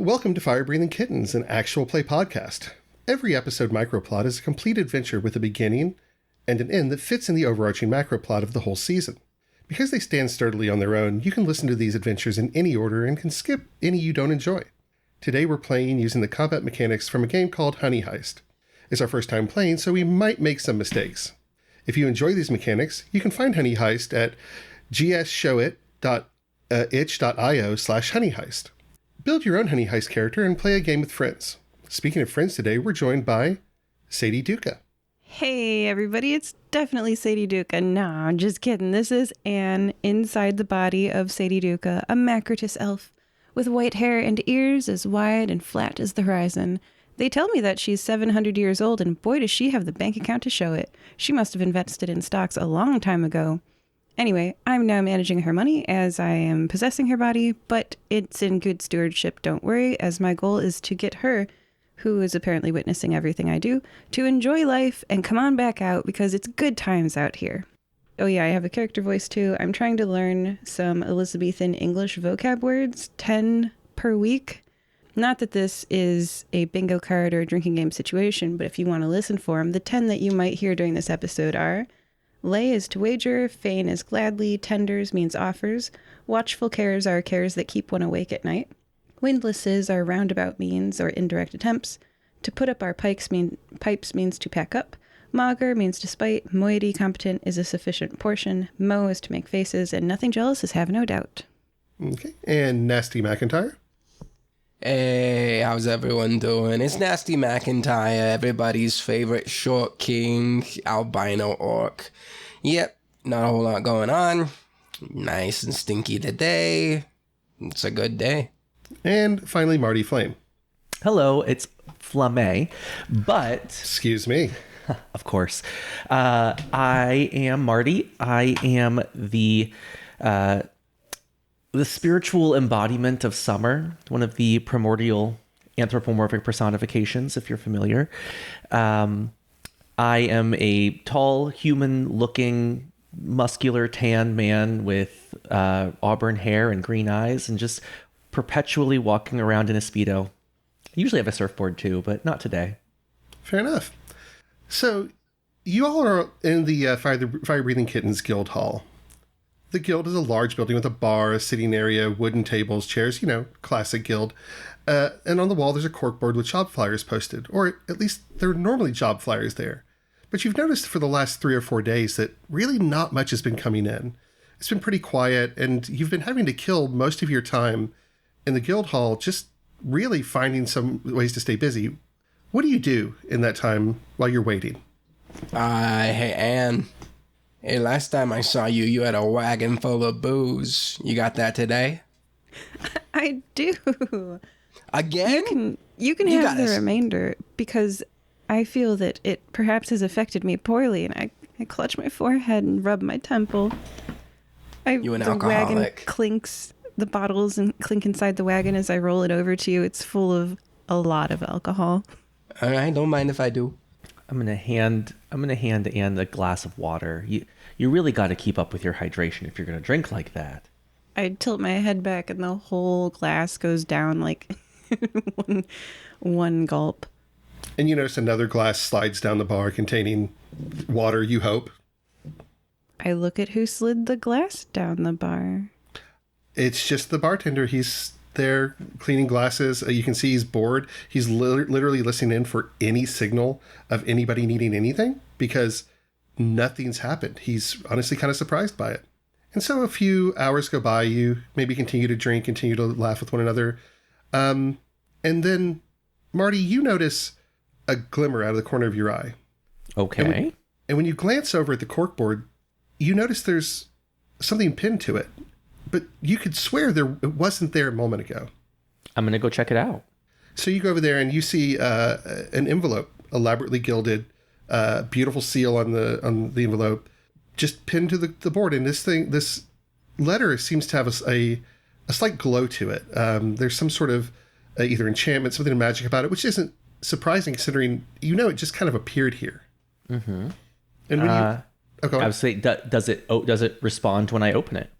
Welcome to Fire Breathing Kittens, an actual play podcast. Every episode microplot is a complete adventure with a beginning and an end that fits in the overarching macroplot of the whole season. Because they stand sturdily on their own, you can listen to these adventures in any order and can skip any you don't enjoy. Today we're playing using the combat mechanics from a game called Honey Heist. It's our first time playing, so we might make some mistakes. If you enjoy these mechanics, you can find Honey Heist at gshowit.itch.io/honeyheist. Build your own Honey Heist character and play a game with friends. Speaking of friends today, we're joined by Sadie Duca. Hey everybody, it's definitely Sadie Duca. Nah, I'm just kidding. This is Anne inside the body of Sadie Duca, a Macritus elf with white hair and ears as wide and flat as the horizon. They tell me that she's 700 years old, and boy does she have the bank account to show it. She must have invested in stocks a long time ago. Anyway, I'm now managing her money as I am possessing her body, but it's in good stewardship, don't worry, as my goal is to get her, who is apparently witnessing everything I do, to enjoy life and come on back out because it's good times out here. Oh yeah, I have a character voice too. I'm trying to learn some Elizabethan English vocab words, 10 per week. Not that this is a bingo card or a drinking game situation, but if you want to listen for them, the 10 that you might hear during this episode are: lay is to wager, feign is gladly, tenders means offers, watchful cares are cares that keep one awake at night, windlasses are roundabout means or indirect attempts, to put up our pipes means to pack up, maugre means despite, moiety competent is a sufficient portion, mo is to make faces, and nothing jealous is have no doubt. Okay, and Nasty McIntyre. Hey, how's everyone doing? It's Nasty McIntyre, everybody's favorite short king, albino orc. Yep, not a whole lot going on. Nice and stinky today. It's a good day. And finally, Marty Flame. Hello, it's Flame, but... Excuse me. Of course. I am Marty. I am the spiritual embodiment of summer, one of the primordial anthropomorphic personifications, if you're familiar. I am a tall, human-looking, muscular, tan man with auburn hair and green eyes, and just perpetually walking around in a Speedo. I usually have a surfboard too, but not today. Fair enough. So, you all are in the Fire Breathing Kittens Guild Hall. The guild is a large building with a bar, a sitting area, wooden tables, chairs, classic guild. And on the wall there's a corkboard with job flyers posted, or at least there are normally job flyers there. But you've noticed for the last 3 or 4 days that really not much has been coming in. It's been pretty quiet, and you've been having to kill most of your time in the guild hall just really finding some ways to stay busy. What do you do in that time while you're waiting? Hey, Anne. Hey, last time I saw you, you had a wagon full of booze. You got that today? I do. Again? You can have the remainder, because I feel that it perhaps has affected me poorly, and I clutch my forehead and rub my temple. You an the alcoholic. Wagon clinks, the bottles and clink inside the wagon as I roll it over to you. It's full of a lot of alcohol. All right, don't mind if I do. I'm gonna hand Anne a glass of water. You really got to keep up with your hydration if you're gonna drink like that. I tilt my head back and the whole glass goes down like one gulp. And you notice another glass slides down the bar containing water, you hope. I look at who slid the glass down the bar. It's just the bartender. He's there cleaning glasses. You can see he's bored. He's literally listening in for any signal of anybody needing anything because nothing's happened. He's honestly kind of surprised by it. And so a few hours go by. You maybe continue to drink, continue to laugh with one another. And then, Marty, you notice a glimmer out of the corner of your eye. Okay. And when you glance over at the corkboard, you notice there's something pinned to it. But you could swear it wasn't there a moment ago. I'm going to go check it out. So you go over there and you see an envelope, elaborately gilded, beautiful seal on the envelope, just pinned to the board. And this letter seems to have a slight glow to it. There's some sort of either enchantment, something magic about it, which isn't surprising considering it just kind of appeared here. Mm-hmm. And when I would say, does it respond when I open it?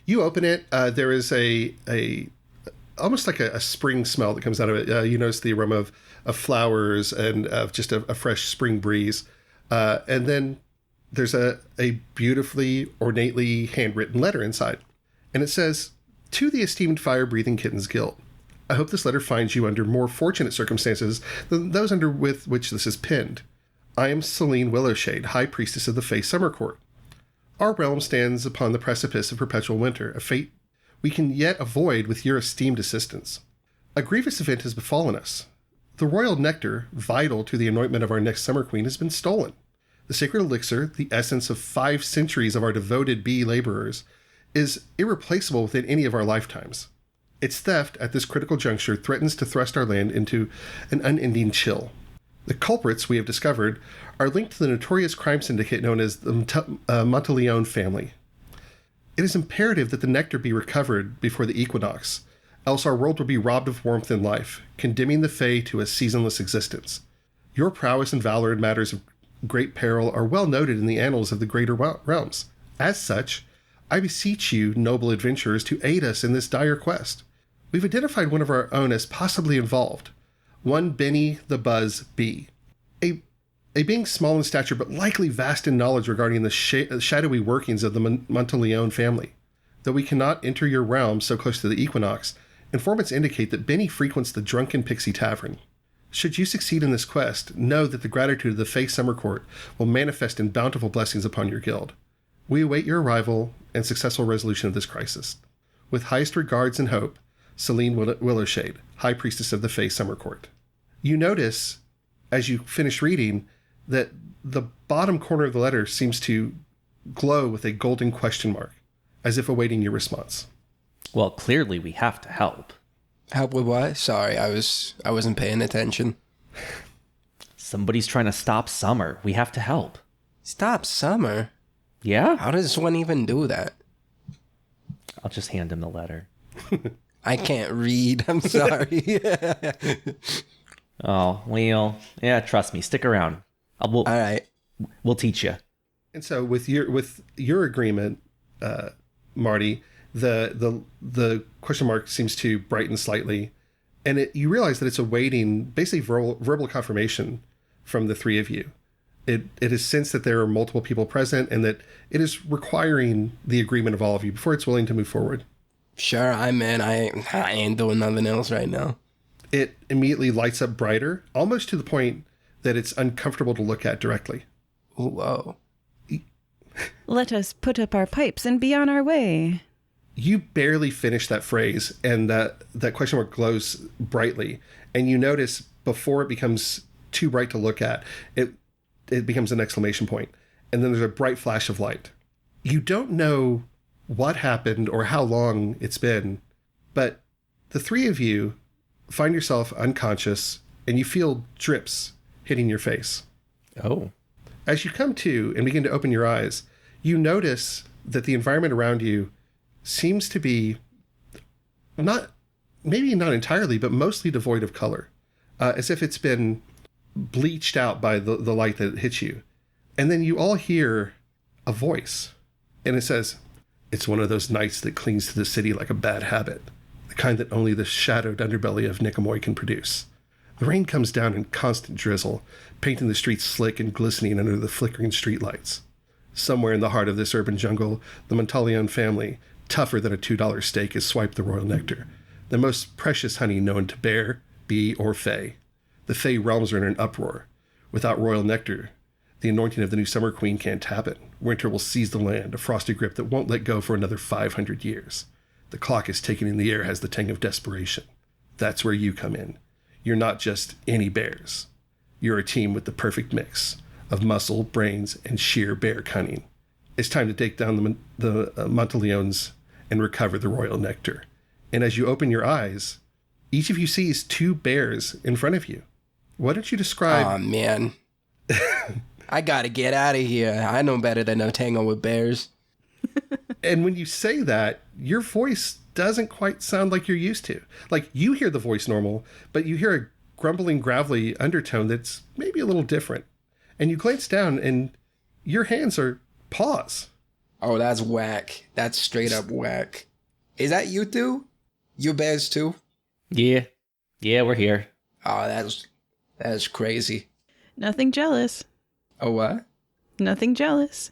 You open it. There is a almost like a spring smell that comes out of it. You notice the aroma of flowers and of just a fresh spring breeze. And then there's a beautifully, ornately handwritten letter inside. And it says, "To the esteemed Fire-Breathing Kittens Guild, I hope this letter finds you under more fortunate circumstances than those under with which this is pinned. I am Celine Willowshade, High Priestess of the Fae Summer Court. Our realm stands upon the precipice of perpetual winter, a fate we can yet avoid with your esteemed assistance. A grievous event has befallen us. The royal nectar, vital to the anointment of our next Summer Queen, has been stolen. The sacred elixir, the essence of 5 centuries of our devoted bee laborers, is irreplaceable within any of our lifetimes. Its theft at this critical juncture threatens to thrust our land into an unending chill. The culprits we have discovered are linked to the notorious crime syndicate known as the Monteleone family. It is imperative that the nectar be recovered before the equinox, else our world will be robbed of warmth and life, condemning the Fae to a seasonless existence. Your prowess and valor in matters of great peril are well noted in the annals of the greater realms. As such, I beseech you, noble adventurers, to aid us in this dire quest. We've identified one of our own as possibly involved, one Benny the Buzz B. A being small in stature but likely vast in knowledge regarding the shadowy workings of the Monteleone family. Though we cannot enter your realm so close to the equinox, informants indicate that Benny frequents the Drunken Pixie Tavern. Should you succeed in this quest, know that the gratitude of the Fae Summer Court will manifest in bountiful blessings upon your guild. We await your arrival and successful resolution of this crisis. With highest regards and hope, Celine Willowshade, High Priestess of the Fae Summer Court." You notice, as you finish reading, that the bottom corner of the letter seems to glow with a golden question mark, as if awaiting your response. Well, clearly we have to help. Help with what? Sorry, I wasn't paying attention. Somebody's trying to stop summer. We have to help. Stop summer? Yeah? How does one even do that? I'll just hand him the letter. I can't read. I'm sorry. Oh, well, yeah, trust me. Stick around. All right. We'll teach you. And so with your agreement, Marty, the question mark seems to brighten slightly, and you realize that it's awaiting basically verbal confirmation from the three of you. It is sensed that there are multiple people present and that it is requiring the agreement of all of you before it's willing to move forward. Sure, I'm in. I ain't doing nothing else right now. It immediately lights up brighter, almost to the point that it's uncomfortable to look at directly. Ooh, whoa. Let us put up our pipes and be on our way. You barely finish that phrase, and that question mark glows brightly. And you notice before it becomes too bright to look at, it becomes an exclamation point. And then there's a bright flash of light. You don't know what happened or how long it's been, but the three of you find yourself unconscious and you feel drips hitting your face. Oh. As you come to and begin to open your eyes, you notice that the environment around you seems to be maybe not entirely, but mostly devoid of color, as if it's been bleached out by the light that hits you. And then you all hear a voice, and it says, "It's one of those nights that clings to the city like a bad habit, the kind that only the shadowed underbelly of Nicomoy can produce. The rain comes down in constant drizzle, painting the streets slick and glistening under the flickering streetlights. Somewhere in the heart of this urban jungle, the Monteleone family, tougher than a $2 steak, has swiped the royal nectar, the most precious honey known to bear, bee, or fae. The fae realms are in an uproar. Without royal nectar, the anointing of the new summer queen can't happen. Winter will seize the land, a frosty grip that won't let go for another 500 years. The clock is ticking and the air has the tang of desperation. That's where you come in. You're not just any bears. You're a team with the perfect mix of muscle, brains, and sheer bear cunning. It's time to take down the Monteleones and recover the royal nectar. And as you open your eyes, each of you sees 2 bears in front of you. Why don't you describe... Oh, man. I gotta get out of here. I know better than to tangle with bears. And when you say that, your voice doesn't quite sound like you're used to. Like, you hear the voice normal, but you hear a grumbling, gravelly undertone that's maybe a little different. And you glance down, and your hands are paws. Oh, that's whack. That's straight up whack. Is that you two? You bears too? Yeah. Yeah, we're here. Oh, that's crazy. Nothing jealous. Oh, what? Nothing jealous.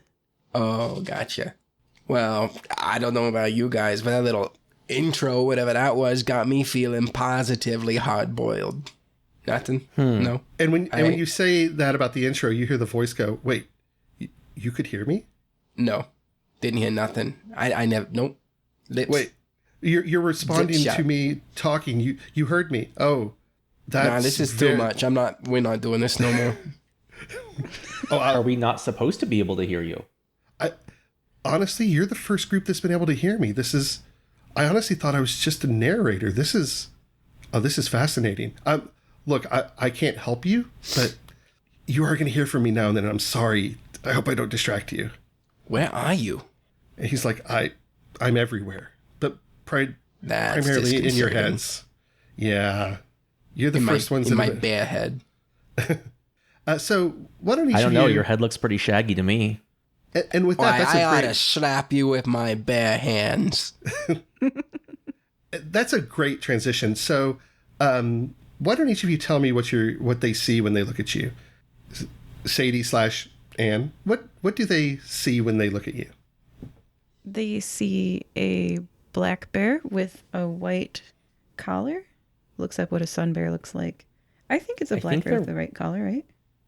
Oh, gotcha. Well, I don't know about you guys, but that little intro, whatever that was, got me feeling positively hard-boiled. Nothing? No? And when you say that about the intro, you hear the voice go, wait, you could hear me? No. Didn't hear nothing. I never, nope. Lips. Wait, you're responding to me talking. You heard me. Oh, that's... Nah, this is too much. We're not doing this no more. Are we not supposed to be able to hear you? Honestly, you're the first group that's been able to hear me. I honestly thought I was just a narrator. This is fascinating. Look, I can't help you, but you are going to hear from me now and then. I'm sorry. I hope I don't distract you. Where are you? And he's like, I'm everywhere, but That's primarily in your heads. Yeah, you're the first ones in my bare head. So why don't each I don't of know. you, Your head looks pretty shaggy to me. and with that, I ought to slap you with my bare hands. That's a great transition. So, why don't each of you tell me what they see when they look at you? Sadie / Anne, what do they see when they look at you? They see a black bear with a white collar. Looks like what a sun bear looks like. I think it's a black bear with the right collar, right?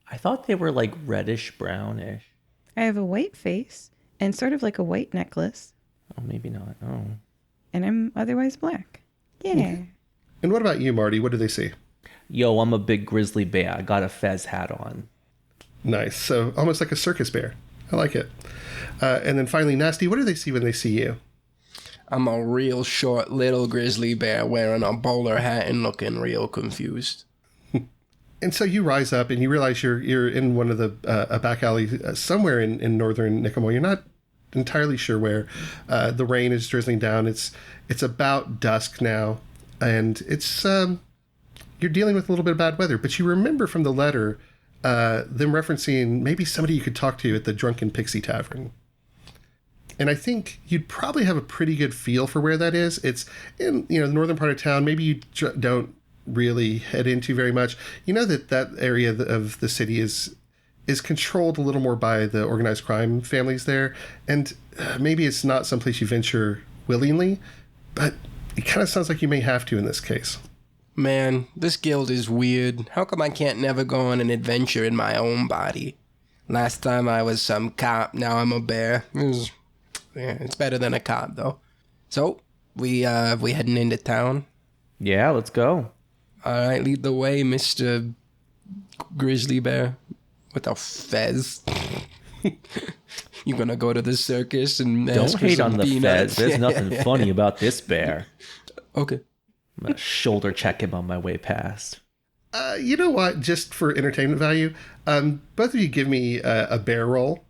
I thought they were like reddish brownish. I have a white face and sort of like a white necklace. Oh, maybe not. Oh. And I'm otherwise black. Yeah. Okay. And what about you, Marty? What do they see? Yo, I'm a big grizzly bear. I got a fez hat on. Nice. So almost like a circus bear. I like it. And then finally, Nasty, what do they see when they see you? I'm a real short little grizzly bear wearing a bowler hat and looking real confused. And so you rise up and you realize you're in one of the a back alley somewhere in northern Nicomo. You're not entirely sure where. The rain is drizzling down. It's about dusk now, and it's you're dealing with a little bit of bad weather. But you remember from the letter them referencing maybe somebody you could talk to at the Drunken Pixie Tavern. And I think you'd probably have a pretty good feel for where that is. It's in the northern part of town. Maybe you don't really head into very much. You know that area of the city is controlled a little more by the organized crime families there, and maybe it's not someplace you venture willingly, but it kind of sounds like you may have to in this case. Man, this guild is weird. How come I can't never go on an adventure in my own body? Last time I was some cop, now I'm a bear. It's better than a cop though. So we heading into town? Yeah, let's go. All right, lead the way, Mr. Grizzly Bear with a fez. You gonna go to the circus and don't hate on the peanuts? fez. There's nothing funny about this bear. Okay. I'm gonna shoulder check him on my way past. You know what? Just for entertainment value, both of you give me a bear roll,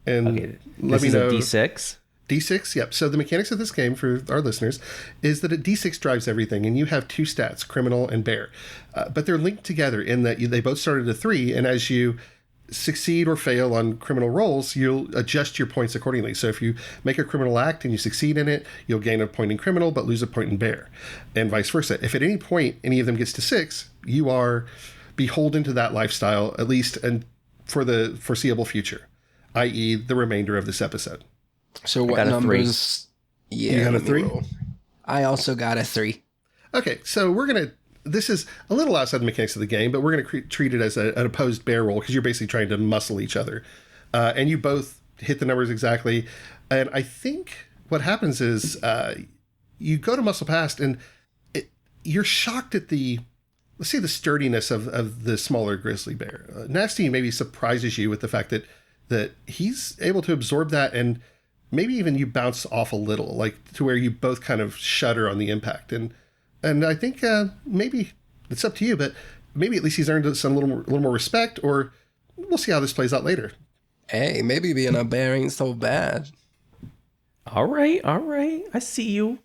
and let me know. This is a D6. D6, yep. So the mechanics of this game for our listeners is that a D6 drives everything, and you have two stats, criminal and bear. But they're linked together in that they both start at a 3, and as you succeed or fail on criminal rolls, you'll adjust your points accordingly. So if you make a criminal act and you succeed in it, you'll gain a point in criminal but lose a point in bear, and vice versa. If at any point any of them gets to 6, you are beholden to that lifestyle, at least for the foreseeable future, i.e. the remainder of this episode. So what numbers? Yeah, you got a 3? I also got a 3. Okay, so this is a little outside the mechanics of the game, but we're going to treat it as an opposed bear roll because you're basically trying to muscle each other. And you both hit the numbers exactly. And I think what happens is you go to muscle past and you're shocked at the sturdiness of the smaller grizzly bear. Nasty maybe surprises you with the fact that he's able to absorb that, and maybe even you bounce off a little, like to where you both kind of shudder on the impact. And I think maybe it's up to you, but maybe at least he's earned some little more respect, or we'll see how this plays out later. Hey, maybe being a bear ain't so bad. All right. I see you.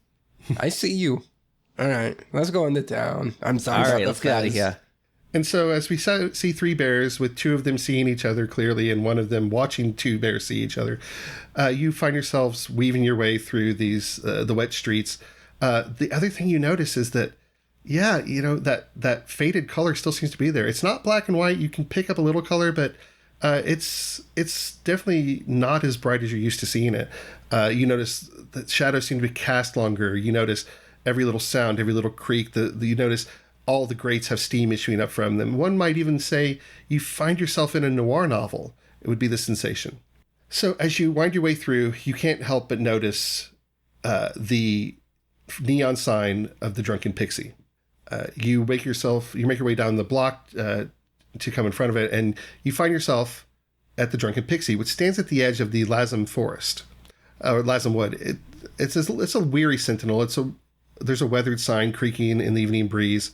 I see you. All right, let's go into town. I'm sorry. All right, let's get out of here. And so as we see 3 bears, with 2 of them seeing each other clearly and one of them watching 2 bears see each other, you find yourselves weaving your way through the wet streets. The other thing you notice is that Yeah, that faded color still seems to be there. It's not black and white. You can pick up a little color, but it's definitely not as bright as you're used to seeing it. You notice that shadows seem to be cast longer. You notice every little sound, every little creak. You notice all the grates have steam issuing up from them. One might even say you find yourself in a noir novel. It would be the sensation. So as you wind your way through, you can't help but notice the neon sign of the Drunken Pixie. You make your way down the block to come in front of it, and you find yourself at the Drunken Pixie, which stands at the edge of the Lasm Forest, or Lasm Wood. It's a weary sentinel. There's a weathered sign creaking in the evening breeze.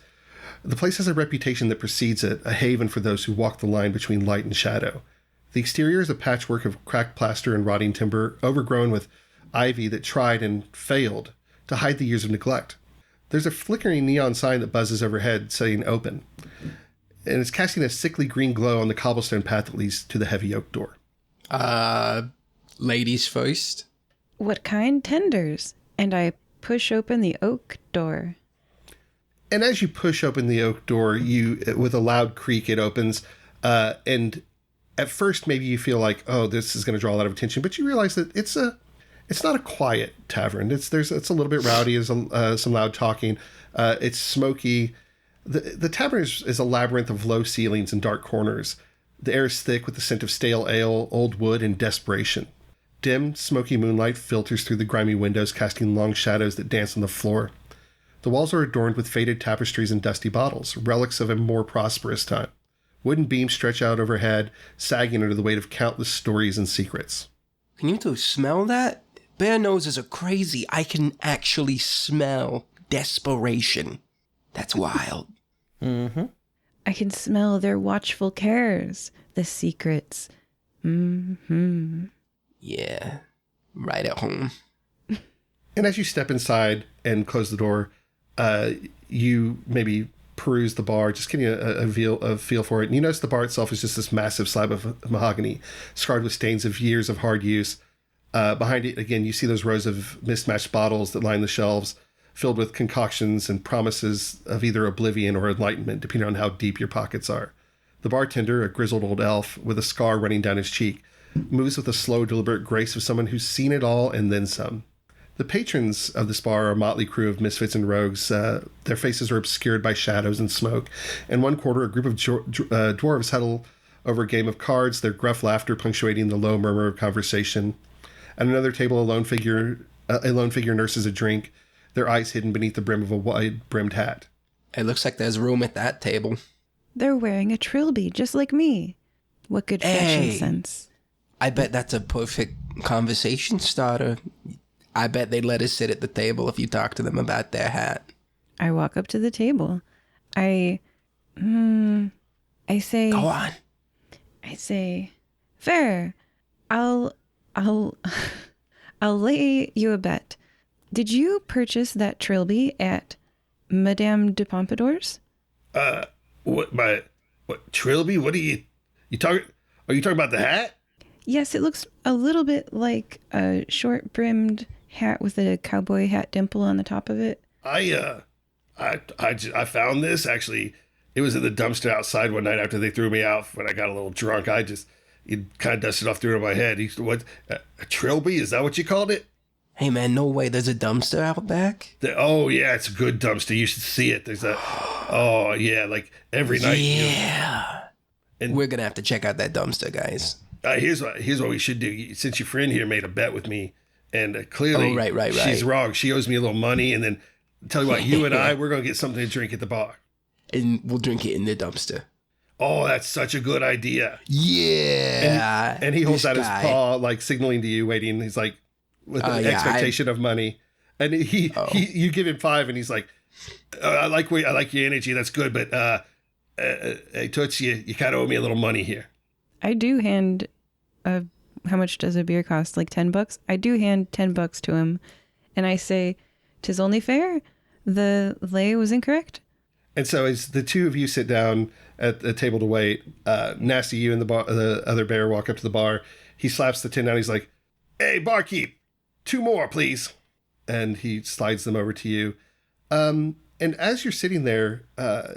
The place has a reputation that precedes it, a haven for those who walk the line between light and shadow. The exterior is a patchwork of cracked plaster and rotting timber, overgrown with ivy that tried and failed to hide the years of neglect. There's a flickering neon sign that buzzes overhead saying open, and it's casting a sickly green glow on the cobblestone path that leads to the heavy oak door. Ladies first. What kind? Tenders. And I push open the oak door. And as you push open the oak door, with a loud creak, it opens, and at first maybe you feel like, oh, this is going to draw a lot of attention, but you realize that it's not a quiet tavern. It's a little bit rowdy. There's some loud talking. It's smoky. The tavern is a labyrinth of low ceilings and dark corners. The air is thick with the scent of stale ale, old wood, and desperation. Dim, smoky moonlight filters through the grimy windows, casting long shadows that dance on the floor. The walls are adorned with faded tapestries and dusty bottles, relics of a more prosperous time. Wooden beams stretch out overhead, sagging under the weight of countless stories and secrets. Can you two smell that? Bear noses are crazy. I can actually smell desperation. That's wild. Mm-hmm. I can smell their watchful cares, the secrets. Mm-hmm. Yeah, right at home. And as you step inside and close the door, you maybe peruse the bar, just getting a feel for it. And you notice the bar itself is just this massive slab of mahogany, scarred with stains of years of hard use. Behind it, again, you see those rows of mismatched bottles that line the shelves, filled with concoctions and promises of either oblivion or enlightenment, depending on how deep your pockets are. The bartender, a grizzled old elf with a scar running down his cheek, moves with the slow, deliberate grace of someone who's seen it all and then some. The patrons of this bar are a motley crew of misfits and rogues. Their faces are obscured by shadows and smoke. In one corner, a group of dwarves huddle over a game of cards, their gruff laughter punctuating the low murmur of conversation. At another table, a lone figure nurses a drink, their eyes hidden beneath the brim of a wide-brimmed hat. It looks like there's room at that table. They're wearing a trilby, just like me. What good fashion sense. I bet that's a perfect conversation starter. I bet they'd let us sit at the table if you talk to them about their hat. I walk up to the table. I say... Go on. I say, fair. I'll lay you a bet. Did you purchase that trilby at Madame de Pompadour's? What trilby? What are you talking? Are you talking about the hat? Yes, it looks a little bit like a short-brimmed hat with a cowboy hat dimple on the top of it. I found this actually. It was in the dumpster outside one night after they threw me out when I got a little drunk. You kind of dusted off through my head. What a trilby? Is that what you called it? Hey man, no way. There's a dumpster out back. Oh yeah, it's a good dumpster. You should see it. There's a. Oh yeah, like every night. Yeah. And we're gonna have to check out that dumpster, guys. Here's what we should do. Since your friend here made a bet with me, and clearly right. She's wrong. She owes me a little money, and then tell you what, you and we're gonna get something to drink at the bar, and we'll drink it in the dumpster. Oh, that's such a good idea. Yeah. And he holds out his paw, like signaling to you, waiting. He's like, with an expectation of money, and you give him 5, and he's like, I like your energy. That's good, but hey Toots, you kind of owe me a little money here. I do hand. How much does a beer cost? Like $10? I do hand $10 to him, and I say, "'Tis only fair. The lay was incorrect." And so as the two of you sit down at the table to wait, Nasty, you and the other bear walk up to the bar. He slaps the tin down. He's like, "Hey, barkeep, 2 more, please." And he slides them over to you. And as you're sitting there,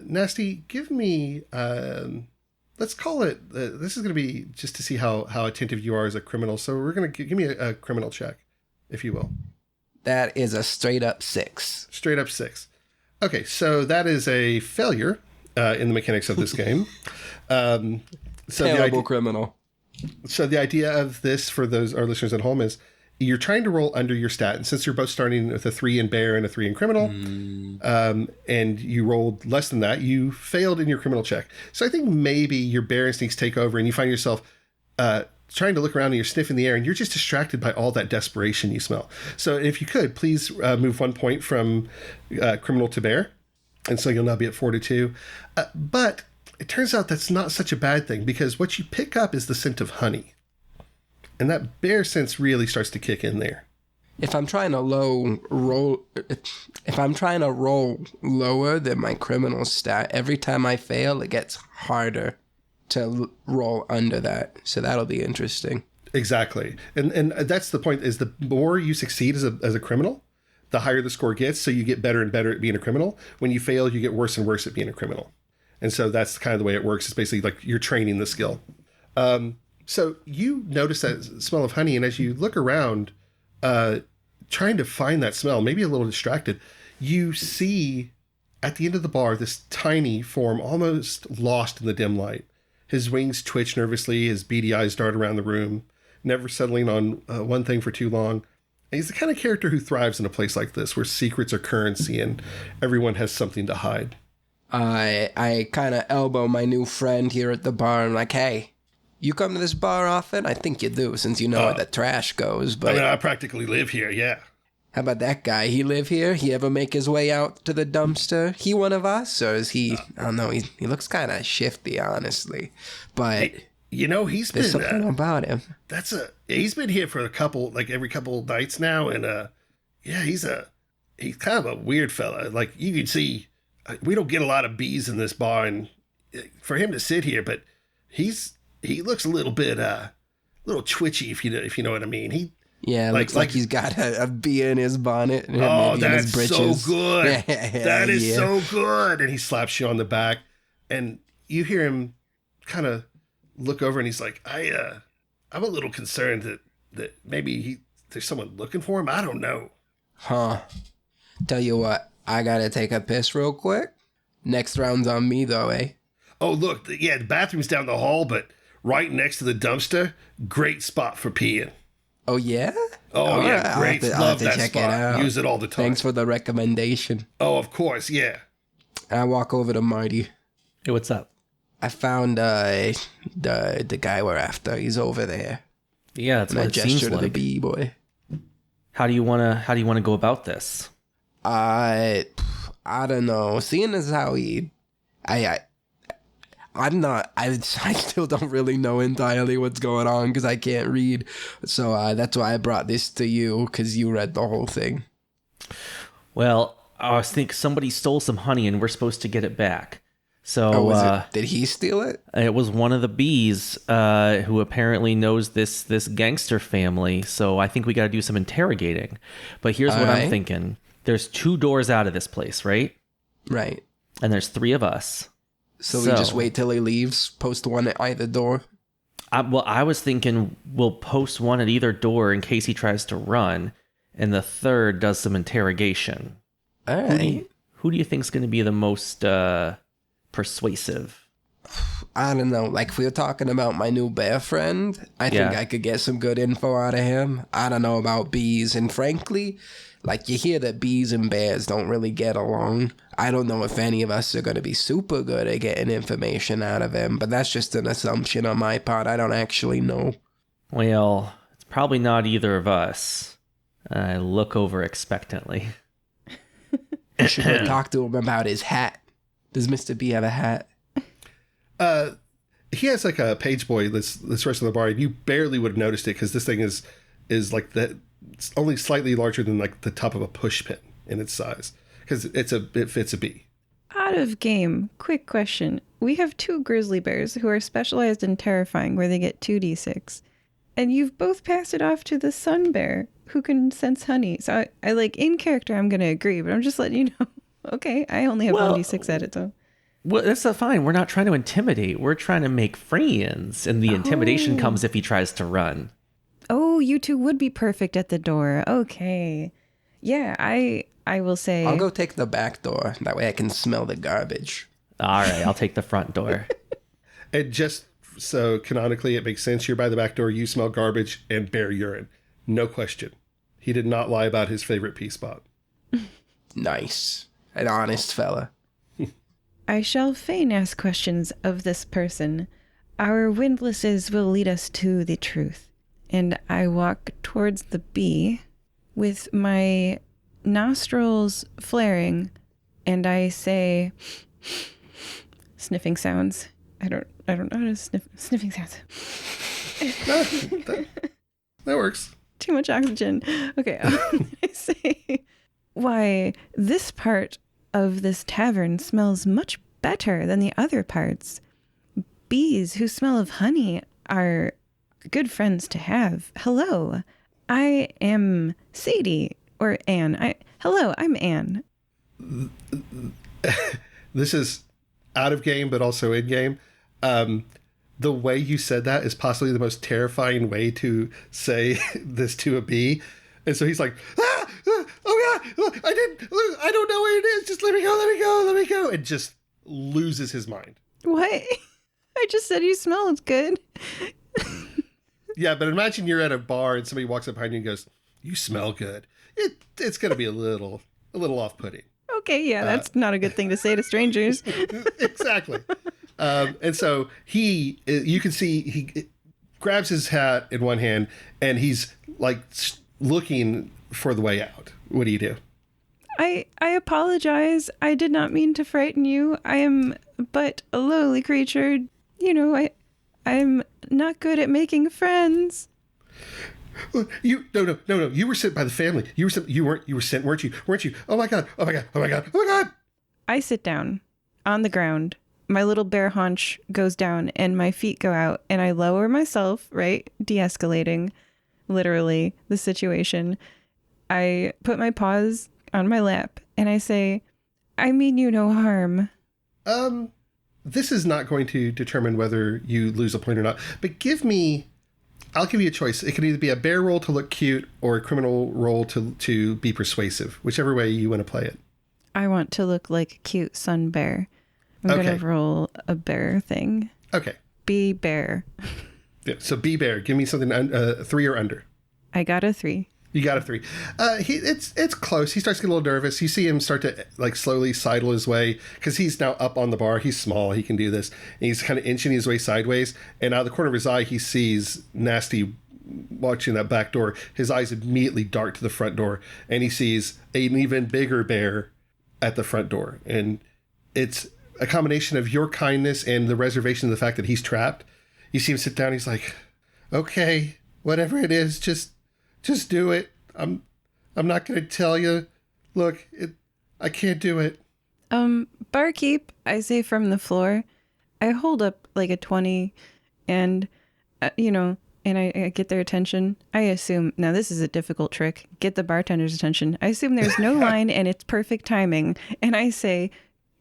Nasty, give me, let's call it, this is going to be just to see how attentive you are as a criminal. So we're going to give me a criminal check, if you will. That is a straight up 6. Straight up 6. Okay, so that is a failure in the mechanics of this game. Terrible criminal. So the idea of this for our listeners at home is you're trying to roll under your stat. And since you're both starting with a 3 in bear and a 3 in criminal, and you rolled less than that, you failed in your criminal check. So I think maybe your bear instincts take over and you find yourself trying to look around and you're sniffing the air and you're just distracted by all that desperation you smell. So if you could, please move 1 point from criminal to bear. And so you'll now be at 4 to 2. But it turns out that's not such a bad thing because what you pick up is the scent of honey. And that bear sense really starts to kick in there. If I'm trying to roll lower than my criminal stat, every time I fail, it gets harder to roll under that. So that'll be interesting. Exactly. And that's the point, is the more you succeed as a criminal, the higher the score gets. So you get better and better at being a criminal. When you fail, you get worse and worse at being a criminal. And so that's kind of the way it works. It's basically like you're training the skill. So you notice that smell of honey, and as you look around, trying to find that smell, maybe a little distracted, you see at the end of the bar this tiny form almost lost in the dim light. His wings twitch nervously, his beady eyes dart around the room, never settling on one thing for too long. And he's the kind of character who thrives in a place like this, where secrets are currency and everyone has something to hide. I kind of elbow my new friend here at the bar. I'm like, hey, you come to this bar often? I think you do, since you know where the trash goes. But I practically live here, yeah. How about that guy? He live here? He ever make his way out to the dumpster? He one of us? Or is he... I don't know. He looks kind of shifty, honestly. But... He's there's been... something about him. He's been here for every couple nights now, and he's kind of a weird fella. Like, you can see... we don't get a lot of bees in this bar, and for him to sit here, but he looks a little bit little twitchy, if you know what I mean. Looks like he's got a bee in his bonnet. Oh, that's so good. That is so good. And he slaps you on the back, and you hear him kind of look over, and he's like, I'm a little concerned that maybe there's someone looking for him. I don't know. Huh. Tell you what. I gotta take a piss real quick. Next round's on me, though, eh? Oh, look, the bathroom's down the hall, but right next to the dumpster, great spot for peeing. Oh, yeah? Oh, yeah, great. Love that check spot. It out. Use it all the time. Thanks for the recommendation. Oh, of course, yeah. I walk over to Marty. Hey, what's up? I found the guy we're after. He's over there. Yeah, that's what it seems gesture to the like. bee boy. How do you wanna go about this? I don't know. Seeing as how I still don't really know entirely what's going on because I can't read. So that's why I brought this to you, because you read the whole thing. Well, I think somebody stole some honey and we're supposed to get it back. So did he steal it? It was one of the bees who apparently knows this gangster family. So I think we got to do some interrogating. But here's what I'm thinking. There's 2 doors out of this place, right? Right. And there's 3 of us. So we just wait till he leaves, post one at either door? I was thinking we'll post one at either door in case he tries to run, and the third does some interrogation. All right. Who do you think's going to be the most persuasive? I don't know. Like, if we were talking about my new bear friend, I think I could get some good info out of him. I don't know about bees, and frankly... like, you hear that bees and bears don't really get along. I don't know if any of us are going to be super good at getting information out of him, but that's just an assumption on my part. I don't actually know. Well, it's probably not either of us. I look over expectantly. I should go talk to him about his hat. Does Mr. B have a hat? He has like a page boy that's rest of the bar. You barely would have noticed it because this thing is like that. It's only slightly larger than like the top of a push pin in its size because it fits a bee. Out of game, quick question. We have 2 grizzly bears who are specialized in terrifying, where they get 2d6. And you've both passed it off to the sun bear who can sense honey. So I like, in character, I'm going to agree, but I'm just letting you know. okay. I only have Well- 1d6 at it, though. Well, that's fine. We're not trying to intimidate. We're trying to make friends. And the intimidation comes if he tries to run. Oh, you two would be perfect at the door. Okay. Yeah, I will say... I'll go take the back door. That way I can smell the garbage. All right, I'll take the front door. And just so canonically it makes sense, you're by the back door, you smell garbage and bear urine. No question. He did not lie about his favorite pee spot. Nice. An honest fella. I shall fain ask questions of this person. Our windlasses will lead us to the truth. And I walk towards the bee with my nostrils flaring, and I say, sniffing sounds. I don't know how to sniffing sounds. That works. Too much oxygen. Okay. I say, why, this part of this tavern smells much better than the other parts. Bees who smell of honey are good friends to have. Hello, I am Sadie, or Anne. Hello, I'm Anne. This is out of game, but also in game. The way you said that is possibly the most terrifying way to say this to a bee. And so he's like, oh God, I don't know where it is. Just let me go. And just loses his mind. What? I just said you smelled good. Yeah, but imagine you're at a bar and somebody walks up behind you and goes, you smell good. It's going to be a little off-putting. Okay, yeah, that's not a good thing to say to strangers. Exactly. And so you can see he grabs his hat in one hand and he's like looking for the way out. What do you do? I apologize. I did not mean to frighten you. I am but a lowly creature. You know, I'm not good at making friends. No. You were sent by the family. You were sent, weren't you? Oh my God. I sit down on the ground. My little bear haunch goes down and my feet go out and I lower myself, right? De-escalating, literally, the situation. I put my paws on my lap and I say, I mean you no harm. This is not going to determine whether you lose a point or not, but I'll give you a choice. It can either be a bear roll to look cute or a criminal roll to be persuasive, whichever way you want to play it. I want to look like a cute sun bear. I'm going to roll a bear thing. Okay. Be bear. Yeah, so be bear. Give me something 3 or under. I got a 3. You got a 3. It's close. He starts to get a little nervous. You see him start to like slowly sidle his way because he's now up on the bar. He's small. He can do this. And he's kind of inching his way sideways. And out of the corner of his eye, he sees Nasty watching that back door. His eyes immediately dart to the front door. And he sees an even bigger bear at the front door. And it's a combination of your kindness and the reservation of the fact that he's trapped. You see him sit down. He's like, okay, whatever it is, just do it. I'm not going to tell you. Look, I can't do it. Barkeep, I say from the floor. I hold up like a 20 and, and I get their attention. I assume, now this is a difficult trick, get the bartender's attention. I assume there's no line and it's perfect timing. And I say,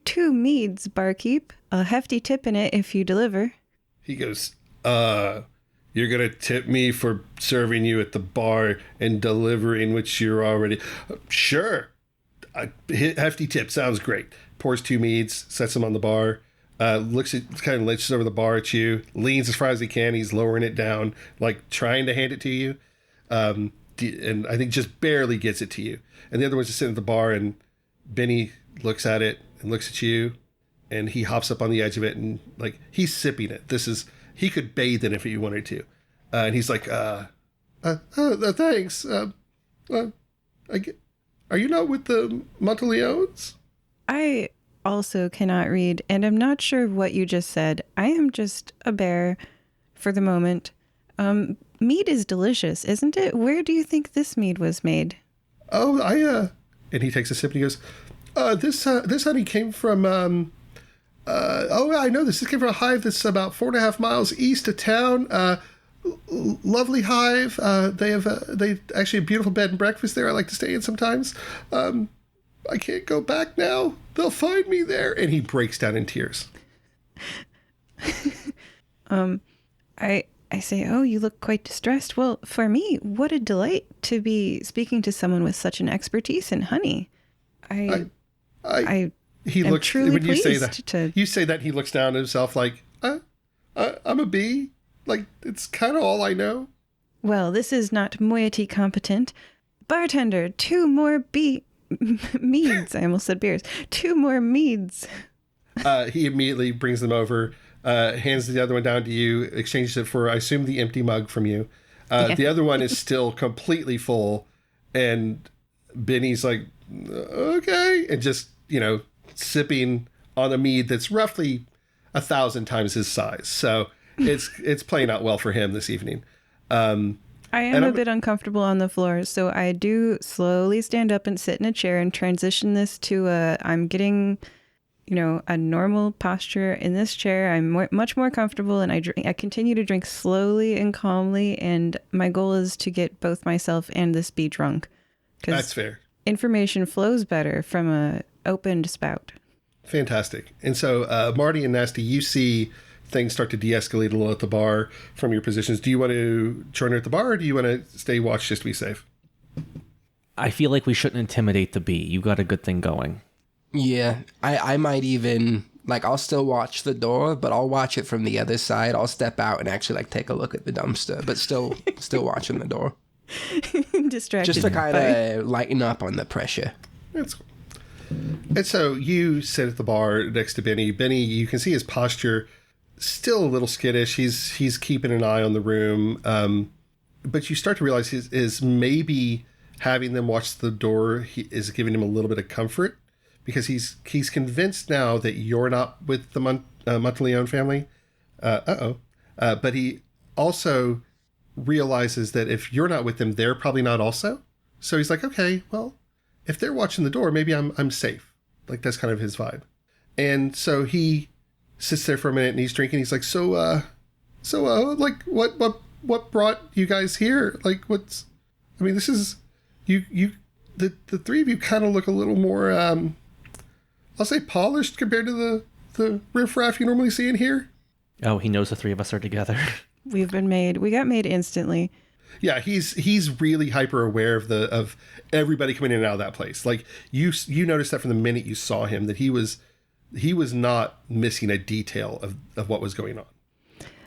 2 meads, barkeep. A hefty tip in it if you deliver. He goes, you're going to tip me for serving you at the bar and delivering, which you're already... Sure. Hefty tip. Sounds great. Pours 2 meads, sets them on the bar, looks at, kind of looks over the bar at you, leans as far as he can. He's lowering it down, like trying to hand it to you. And I think just barely gets it to you. And the other one's just sitting at the bar, and Benny looks at it and looks at you, and he hops up on the edge of it, and like he's sipping it. He could bathe in it if he wanted to. And he's like, thanks. Are you not with the Monteleones? I also cannot read, and I'm not sure what you just said. I am just a bear for the moment. Mead is delicious, isn't it? Where do you think this mead was made? Oh, and he takes a sip and he goes, this honey came from, I know this. This came from a hive that's about 4.5 miles east of town. Lovely hive. They have actually a beautiful bed and breakfast there. I like to stay in sometimes. I can't go back now. They'll find me there. And he breaks down in tears. I say, oh, you look quite distressed. Well, for me, what a delight to be speaking to someone with such an expertise in honey. He am looks truly when you say pleased that. You say that he looks down at himself like, I'm a bee. Like, it's kind of all I know. Well, this is not moiety competent. Bartender, 2 more meads. I almost said beers. 2 more meads. He immediately brings them over, hands the other one down to you, exchanges it for, I assume, the empty mug from you. The other one is still completely full, and Benny's like, okay, and just, sipping on a mead that's roughly 1,000 times his size. So it's playing out well for him this evening. I am a bit uncomfortable on the floor, so I do slowly stand up and sit in a chair and transition this to I'm getting, a normal posture in this chair. I'm much more comfortable, and I continue to drink slowly and calmly, and my goal is to get both myself and this bee drunk. That's fair. Information flows better from a opened spout. Fantastic. And so, Marty and Nasty, you see things start to de-escalate a little at the bar from your positions. Do you want to join her at the bar, or do you want to stay watch just to be safe? I feel like we shouldn't intimidate the bee. You got a good thing going. Yeah, I might even, I'll still watch the door, but I'll watch it from the other side. I'll step out and actually, take a look at the dumpster, but still watching the door. Distracted. Just to kind of lighten up on the pressure. That's cool. And so you sit at the bar next to Benny. Benny, you can see his posture still a little skittish. He's keeping an eye on the room. But you start to realize is maybe having them watch the door is giving him a little bit of comfort, because he's convinced now that you're not with the Monteleone family. But he also realizes that if you're not with them, they're probably not also. So he's like, okay, well, if they're watching the door, maybe I'm safe. That's kind of his vibe. And so he sits there for a minute and he's drinking. He's like, what brought you guys here? This is the three of you kind of look a little more, I'll say polished compared to the riffraff you normally see in here. Oh, he knows the 3 of us are together. We got made instantly. Yeah, he's really hyper aware of everybody coming in and out of that place. You noticed that from the minute you saw him, that he was not missing a detail of what was going on.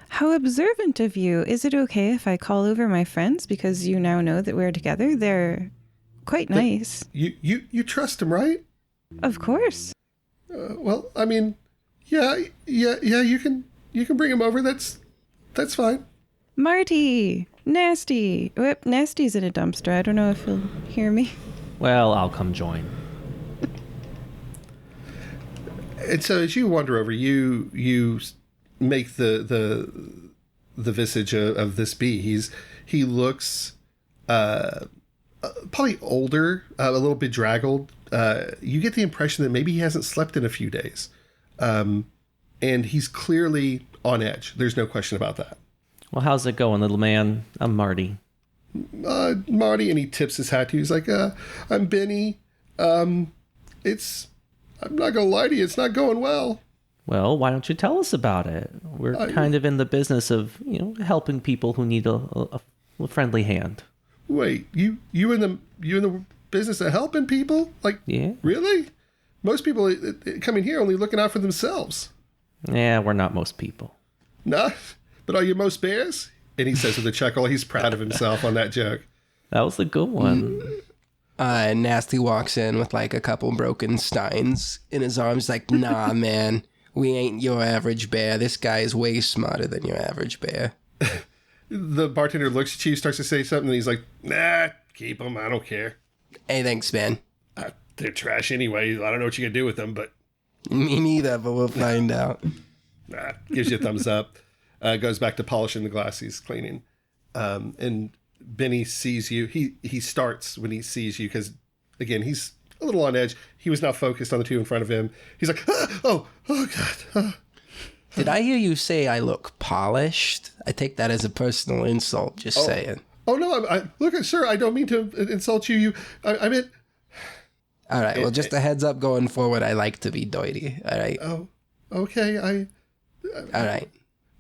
How observant of you. Is it okay if I call over my friends, because you now know that we're together? They're quite nice. You trust him, right? Of course. Yeah, you can bring him over. That's fine. Marty, Nasty. Whip, Nasty's in a dumpster. I don't know if he'll hear me. Well, I'll come join. And so as you wander over, you make the visage of this bee. He looks probably older, a little bedraggled. You get the impression that maybe he hasn't slept in a few days. And he's clearly on edge. There's no question about that. Well, how's it going, little man? I'm Marty. Marty, and he tips his hat to you. He's like, I'm Benny. I'm not gonna lie to you, it's not going well. Well, why don't you tell us about it? We're kind of in the business of, helping people who need a friendly hand. Wait, you in the business of helping people? Yeah. Really? Most people coming here only looking out for themselves. Yeah, we're not most people. Nah, but are you most bears? And he says with a chuckle, he's proud of himself on that joke. That was a good one. Nasty walks in with a couple broken steins in his arms, nah, man, we ain't your average bear. This guy is way smarter than your average bear. The bartender looks at you, starts to say something, and he's like, nah, keep them, I don't care. Hey, thanks, man. They're trash anyway. I don't know what you can do with them, but... Me neither, but we'll find out. Gives you a thumbs up. Goes back to polishing the glass he's cleaning. And Benny sees you. He starts when he sees you because, again, he's a little on edge. He was now focused on the two in front of him. He's like, oh God. Did I hear you say I look polished? I take that as a personal insult, just saying. Oh, no, look, sir, I don't mean to insult you. I meant... All right. Well, just a heads up going forward. I like to be doity. All right. Oh, okay. All right.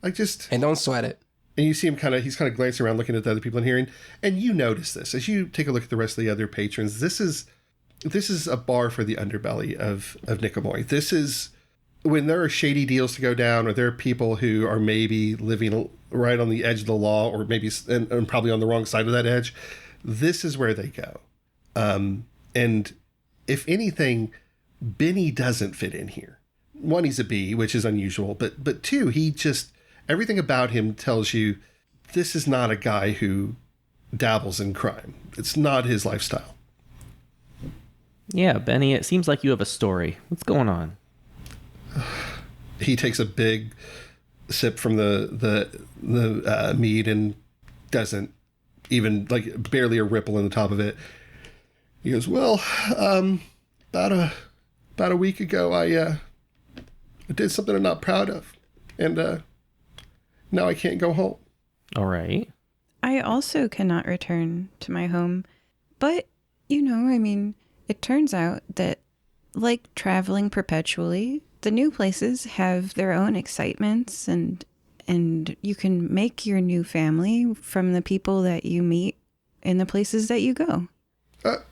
I just... And don't sweat it. And you see him he's kind of glancing around looking at the other people in here. And you notice this. As you take a look at the rest of the other patrons, this is a bar for the underbelly of Nicomoy. This is when there are shady deals to go down, or there are people who are maybe living right on the edge of the law, or maybe and probably on the wrong side of that edge. This is where they go. And if anything, Benny doesn't fit in here. One, he's a B, which is unusual, but two, everything about him tells you this is not a guy who dabbles in crime. It's not his lifestyle. Yeah, Benny, it seems like you have a story. What's going on? He takes a big sip from the mead and doesn't even, like, barely a ripple in the top of it. He goes, well, about a week ago, I did something I'm not proud of, and now I can't go home. All right. I also cannot return to my home, but, it turns out that, like traveling perpetually, the new places have their own excitements, and you can make your new family from the people that you meet in the places that you go.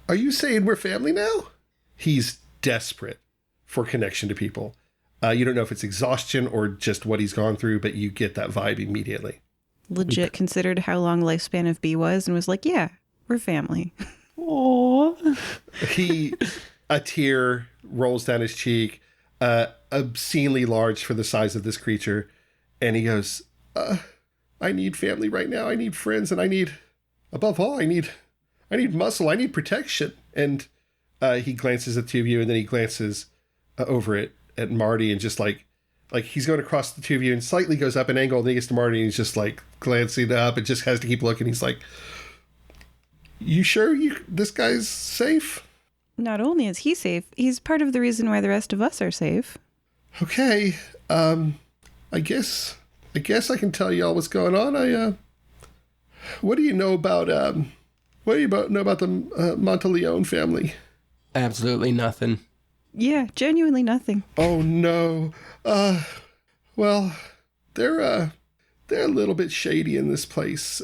Are you saying we're family now? He's desperate for connection to people. You don't know if it's exhaustion or just what he's gone through, but you get that vibe immediately. Legit considered how long lifespan of B was and was like, yeah, we're family. Aww. A tear rolls down his cheek, obscenely large for the size of this creature. And he goes, I need family right now. I need friends, and above all, I need muscle. I need protection. And he glances at the two of you, and then he glances over at Marty, and just like he's going across the two of you and slightly goes up an angle, and then he gets to Marty, and he's just like glancing up and just has to keep looking. He's like, you sure this guy's safe? Not only is he safe, he's part of the reason why the rest of us are safe. Okay. I guess I can tell y'all what's going on. What do you know about the Monteleone family? Absolutely nothing. Yeah, genuinely nothing. Oh no. Well, they're a little bit shady in this place.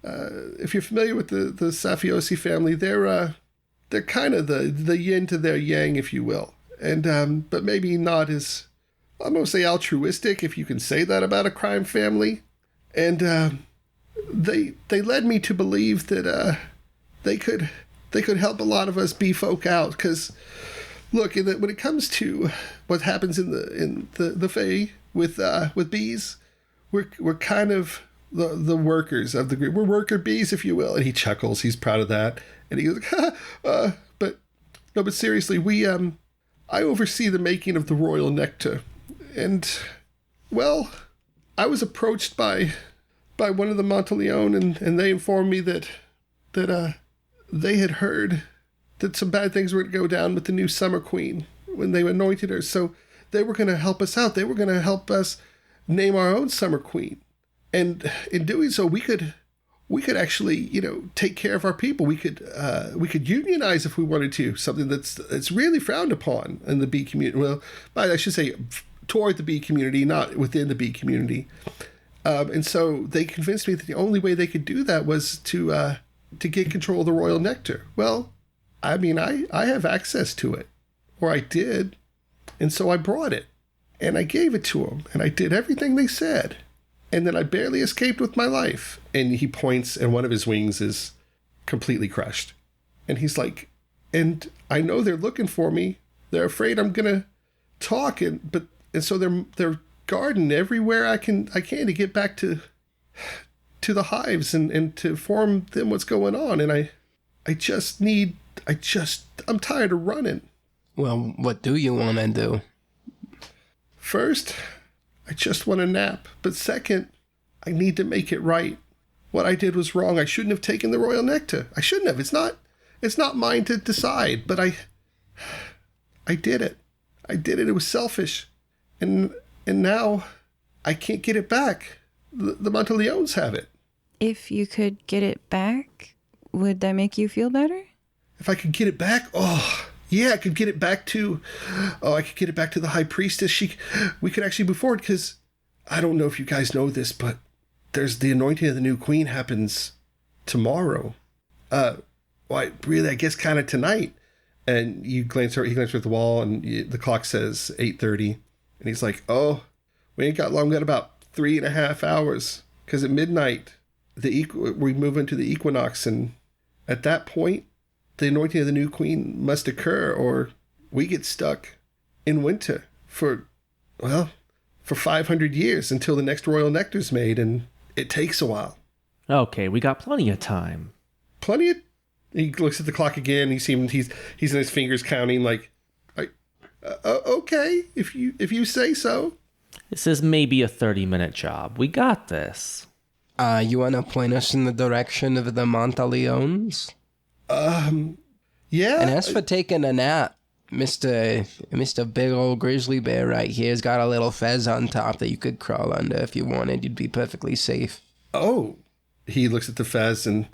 If you're familiar with the Safiosi family, they're kind of the yin to their yang, if you will. And but maybe not as, I'm going to say, altruistic, if you can say that about a crime family. And they led me to believe that they could help a lot of us B folk out, because look, when it comes to what happens in the Fae with bees, we're kind of the workers of the group. We're worker bees, if you will. And he chuckles. He's proud of that. And he goes, but seriously, I oversee the making of the royal nectar. And, well, I was approached by one of the Monteleone, and they informed me that they had heard that some bad things were going to go down with the new Summer Queen when they anointed her. So they were going to help us out. They were going to help us name our own Summer Queen. And in doing so, we could actually, take care of our people. We could unionize if we wanted to, something that's really frowned upon in the bee community. Well, I should say toward the bee community, not within the bee community. And so they convinced me that the only way they could do that was to get control of the royal nectar. Well, I mean, I have access to it, or I did. And so I brought it, and I gave it to them, and I did everything they said. And then I barely escaped with my life. And he points, and one of his wings is completely crushed. And he's like, and I know they're looking for me. They're afraid I'm gonna talk, and so they're guarding everywhere I can to get back to the hives and to inform them what's going on. And I'm tired of running. Well, what do you want to do? First, I just want a nap. But second, I need to make it right. What I did was wrong. I shouldn't have taken the royal nectar. I shouldn't have. It's not mine to decide, but I did it. I did it. It was selfish. And now I can't get it back. The Monteleones have it. If you could get it back, would that make you feel better? If I could get it back, Yeah, I could get it back to... Oh, I could get it back to the High Priestess. We could actually move forward, because I don't know if you guys know this, but there's the anointing of the new queen happens tomorrow. I guess kind of tonight. And he glances at the wall, and the clock says 8:30. And he's like, oh, we ain't got long. We got about 3.5 hours. Because at midnight, we move into the equinox, and at that point, the anointing of the new queen must occur, or we get stuck in winter for 500 years until the next royal nectar's made, and it takes a while. Okay, we got plenty of time. He looks at the clock again. He's in his fingers counting, like, okay, if you say so. This is maybe a 30-minute job. We got this. You want to point us in the direction of the Monteleones? Yeah. And as for taking a nap, Mr. Big Old Grizzly Bear right here's got a little fez on top that you could crawl under if you wanted. You'd be perfectly safe. Oh. He looks at the fez, and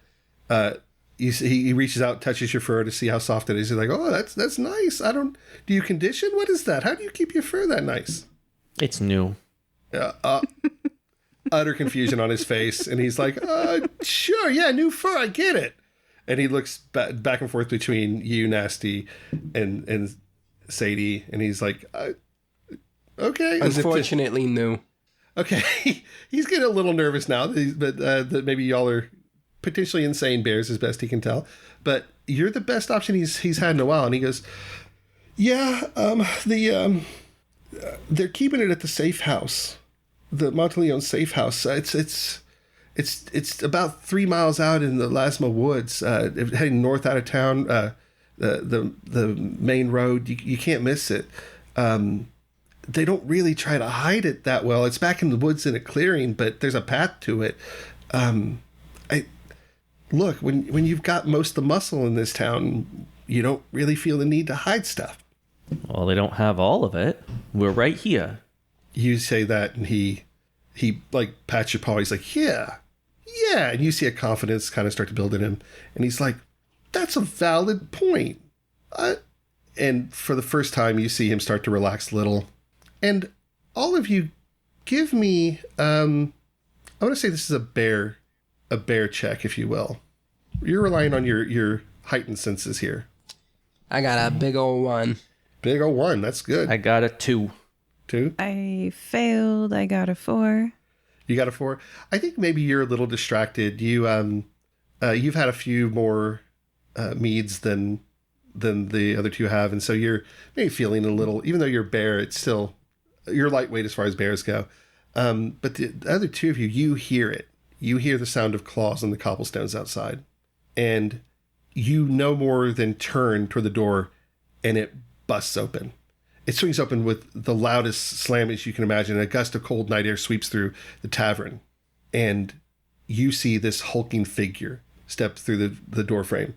he reaches out, touches your fur to see how soft it is. He's like, oh, that's nice. Do you condition? What is that? How do you keep your fur that nice? It's new. Utter confusion on his face, and he's like, sure, yeah, new fur, I get it. And he looks back and forth between you, Nasty, and Sadie, and he's like, okay. Unfortunately, new. Okay, he's getting a little nervous now, but that maybe y'all are potentially insane bears, as best he can tell. But you're the best option he's had in a while. And he goes, yeah, they're keeping it at the safe house, the Monteleone safe house. It's about 3 miles out in the Lasma Woods, heading north out of town. The main road, you can't miss it. They don't really try to hide it that well. It's back in the woods in a clearing, but there's a path to it. Look, when you've got most of the muscle in this town, you don't really feel the need to hide stuff. Well, they don't have all of it. We're right here. You say that, and he like pats your paw. He's like, yeah. And you see a confidence kind of start to build in him. And he's like, that's a valid point. And for the first time, you see him start to relax a little. And all of you, give me, I want to say this is a bear check, if you will. You're relying on your heightened senses here. I got a big old 1. Big old 1, that's good. I got a 2. 2? I failed. I got a 4. You got a 4? I think maybe you're a little distracted. You've had a few more meads than the other two have, and so you're maybe feeling a little, even though you're a bear, it's still, you're lightweight as far as bears go. But the other two of you, you hear it. You hear the sound of claws on the cobblestones outside, and you no more than turn toward the door, and it busts open. It swings open with the loudest slam as you can imagine. A gust of cold night air sweeps through the tavern, and you see this hulking figure step through the door frame.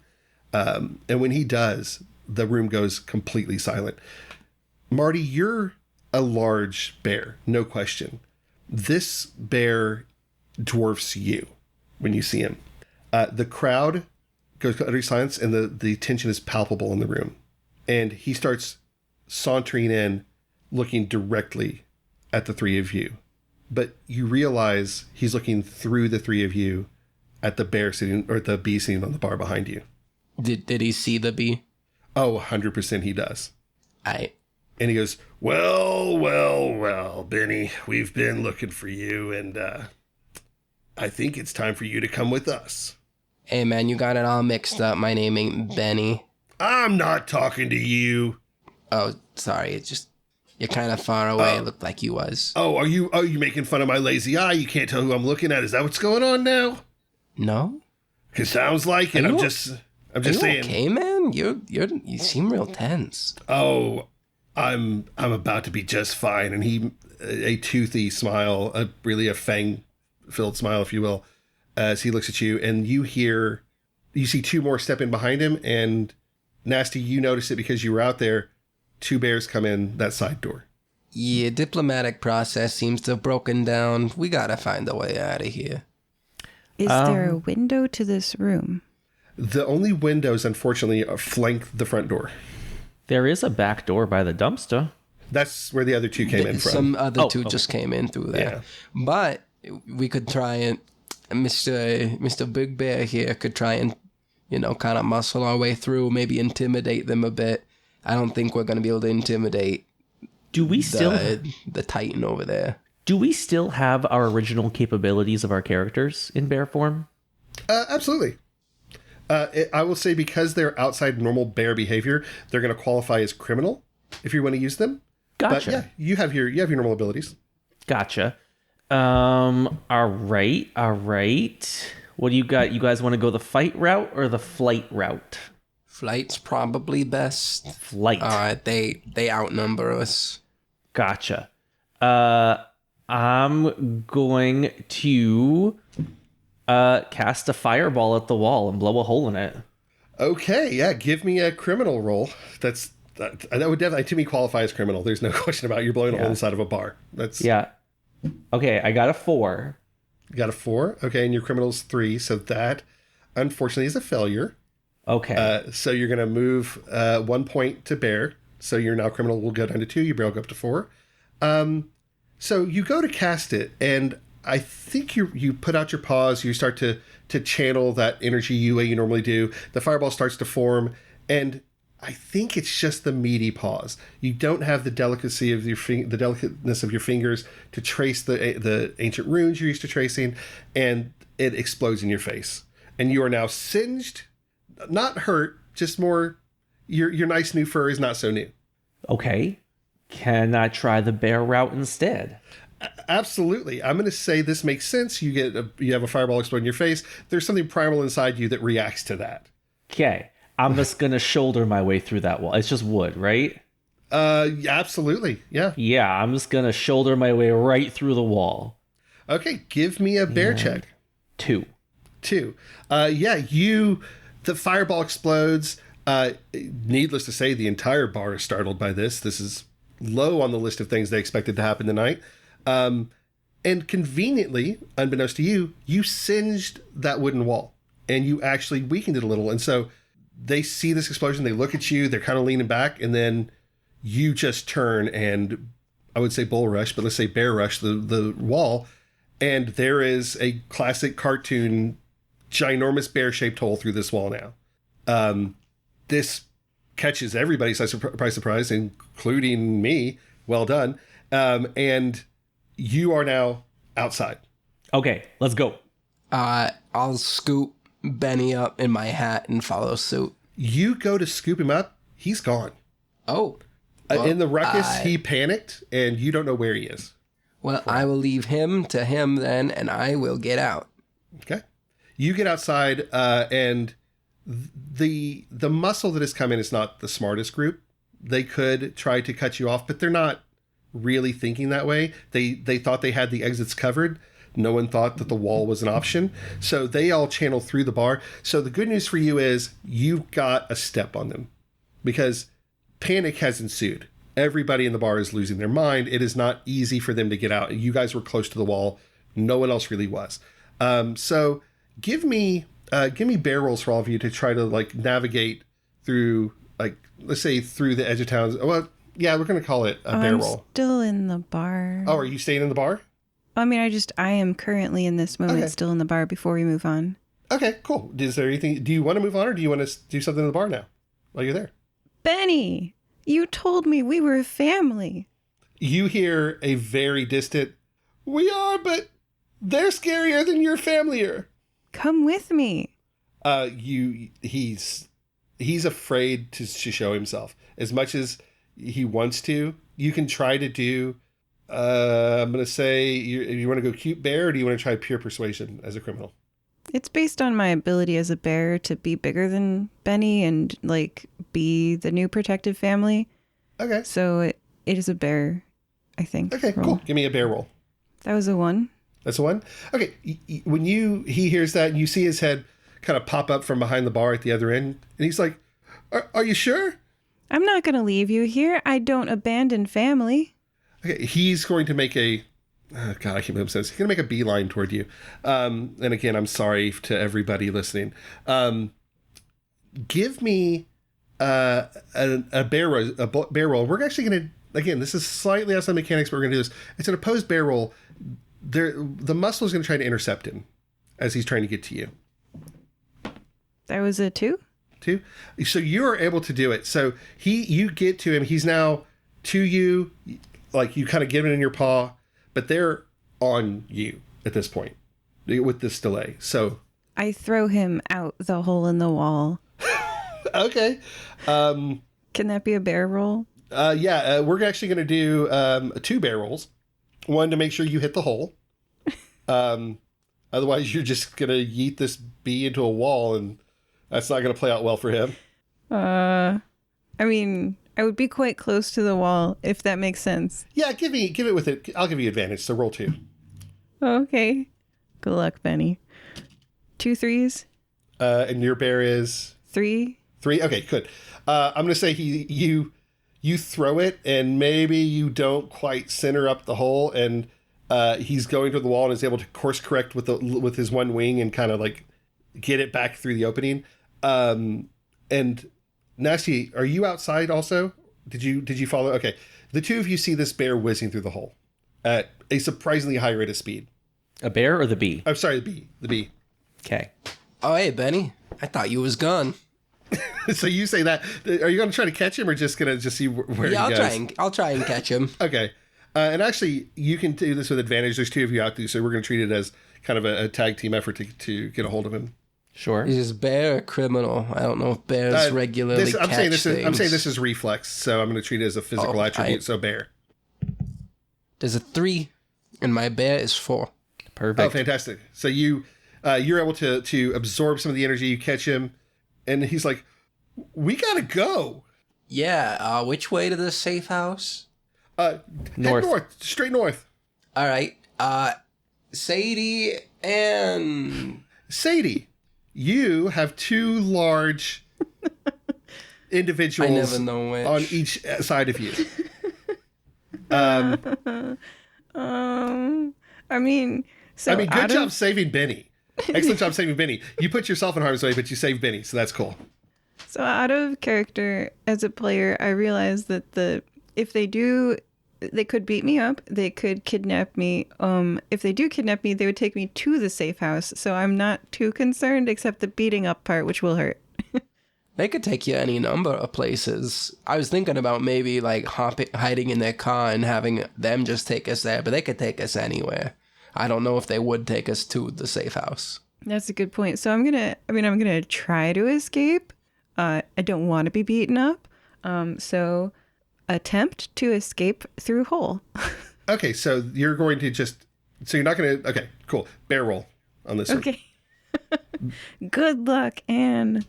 And when he does, the room goes completely silent. Marty, you're a large bear, no question. This bear dwarfs you when you see him. The crowd goes utter silence, and the tension is palpable in the room. And he starts sauntering in, looking directly at the three of you. But you realize he's looking through the three of you at the bear sitting, or the bee sitting on the bar behind you. Did he see the bee? Oh, 100% he does. And he goes, well, Benny, we've been looking for you, and I think it's time for you to come with us. Hey, man, you got it all mixed up. My name ain't Benny. I'm not talking to you. Oh, sorry. It's just, you're kind of far away. It looked like you was. Oh, are you making fun of my lazy eye? You can't tell who I'm looking at. Is that what's going on now? No. It sounds like it. I'm just saying. Okay, man? You seem real tense. Oh, I'm about to be just fine. And he, a toothy smile, really a fang-filled smile, if you will, as he looks at you, and you see two more step in behind him, and Nasty, you notice it because you were out there. 2 bears come in that side door. Yeah, diplomatic process seems to have broken down. We gotta find a way out of here. Is there a window to this room? The only windows, unfortunately, flank the front door. There is a back door by the dumpster. That's where the other two came in from. Some other two just came in through there. Yeah. But we could try and Mr. Big Bear here could try and, kind of muscle our way through, maybe intimidate them a bit. I don't think we're going to be able to intimidate the Titan over there. Do we still have our original capabilities of our characters in bear form? Absolutely. I will say because they're outside normal bear behavior, they're going to qualify as criminal if you want to use them. Gotcha. But yeah, you have your normal abilities. Gotcha. All right. What do you got? You guys want to go the fight route or the flight route? Flight's probably best. Flight. They outnumber us. Gotcha. I'm going to cast a fireball at the wall and blow a hole in it. Okay, yeah, give me a criminal roll. That would definitely, to me, qualify as criminal. There's no question about it. You're blowing a hole inside of a bar. Yeah. Okay, I got a 4. You got a 4? Okay, and your criminal's 3, so that, unfortunately, is a failure. Okay. So you're going to move 1 point to bear. So your now criminal will go down to 2. Your bear will go up to 4. So you go to cast it, and I think you put out your paws. You start to channel that energy you normally do. The fireball starts to form, and I think it's just the meaty paws. You don't have the delicacy of the delicateness of your fingers to trace the ancient runes you're used to tracing, and it explodes in your face. And you are now singed, not hurt, just more. Your nice new fur is not so new. Okay. Can I try the bear route instead? Absolutely. I'm going to say this makes sense. You have a fireball explode in your face. There's something primal inside you that reacts to that. Okay. I'm just going to shoulder my way through that wall. It's just wood, right? Absolutely. Yeah. Yeah, I'm just going to shoulder my way right through the wall. Okay. Give me a bear check. 2. The fireball explodes. Needless to say, the entire bar is startled by this. This is low on the list of things they expected to happen tonight. And conveniently, unbeknownst to you, you singed that wooden wall and you actually weakened it a little. And so they see this explosion, they look at you, they're kind of leaning back, and then you just turn and, I would say bull rush, but let's say bear rush the wall. And there is a classic cartoon, ginormous bear-shaped hole through this wall now. This catches everybody, surprise, including me. Well done. And you are now outside. Okay, let's go. I'll scoop Benny up in my hat and follow suit. You go to scoop him up. He's gone. Oh. In the ruckus, he panicked, and you don't know where he is. Well, I will leave him to him then, and I will get out. Okay. You get outside, and the muscle that has come in is not the smartest group. They could try to cut you off, but they're not really thinking that way. They thought they had the exits covered. No one thought that the wall was an option. So they all channel through the bar. So the good news for you is you got a step on them because panic has ensued. Everybody in the bar is losing their mind. It is not easy for them to get out. You guys were close to the wall. No one else really was. So give me bear rolls for all of you to try to navigate through, let's say through the edge of town. Well, yeah, we're going to call it a bear roll. I'm still in the bar. Oh, are you staying in the bar? I mean, I am currently in this moment still in the bar before we move on. Okay, cool. Is there anything, do you want to move on or do you want to do something in the bar now while you're there? Benny, you told me we were a family. You hear a very distant, "We are, but they're scarier than your family are." Come with me. He's afraid to show himself as much as he wants to. You can try to do, I'm going to say, you want to go cute bear or do you want to try pure persuasion as a criminal? It's based on my ability as a bear to be bigger than Benny and be the new protective family. Okay. So it is a bear, I think. Okay, roll. Cool. Give me a bear roll. That was a 1. That's a 1? Okay. When he hears that, you see his head kind of pop up from behind the bar at the other end. And he's like, are you sure? I'm not going to leave you here. I don't abandon family. Okay. He's going to make a... Oh, God, I can't believe this. He's going to make a beeline toward you. And again, I'm sorry to everybody listening. Give me a bear roll. We're actually going to, again, this is slightly outside mechanics, but we're going to do this. It's an opposed bear roll. The muscle is going to try to intercept him as he's trying to get to you. That was a 2? 2. So you are able to do it. So you get to him. He's now to you, like you kind of give it in your paw, but they're on you at this point with this delay. So I throw him out the hole in the wall. Okay. Can that be a bear roll? We're actually going to do 2 bear rolls. One to make sure you hit the hole. Otherwise, you're just going to yeet this bee into a wall, and that's not going to play out well for him. I mean, I would be quite close to the wall, if that makes sense. Yeah, give it with it. I'll give you advantage, so roll 2. Okay. Good luck, Benny. 2 3s? And your bear is? 3. 3? Okay, good. I'm going to say you throw it, and maybe you don't quite center up the hole, and he's going to the wall and is able to course correct with his one wing and kind of like get it back through the opening. And Nasty, are you outside also? Did you follow? Okay. The 2 of you see this bear whizzing through the hole at a surprisingly high rate of speed. A bear or the bee? I'm sorry, the bee. Okay. Oh, hey, Benny. I thought you was gone. So you say that. Are you going to try to catch him or just going to just see where he goes? I'll try and catch him. Okay. And actually, you can do this with advantage. There's 2 of you out there, so we're going to treat it as kind of a tag team effort to get a hold of him. Sure. Is bear a criminal? I don't know if bears regularly catch things. I'm saying this is reflex, so I'm going to treat it as a physical attribute, so bear. There's a 3, and my bear is 4. Perfect. Oh, fantastic. So you're able to absorb some of the energy, you catch him, and he's like, we got to go. Yeah, which way to the safe house? North. Head north, straight north. All right. Sadie, you have 2 large individuals I never know which. on each side of you. Good job saving Benny. Excellent job saving Benny. You put yourself in harm's way, but you saved Benny, so that's cool. So out of character as a player, I realized that if they could beat me up, they could kidnap me. If they do kidnap me, they would take me to the safe house. So I'm not too concerned, except the beating up part, which will hurt. They could take you any number of places. I was thinking about maybe like hiding in their car and having them just take us there, but they could take us anywhere. I don't know if they would take us to the safe house. That's a good point. So I'm gonna try to escape. I don't want to be beaten up. So attempt to escape through hole. Okay, so you're going to you're not going to, okay, cool. Bear roll on this one. Okay. Good luck, Anne.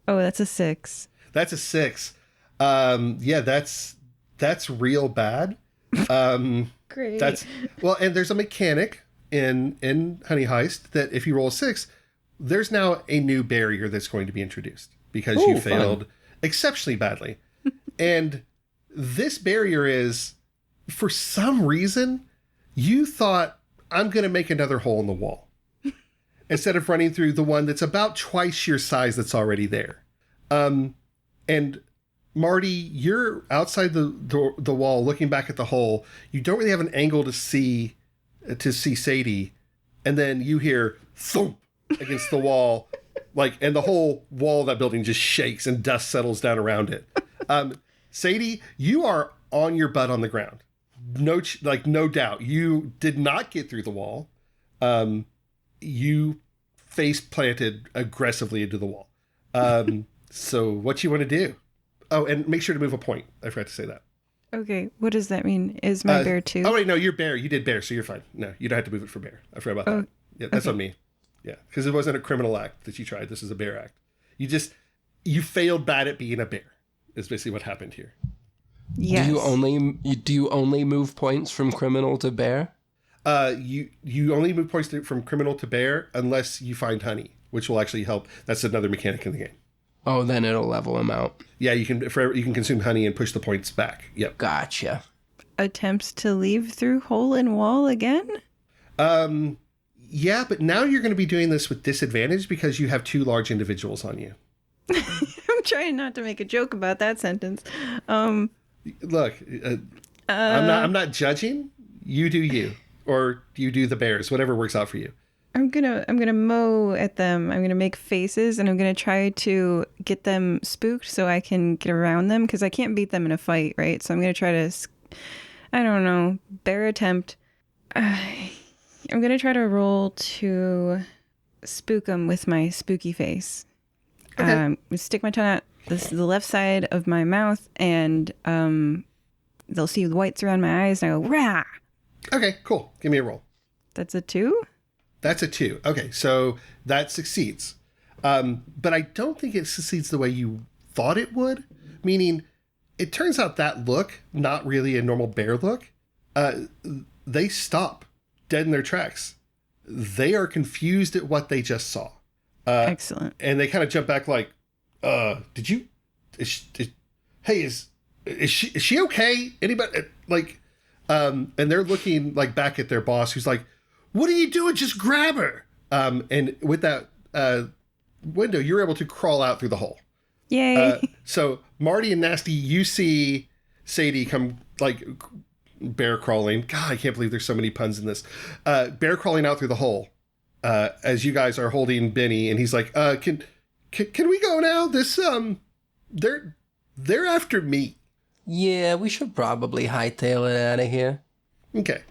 Oh, that's a 6. That's a 6. Yeah, that's real bad. Great. And there's a mechanic in Honey Heist that if you roll a 6, there's now a new barrier that's going to be introduced because you failed exceptionally badly. And this barrier is, for some reason, you thought, I'm going to make another hole in the wall instead of running through the one that's about twice your size that's already there. And Marty, you're outside the wall looking back at the hole. You don't really have an angle to see Sadie. And then you hear thump against the wall, and the whole wall of that building just shakes and dust settles down around it. Sadie, you are on your butt on the ground. No doubt. You did not get through the wall. You face planted aggressively into the wall. So what you want to do? Oh, and make sure to move a point. I forgot to say that. Okay, what does that mean? Is my bear 2? Oh, wait, no, you're bear. You did bear, so you're fine. No, you don't have to move it for bear. I forgot about that. Yeah, that's on me. Yeah, because it wasn't a criminal act that you tried. This is a bear act. You failed bad at being a bear, is basically what happened here. Yes. Do you only move points from criminal to bear? You only move points from criminal to bear unless you find honey, which will actually help. That's another mechanic in the game. Oh, then it'll level them out. Yeah, you can consume honey and push the points back. Yep. Gotcha. Attempts to leave through hole in wall again? Yeah, but now you're going to be doing this with disadvantage because you have 2 large individuals on you. I'm trying not to make a joke about that sentence. Look, I'm not judging. You do you, or you do the bears, whatever works out for you. I'm gonna mow at them. I'm gonna make faces, and I'm gonna try to get them spooked so I can get around them, because I can't beat them in a fight, right? So I'm gonna try to, I don't know, bear attempt. I'm gonna try to roll to spook them with my spooky face. Okay. Stick my tongue out the left side of my mouth, and they'll see the whites around my eyes, and I go, rah! Okay, cool. Give me a roll. That's a 2? That's a 2. Okay, so that succeeds. But I don't think it succeeds the way you thought it would. Meaning, it turns out that look, not really a normal bear look, they stop dead in their tracks. They are confused at what they just saw. Excellent. And they kind of jump back like, did you, hey, is she okay? Anybody, like, and they're looking like back at their boss, who's like, what are you doing? Just grab her. And with that window, you're able to crawl out through the hole. Yay. So Marty and Nasty, you see Sadie come like bear crawling. God, I can't believe there's so many puns in this. Bear crawling out through the hole as you guys are holding Benny, and he's like, can we go now? This they're after me. Yeah, we should probably hightail it out of here. Okay.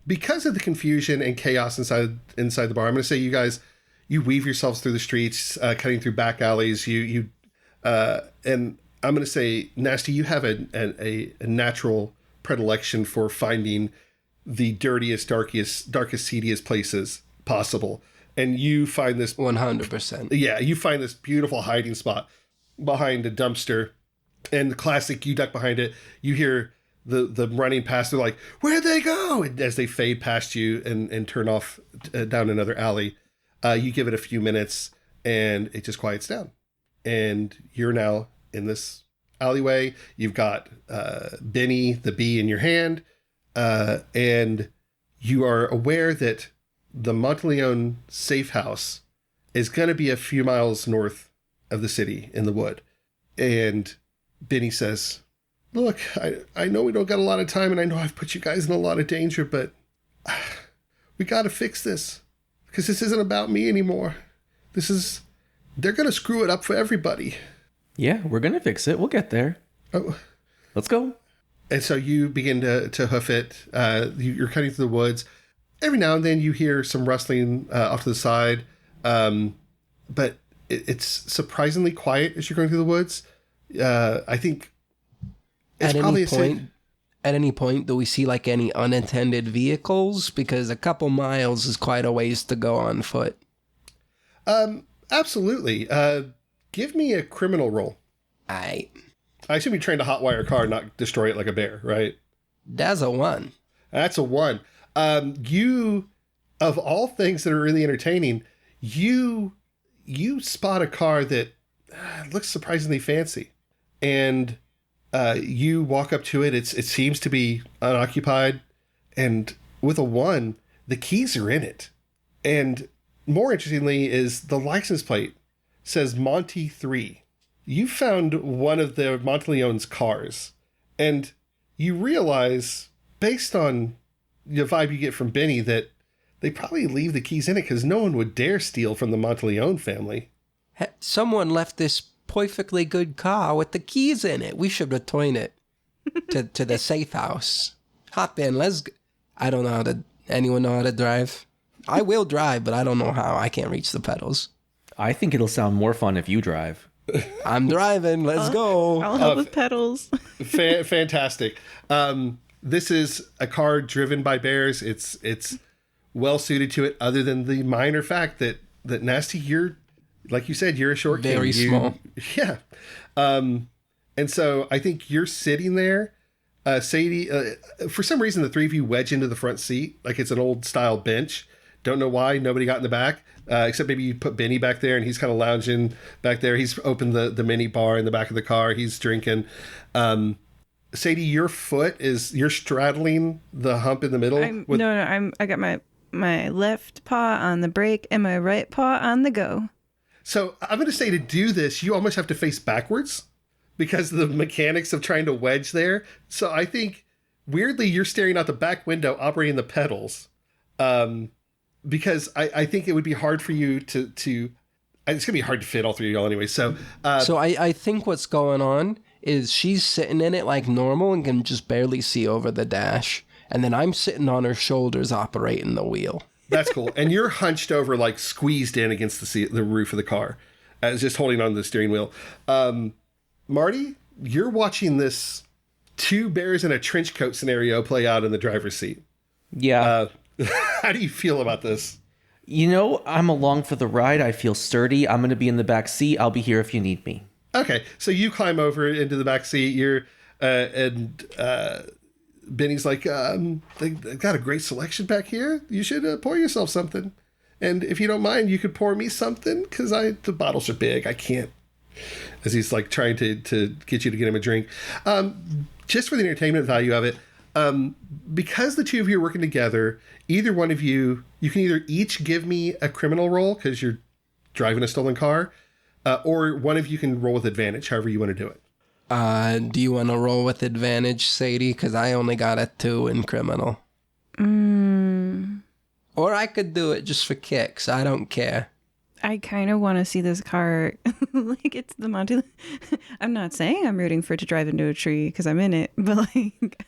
Because of the confusion and chaos inside the bar, I'm going to say you guys, you weave yourselves through the streets, cutting through back alleys. And I'm going to say, Nasty, you have a natural predilection for finding the dirtiest, darkest, seediest places possible. And you find this 100%. Yeah, you find this beautiful hiding spot behind a dumpster, and the classic, you duck behind it. You hear the running past. They're like, where'd they go? And as they fade past you and turn off down another alley, you give it a few minutes, and it just quiets down. And you're now in this alleyway. You've got Benny the bee in your hand, and you are aware that the Monteleone safe house is going to be a few miles north of the city in the wood. And Benny says, look, I know we don't got a lot of time, and I know I've put you guys in a lot of danger, but we got to fix this, because this isn't about me anymore. They're going to screw it up for everybody. Yeah, we're going to fix it. We'll get there. Oh. Let's go. And so you begin to hoof it. You're cutting through the woods. Every now and then you hear some rustling off to the side. But it's surprisingly quiet as you're going through the woods. I think it's at any point, do we see like any unattended vehicles? Because a couple miles is quite a ways to go on foot. Absolutely. Give me a criminal roll. I assume you're trying to hotwire a car, not destroy it like a bear, right? That's a 1. That's a 1. You, of all things that are really entertaining, you spot a car that looks surprisingly fancy. And you walk up to it. It seems to be unoccupied. And with a 1, the keys are in it. And more interestingly is the license plate says Monty 3. You found one of the Monteleone's cars. And you realize, based on the vibe you get from Benny, that they probably leave the keys in it because no one would dare steal from the Monteleone family. Someone left this perfectly good car with the keys in it. We should return it to the safe house. Hop in. Let's go. I don't know anyone know how to drive? I will drive, but I don't know how. I can't reach the pedals. I think it'll sound more fun if you drive. I'm driving. Let's go. I'll help with pedals. Fantastic. This is a car driven by bears. It's well suited to it, other than the minor fact that Nasty, you're, like you said, you're a short kid. Very small. Yeah. And so I think you're sitting there, Sadie, for some reason, the three of you wedge into the front seat like it's an old style bench. Don't know why nobody got in the back, except maybe you put Benny back there and he's kind of lounging back there. He's opened the mini bar in the back of the car. He's drinking. Sadie, you're straddling the hump in the middle. I got my left paw on the brake and my right paw on the go. So I'm going to say to do this, you almost have to face backwards because of the mechanics of trying to wedge there. So I think, weirdly, you're staring out the back window operating the pedals. Because I think it would be hard for you to it's going to be hard to fit all three of y'all anyway. So I think what's going on is she's sitting in it like normal and can just barely see over the dash. And then I'm sitting on her shoulders operating the wheel. That's cool. And you're hunched over, like squeezed in against the roof of the car, just holding on to the steering wheel. Marty, you're watching this two bears in a trench coat scenario play out in the driver's seat. Yeah. How do you feel about this? I'm along for the ride. I feel sturdy. I'm going to be in the back seat. I'll be here if you need me. Okay, so you climb over into the back seat. Benny's like, they've got a great selection back here. You should pour yourself something. And if you don't mind, you could pour me something, because the bottles are big. I can't. As he's like trying to get you to get him a drink. Just for the entertainment value of it, because the two of you are working together, either one of you can either each give me a criminal roll, because you're driving a stolen car, or one of you can roll with advantage, however you want to do it. Do you want to roll with advantage, Sadie? Because I only got a 2 in criminal. Or I could do it just for kicks. I don't care. I kind of want to see this car like it's the Monty. I'm not saying I'm rooting for it to drive into a tree because I'm in it, but like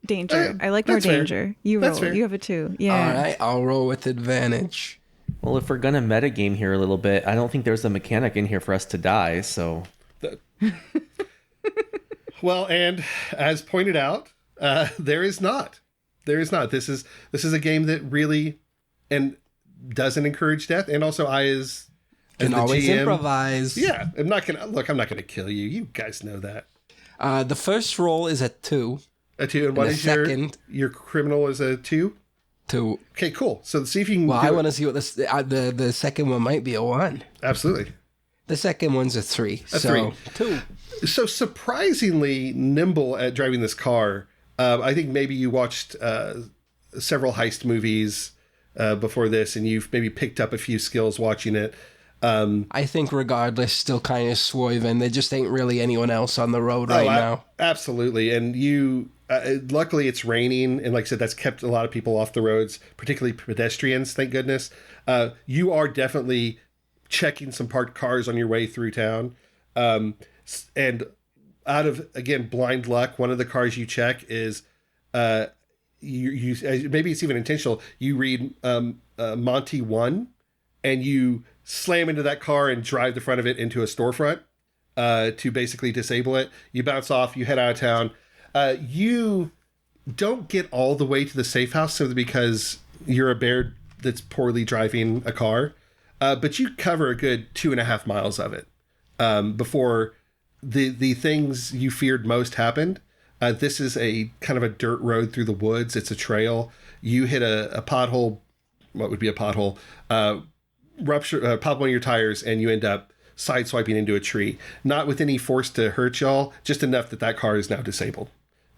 danger. I like more danger. Fair. You roll. You have a 2. Yeah. All right, I'll roll with advantage. Well, if we're gonna metagame here a little bit, I don't think there's a mechanic in here for us to die. So. Well, and as pointed out, there is not. This is a game that really and doesn't encourage death, and also as can always GM, improvise. Yeah, I'm not gonna kill you. You guys know that. The first roll is a 2. A 2, and what is your criminal is a 2? 2. Okay, cool. So see if you can. Well, I want to see what the second one might be a 1. Absolutely. The second one's a 3. A 3. 2. So surprisingly nimble at driving this car. I think maybe you watched several heist movies before this, and you've maybe picked up a few skills watching it. I think regardless, still kind of swerving. There just ain't really anyone else on the road right now. Absolutely. And you, luckily it's raining. And like I said, that's kept a lot of people off the roads, particularly pedestrians, thank goodness. You are definitely checking some parked cars on your way through town. And out of, again, blind luck, one of the cars you check is, you maybe it's even intentional. You read Monty 1, and you slam into that car and drive the front of it into a storefront to basically disable it. You bounce off, you head out of town. You don't get all the way to the safe house simply because you're a bear that's poorly driving a car, but you cover a good 2.5 miles of it before the things you feared most happened. This is a kind of a dirt road through the woods. It's a trail. You hit a pothole. What would be a pothole? Pop one of your tires, and you end up sideswiping into a tree. Not with any force to hurt y'all, just enough that car is now disabled.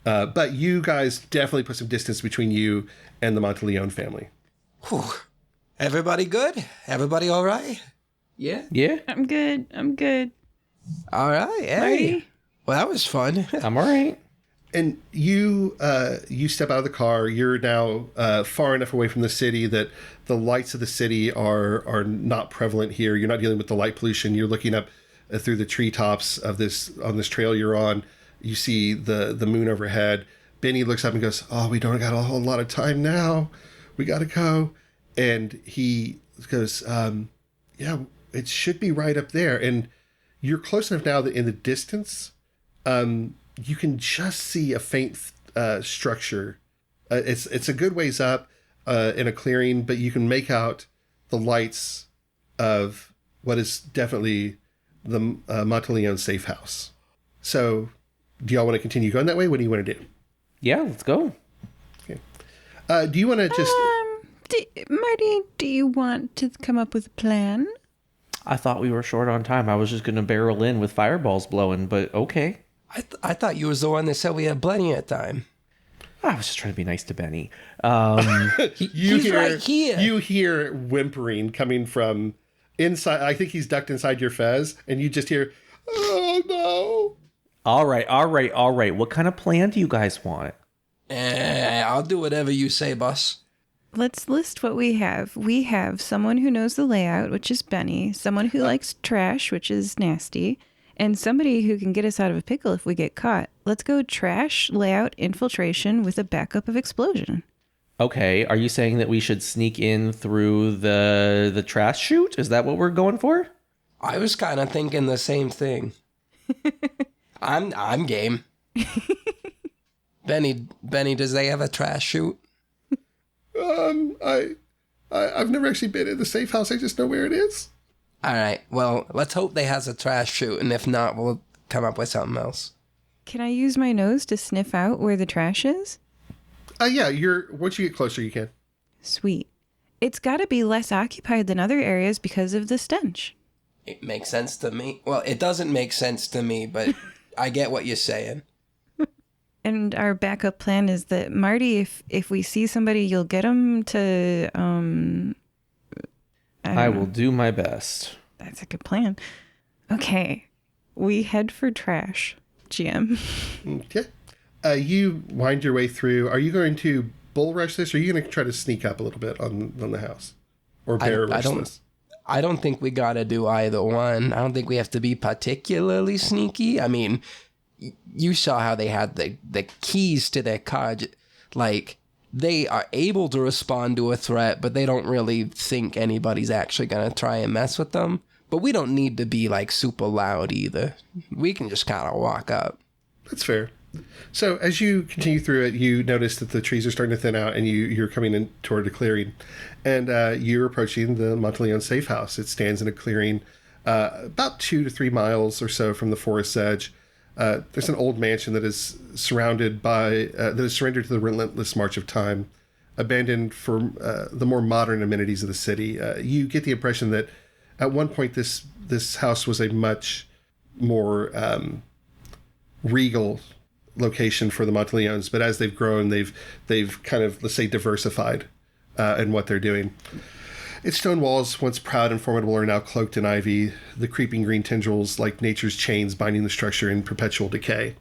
But you guys definitely put some distance between you and the Monteleone family. Whew. Everybody good? Everybody all right? Yeah? Yeah. I'm good. All right. Hey. Marty? Well, that was fun. I'm all right. And you step out of the car. You're now far enough away from the city that the lights of the city are not prevalent here. You're not dealing with the light pollution. You're looking up through the treetops on this trail you're on. You see the moon overhead. Benny looks up and goes, "Oh, we don't got a whole lot of time now. We got to go." And he goes, "Yeah, it should be right up there." And you're close enough now that in the distance, you can just see a faint structure. It's a good ways up in a clearing, but you can make out the lights of what is definitely the Monteleone safe house. So, do y'all want to continue going that way? What do you want to do? Yeah, let's go. Okay. Do you want to just... Marty, do you want to come up with a plan? I thought we were short on time. I was just going to barrel in with fireballs blowing, but okay. I thought you was the one that said we had plenty of time. I was just trying to be nice to Benny. He's right here. You hear whimpering coming from inside. I think he's ducked inside your fez, and you just hear, "Oh no!" All right. What kind of plan do you guys want? I'll do whatever you say, boss. Let's list what we have. We have someone who knows the layout, which is Benny, someone who likes trash, which is Nasty, and somebody who can get us out of a pickle if we get caught. Let's go trash, layout, infiltration with a backup of explosion. Okay, are you saying that we should sneak in through the trash chute? Is that what we're going for? I was kind of thinking the same thing. I'm game. Benny, does they have a trash chute? I've never actually been in the safe house. I just know where it is. All right. Well, let's hope they has a trash chute, and if not, we'll come up with something else. Can I use my nose to sniff out where the trash is? Yeah. Once you get closer, you can. Sweet. It's got to be less occupied than other areas because of the stench. It makes sense to me. Well, it doesn't make sense to me, but I get what you're saying. And our backup plan is that, Marty, if we see somebody, you'll get them to, I will do my best. That's a good plan. Okay. We head for trash, GM. Okay. You wind your way through. Are you going to bull rush this, or are you going to try to sneak up a little bit on the house? Or bear rush this? I don't think we gotta do either one. I don't think we have to be particularly sneaky. I mean, you saw how they had the keys to their car. Like, they are able to respond to a threat, but they don't really think anybody's actually going to try and mess with them. But we don't need to be, like, super loud either. We can just kind of walk up. That's fair. So as you continue through it, you notice that the trees are starting to thin out, and you're coming in toward a clearing. And you're approaching the Monteleone safe house. It stands in a clearing about 2 to 3 miles or so from the forest's edge. There's an old mansion that is surrounded by that is surrendered to the relentless march of time, abandoned for the more modern amenities of the city. You get the impression that at one point this house was a much more regal location for the Monteleones, but as they've grown, they've kind of, let's say, diversified in what they're doing. Its stone walls, once proud and formidable, are now cloaked in ivy, the creeping green tendrils like nature's chains binding the structure in perpetual decay.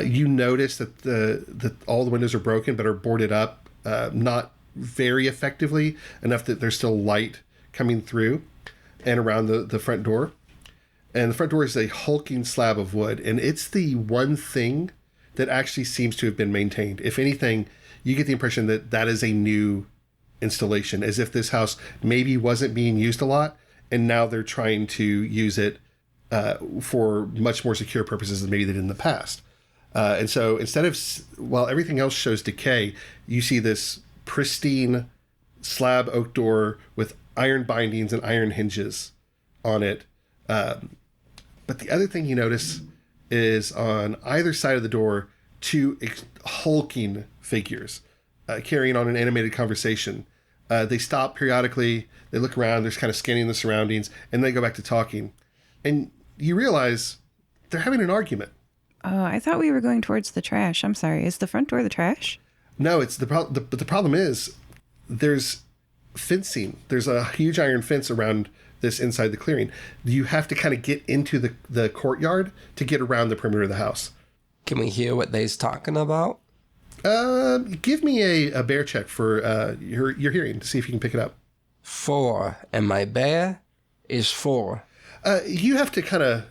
You notice that all the windows are broken but are boarded up, not very effectively, enough that there's still light coming through and around the front door. And the front door is a hulking slab of wood, and it's the one thing that actually seems to have been maintained. If anything, you get the impression that is a new installation, as if this house maybe wasn't being used a lot, and now they're trying to use it for much more secure purposes than maybe they did in the past. And so instead of, while everything else shows decay, you see this pristine slab oak door with iron bindings and iron hinges on it. But the other thing you notice is on either side of the door, 2 hulking figures carrying on an animated conversation. They stop periodically, they look around, they're kind of scanning the surroundings, and they go back to talking. And you realize they're having an argument. Oh, I thought we were going towards the trash. I'm sorry. Is the front door the trash? No, it's but the problem is there's fencing. There's a huge iron fence around this inside the clearing. You have to kind of get into the courtyard to get around the perimeter of the house. Can we hear what they's talking about? Give me a bear check for your hearing to see if you can pick it up. 4, and my bear is 4. You have to kind of,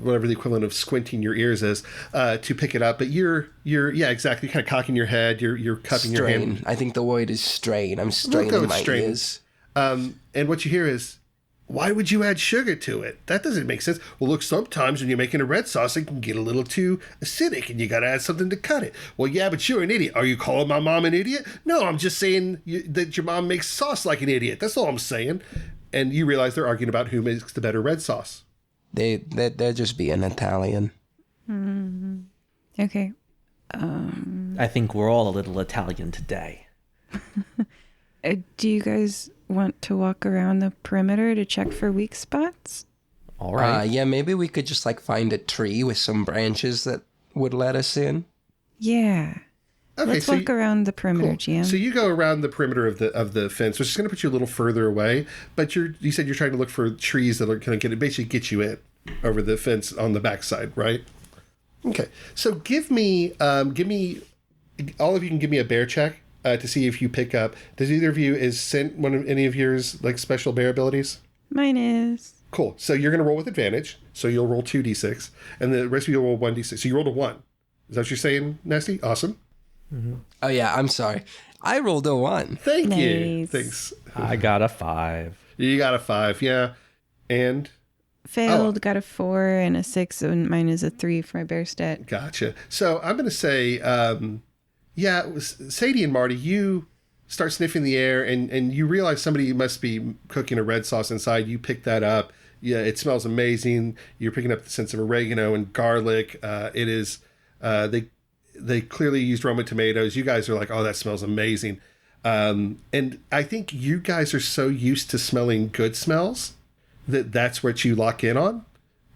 whatever the equivalent of squinting your ears is, to pick it up. But you're exactly. You're kind of cocking your head. You're cupping your hand. I think the word is strain. I'm straining my ears. And what you hear is, why would you add sugar to it? That doesn't make sense. Well, look, sometimes when you're making a red sauce, it can get a little too acidic, and you got to add something to cut it. Well, yeah, but you're an idiot. Are you calling my mom an idiot? No, I'm just saying that your mom makes sauce like an idiot. That's all I'm saying. And you realize they're arguing about who makes the better red sauce. They're just being Italian. Mm-hmm. Okay. I think we're all a little Italian today. Do you guys want to walk around the perimeter to check for weak spots? All right. Yeah, maybe we could just find a tree with some branches that would let us in. Yeah. Okay, Let's walk around the perimeter, cool. GM. So you go around the perimeter of the fence, which is going to put you a little further away. But you said you're trying to look for trees that are going to basically get you in over the fence on the backside, right? Okay. So give me all of you can give me a bear check to see if you pick up. Does either of you is sent one of any of yours like special bear abilities? Mine is. Cool. So you're going to roll with advantage. So you'll roll 2d6, and the rest of you will roll 1d6. So you rolled a 1. Is that what you're saying, Nasty? Awesome. Mm-hmm. Oh, yeah, I'm sorry. I rolled a 1. Thank you. Nice. Thanks. I got a 5. You got a 5, yeah. And? Failed, got a 4 and a 6, and mine is a 3 for my bear stat. Gotcha. So I'm going to say, yeah, it was Sadie and Marty, you start sniffing the air, and you realize somebody must be cooking a red sauce inside. You pick that up. Yeah, it smells amazing. You're picking up the sense of oregano and garlic. It is, they clearly used Roma tomatoes. You guys are like, oh, that smells amazing. And I think you guys are so used to smelling good smells that's what you lock in on.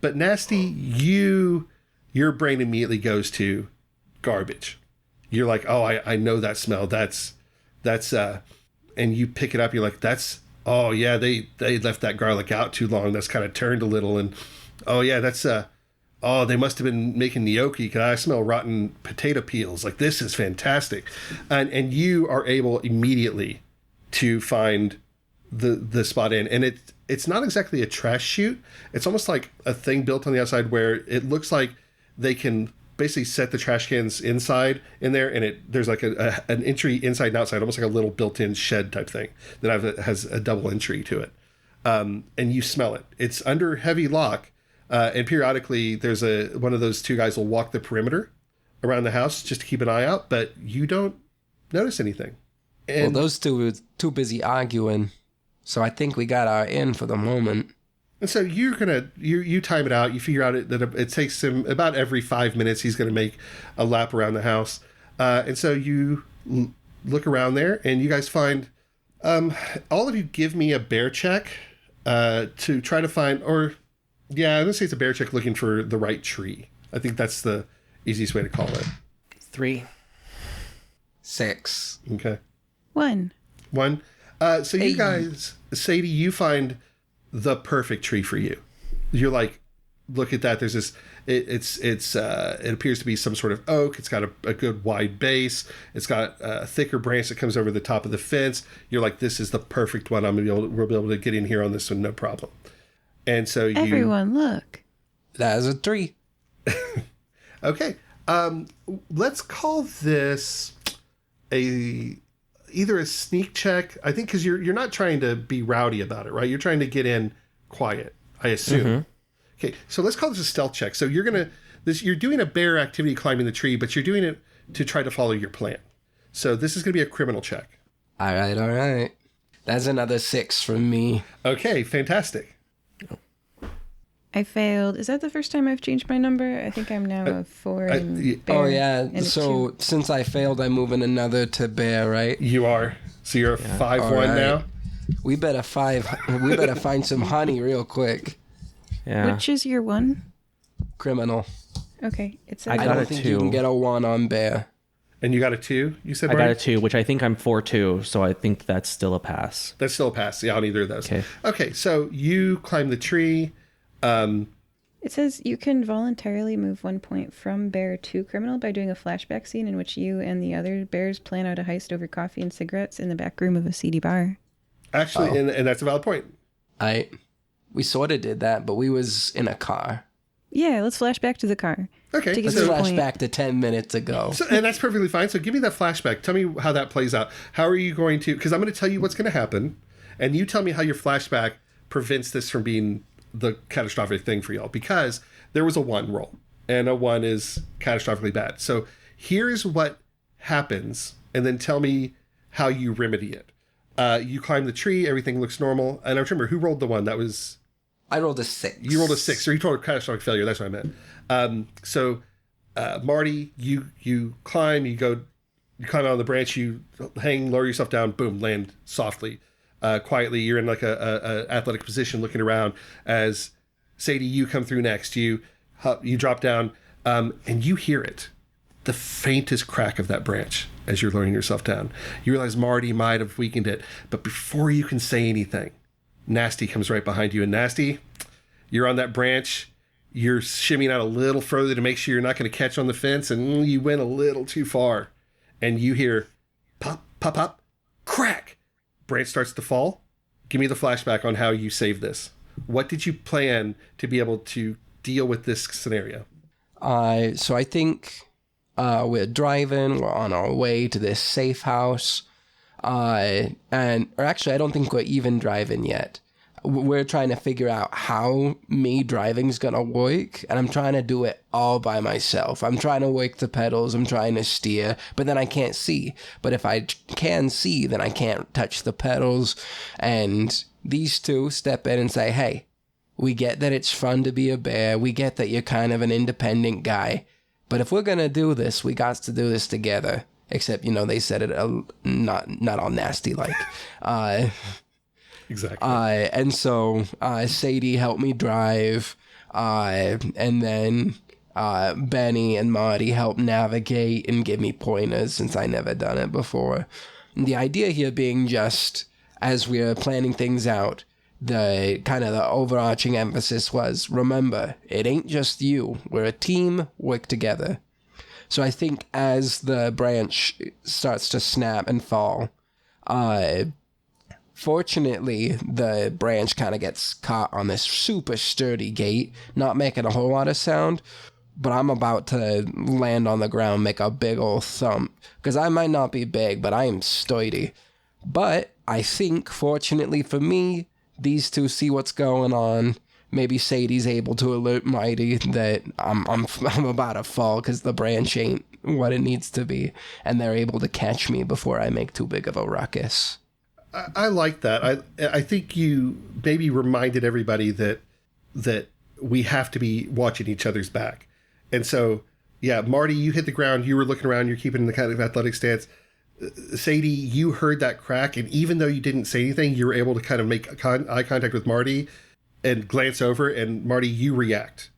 But Nasty, your brain immediately goes to garbage. You're like, oh, I know that smell. That's and you pick it up. You're like, oh yeah, they left that garlic out too long. That's kind of turned a little. And oh yeah, oh, they must have been making gnocchi because I smell rotten potato peels. Like, this is fantastic. And you are able immediately to find the spot in. And it's not exactly a trash chute. It's almost like a thing built on the outside where it looks like they can basically set the trash cans inside in there. And there's like an entry inside and outside, almost like a little built-in shed type thing that has a double entry to it. And you smell it. It's under heavy lock. And periodically, there's one of those two guys will walk the perimeter around the house just to keep an eye out, but you don't notice anything. And well, those two were too busy arguing, so I think we got our in for the moment. And so you time it out. You figure out that it takes him about every 5 minutes. He's going to make a lap around the house, and so you look around there, and you guys find. All of you give me a bear check to try to find, or yeah, I'm going to say it's a bear check looking for the right tree. I think that's the easiest way to call it. 3. 6. Okay. 1. So you guys, Sadie, you find the perfect tree for you. You're like, look at that. There's this. It appears to be some sort of oak. It's got a good wide base. It's got a thicker branch that comes over the top of the fence. You're like, this is the perfect one. We'll be able to get in here on this one, no problem. And so Everyone, look. That is a 3. Okay. Let's call this either a sneak check. I think because you're not trying to be rowdy about it, right? You're trying to get in quiet, I assume. Mm-hmm. Okay, so let's call this a stealth check. So you're doing a bear activity climbing the tree, but you're doing it to try to follow your plan. So this is going to be a criminal check. All right. That's another 6 from me. Okay, fantastic. I failed. Is that the first time I've changed my number? I think I'm now a 4 and bear. Oh, yeah. And So 2. since I failed, I'm moving another to bear, right? You are. So you're a 5-1 right. now? We better find some honey real quick. Yeah. Which is your 1? Criminal. Okay. It's a I I got don't a think 2. you can get a 1 on bear. And you got a 2, you said, I Marty? got a 2, which I think I'm 4-2, so I think that's still a pass. That's still a pass. Yeah, on either of those. Okay. Okay, so you climb the tree. It says you can voluntarily move 1 point from bear to criminal by doing a flashback scene in which you and the other bears plan out a heist over coffee and cigarettes in the back room of a seedy bar. Actually, and that's a valid point. We sort of did that, but we was in a car. Yeah, let's flash back to the car. Okay. To give Let's you a flash point. back to 10 minutes ago. And that's perfectly fine. So give me that flashback. Tell me how that plays out. How are you going to... Because I'm going to tell you what's going to happen, and you tell me how your flashback prevents this from being the catastrophic thing for y'all. Because there was a 1 roll, and a 1 is catastrophically bad. So here's what happens, and then tell me how you remedy it. You climb the tree, everything looks normal. And I remember, who rolled the 1? That was... I rolled a 6. You rolled a 6, or you told a catastrophic failure. That's what I meant. So, Marty, you climb, you climb out on the branch, you hang, lower yourself down, boom, land softly, quietly. You're in like a athletic position, looking around. As Sadie, you come through next. You drop down, and you hear it. the faintest crack of that branch as you're lowering yourself down. You realize Marty might have weakened it, but before you can say anything, Nasty comes right behind you. And Nasty, you're on that branch. You're shimmying out a little further to make sure you're not going to catch on the fence, and you went a little too far. And you hear pop, pop, pop, crack. Branch starts to fall. Give me the flashback on how you saved this. What did you plan to be able to deal with this scenario? So I think we're driving. We're on our way to this safe house. Or actually, I don't think we're even driving yet. We're trying to figure out how me driving's gonna work, and I'm trying to do it all by myself. I'm trying to work the pedals, I'm trying to steer, but then I can't see. But if I can see, then I can't touch the pedals. And these two step in and say, hey, we get that it's fun to be a bear. We get that you're kind of an independent guy. But if we're gonna do this, we got to do this together. Except, they said it not all nasty like. Exactly. And so Sadie helped me drive, and then Benny and Marty helped navigate and give me pointers since I never done it before. And the idea here being just, as we're planning things out, the overarching emphasis was, remember, it ain't just you. We're a team, work together. So I think as the branch starts to snap and fall, fortunately, the branch kind of gets caught on this super sturdy gate, not making a whole lot of sound, but I'm about to land on the ground, make a big old thump, because I might not be big, but I am sturdy. But I think, fortunately for me, these two see what's going on. Maybe Sadie's able to alert Marty that I'm about to fall because the branch ain't what it needs to be, and they're able to catch me before I make too big of a ruckus. I like that. I think you maybe reminded everybody that we have to be watching each other's back. And so, yeah, Marty, you hit the ground. You were looking around. You're keeping the kind of athletic stance. Sadie, you heard that crack, and even though you didn't say anything, you were able to kind of make eye contact with Marty and glance over, and Marty, you react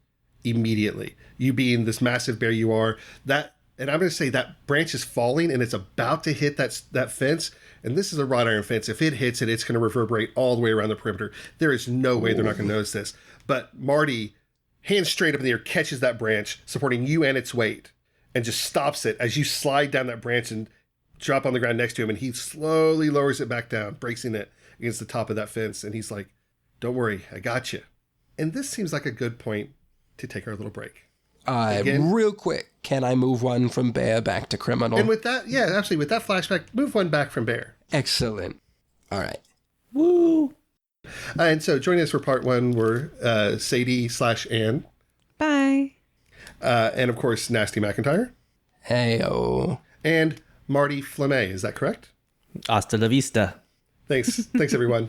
immediately. You being this massive bear you are, and I'm going to say that branch is falling, and it's about to hit that fence, and this is a wrought iron fence. If it hits it, it's going to reverberate all the way around the perimeter. There is no way they're not going to notice this. But Marty, hands straight up in the air, catches that branch, supporting you and its weight, and just stops it as you slide down that branch and drop on the ground next to him, and he slowly lowers it back down, bracing it against the top of that fence, and he's like, don't worry, I got you. And this seems like a good point to take our little break. Real quick, can I move one from bear back to criminal? And with that, yeah, absolutely. With that flashback, move one back from bear. Excellent. All right. Woo! And so joining us for part one were Sadie/Ann. Bye. And of course, Nasty McIntyre. Hey-o. And Marty Flemay. Is that correct? Hasta la vista. Thanks. Thanks, everyone.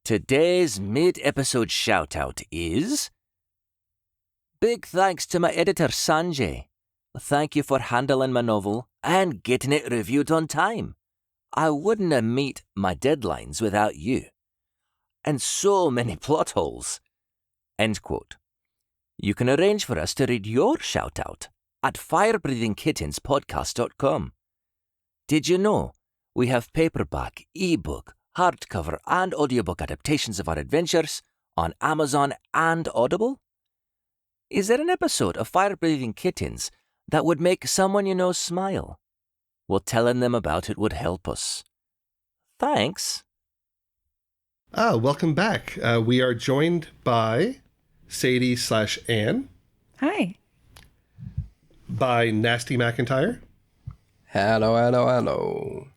Today's mid-episode shout-out is... Big thanks to my editor, Sanjay. Thank you for handling my novel and getting it reviewed on time. I wouldn't have meet my deadlines without you. And so many plot holes. End quote. You can arrange for us to read your shout-out at firebreathingkittenspodcast.com. Did you know we have paperback, ebook, hardcover and audiobook adaptations of our adventures on Amazon and Audible? Is there an episode of Fire Breathing Kittens that would make someone you know smile? Well, telling them about it would help us. Thanks. Welcome back. We are joined by Sadie/Ann, Hi. by Nasty McIntyre, Hello, hello, hello.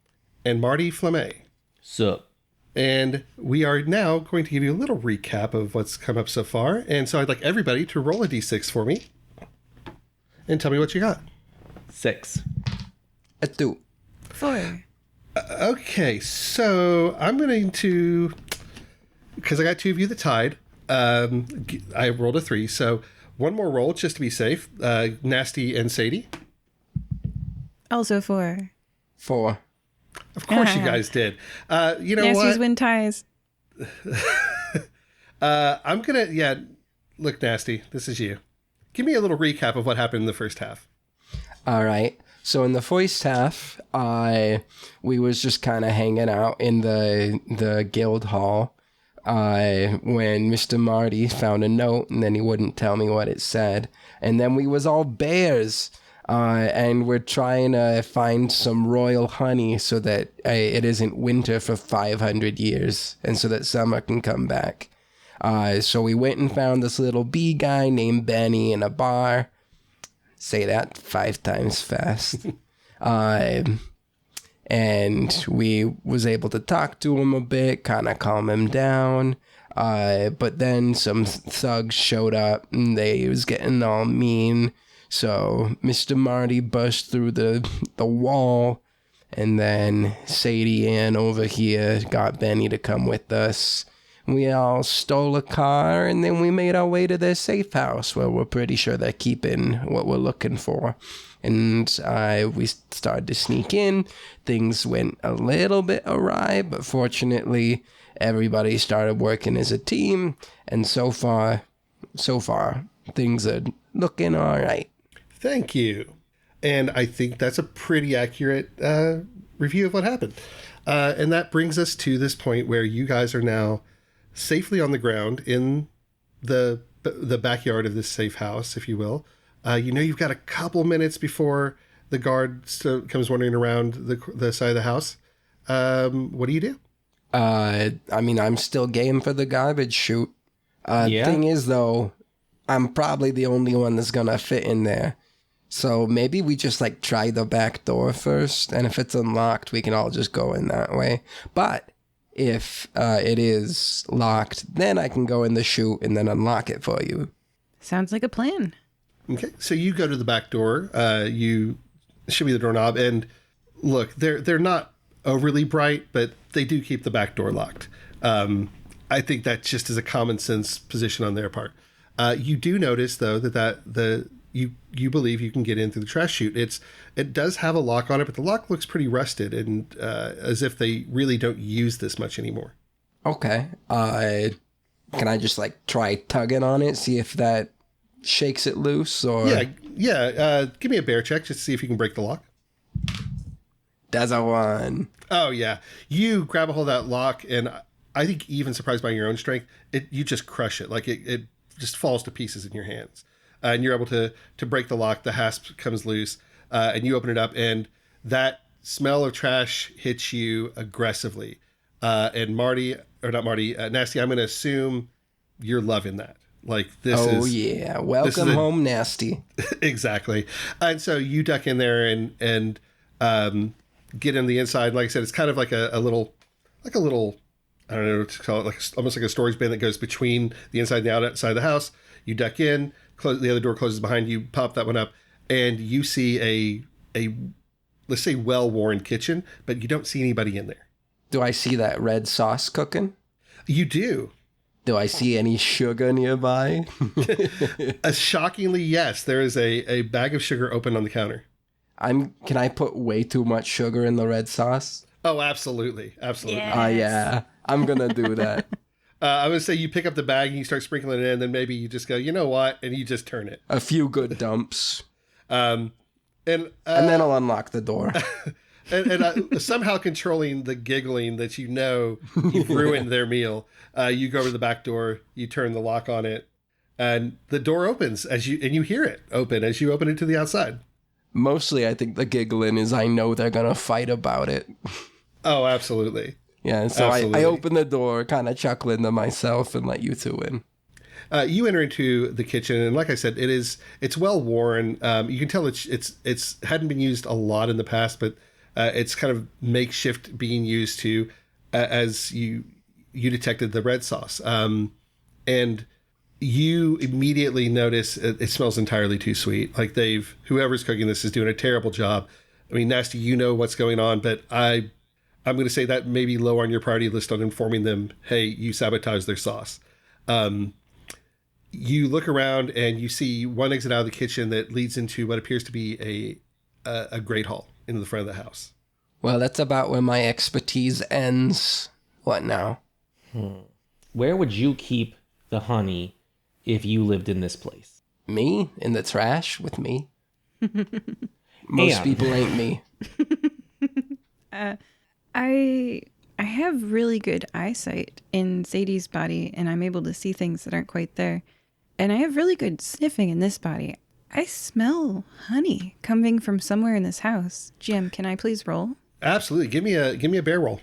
and Marty Flemay. Sup? And we are now going to give you a little recap of what's come up so far. And so I'd like everybody to roll a d6 for me and tell me what you got. 6. A 2. 4. Okay, so I'm going to, because I got two of you that tied, I rolled a 3. So one more roll just to be safe. Nasty and Sadie. Also 4. 4. Of course you guys did. You know Nasty's what? win ties. I'm going to, look, Nasty, this is you. Give me a little recap of what happened in the first half. All right. So in the first half, we was just kind of hanging out in the guild hall when Mr. Marty found a note, and then he wouldn't tell me what it said. And then we was all bears, and we're trying to find some royal honey so that it isn't winter for 500 years, and so that summer can come back. So we went and found this little bee guy named Benny in a bar. Say that 5 times fast. And we was able to talk to him a bit, kind of calm him down. But then some thugs showed up and they was getting all mean. So Mr. Marty burst through the wall, and then Sadie Ann over here got Benny to come with us. We all stole a car, and then we made our way to their safe house, where we're pretty sure they're keeping what we're looking for. And we started to sneak in. Things went a little bit awry, but fortunately, everybody started working as a team. And so far, things are looking all right. Thank you. And I think that's a pretty accurate review of what happened. And that brings us to this point where you guys are now safely on the ground in the backyard of this safe house, if you will. You've got a couple minutes before the guard comes wandering around the side of the house. What do you do? I'm still game for the garbage chute. Yeah. Thing is, though, I'm probably the only one that's gonna fit in there. So maybe we just try the back door first, and if it's unlocked, we can all just go in that way. But if it is locked, then I can go in the chute and then unlock it for you. Sounds like a plan. Okay, so you go to the back door, you shimmy the doorknob, and look, they're not overly bright, but they do keep the back door locked. I think that just is a common sense position on their part. You do notice, though, that you believe you can get in through the trash chute. It does have a lock on it, but the lock looks pretty rusted, and as if they really don't use this much anymore. Okay. Can I just try tugging on it, see if that shakes it loose, or? Yeah. Give me a bear check just to see if you can break the lock. That's a 1. Oh yeah, you grab a hold of that lock, and I think even surprised by your own strength, you just crush it. It just falls to pieces in your hands, and you're able to break the lock. The hasp comes loose, and you open it up, and that smell of trash hits you aggressively. And Nasty, I'm going to assume you're loving that. Yeah. Welcome home, Nasty. Exactly. And so you duck in there and get in the inside. Like I said, it's kind of like a little, I don't know what to call it, almost like a storage bin that goes between the inside and the outside of the house. You duck in, the other door closes behind you, pop that one up, and you see a let's say well-worn kitchen, but you don't see anybody in there. Do I see that red sauce cooking? You do. Do I see any sugar nearby? Shockingly, yes. There is a bag of sugar open on the counter. Can I put way too much sugar in the red sauce? Oh, absolutely. Absolutely. Yes. Yeah. I'm going to do that. I would say you pick up the bag and you start sprinkling it in, then maybe you just go, you know what? And you just turn it. A few good dumps. And then I'll unlock the door. and somehow controlling the giggling that you've ruined their meal. You go over to the back door, you turn the lock on it, and the door opens and you hear it open as you open it to the outside. Mostly, I think the giggling is I know they're going to fight about it. Oh, absolutely. Yeah, so I open the door, kind of chuckling to myself, and let you two in. You enter into the kitchen, and like I said, it's well worn. You can tell it's hadn't been used a lot in the past, but it's kind of makeshift being used to as you detected the red sauce, and you immediately notice it smells entirely too sweet. Like whoever's cooking this is doing a terrible job. I mean, Nasty, you know what's going on, but I'm going to say that may be low on your priority list on informing them, hey, you sabotaged their sauce. You look around and you see one exit out of the kitchen that leads into what appears to be a great hall into the front of the house. Well, that's about where my expertise ends. What now? Where would you keep the honey if you lived in this place? Me? In the trash with me? Most people ain't me. I have really good eyesight in Sadie's body, and I'm able to see things that aren't quite there. And I have really good sniffing in this body. I smell honey coming from somewhere in this house. Jim, can I please roll? Absolutely. Give me a bear roll.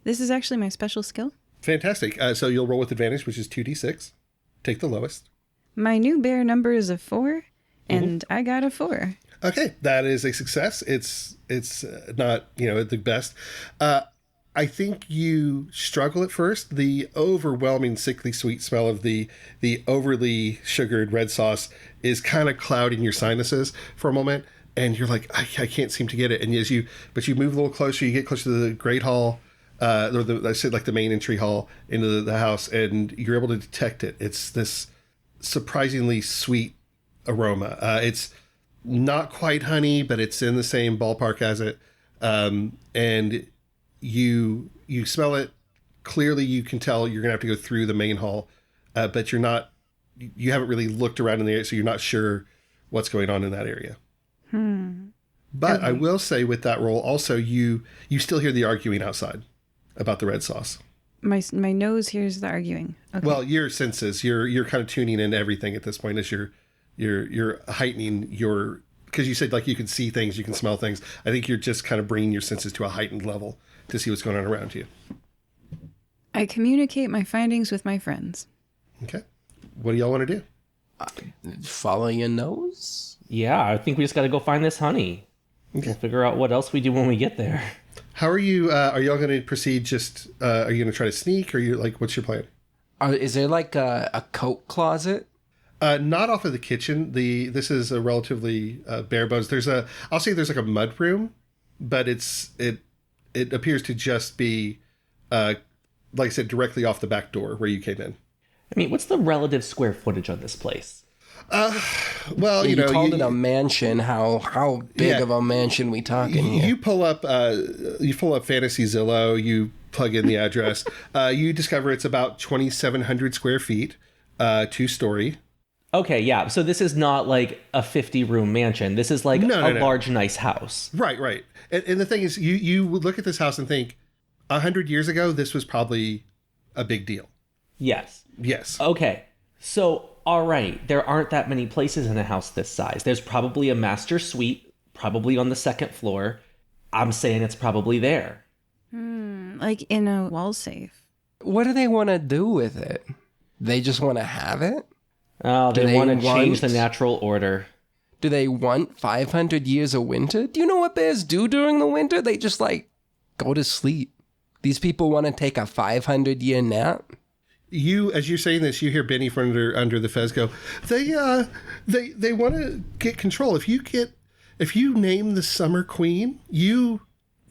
This is actually my special skill. Fantastic. So you'll roll with advantage, which is 2d6. Take the lowest. My new bear number is a 4, and I got a 4. Okay, that is a success. It's not the best. I think you struggle at first. The overwhelming sickly sweet smell of the overly sugared red sauce is kind of clouding your sinuses for a moment, and you're like, I can't seem to get it. And but you move a little closer, you get closer to the great hall, or the main entry hall into the house, and you're able to detect it. It's this surprisingly sweet aroma. It's not quite honey, but it's in the same ballpark as it. And you smell it. Clearly, you can tell you're gonna have to go through the main hall, but you haven't really looked around in the area, so you're not sure what's going on in that area. But okay. I will say with that roll, also you still hear the arguing outside about the red sauce. My nose hears the arguing. Okay. Well, your senses, you're kind of tuning in everything at this point as you're heightening your, because you said like you can see things, you can smell things. I think you're just kind of bringing your senses to a heightened level to see what's going on around you. I communicate my findings with my friends. Okay. What do y'all want to do? Follow your nose? Yeah, I think we just got to go find this honey. Okay. Figure out what else we do when we get there. How are you? Are y'all going to proceed? Are you going to try to sneak, or what's your plan? Is there like a coat closet? Not off of the kitchen. This is a relatively bare bones. I'll say there's like a mud room, but it appears to just be, like I said, directly off the back door where you came in. I mean, what's the relative square footage on this place? Well, you called it a mansion. How big of a mansion we talking here? You pull up Fantasy Zillow. You plug in the address. You discover it's about 2,700 square feet, 2-story. Okay, yeah. So this is not like a 50-room mansion. This is like a large, nice house. Right. And the thing is, you would look at this house and think, 100 years ago, this was probably a big deal. Yes. Okay. So, all right, there aren't that many places in a house this size. There's probably a master suite, probably on the second floor. I'm saying it's probably there. Like in a wall safe. What do they want to do with it? They just want to have it? Oh, they want to change the natural order. Do they want 500 years of winter? Do you know what bears do during the winter? They just go to sleep. These people want to take a 500-year nap. As you're saying this, you hear Benny from under the fez go, they want to get control. If you name the Summer Queen, you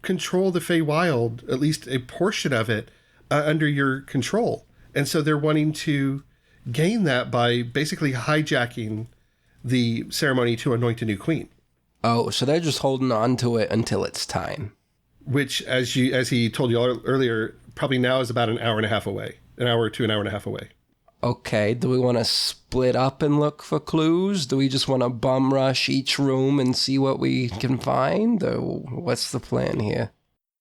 control the Feywild, at least a portion of it, under your control. And so they're wanting to gain that by basically hijacking the ceremony to anoint a new queen. Oh, so they're just holding on to it until it's time. Which, as he told you earlier, probably now is about an hour and a half away. An hour to an hour and a half away. Okay, do we want to split up and look for clues? Do we just want to bum rush each room and see what we can find? Or what's the plan here?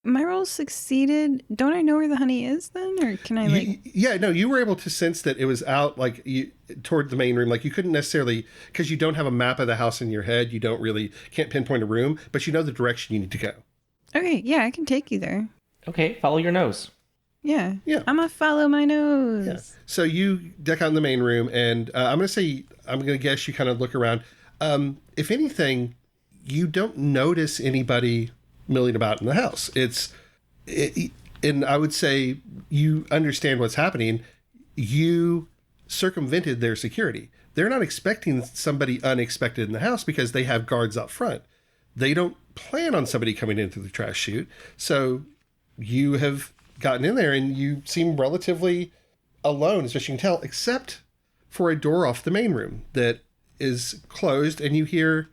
My roll succeeded. Don't I know where the honey is then? Or can I you were able to sense that it was out toward the main room. Like you couldn't necessarily, because you don't have a map of the house in your head, you can't pinpoint a room, but you know the direction you need to go. Okay, yeah, I can take you there. Okay, follow your nose. Yeah. I'm going to follow my nose. Yeah. So you deck out in the main room, and I'm going to guess you kind of look around. If anything, you don't notice anybody milling about in the house. And I would say you understand what's happening. You circumvented their security. They're not expecting somebody unexpected in the house because they have guards up front. They don't plan on somebody coming in through the trash chute. So you have gotten in there and you seem relatively alone, as best you can tell, except for a door off the main room that is closed, and you hear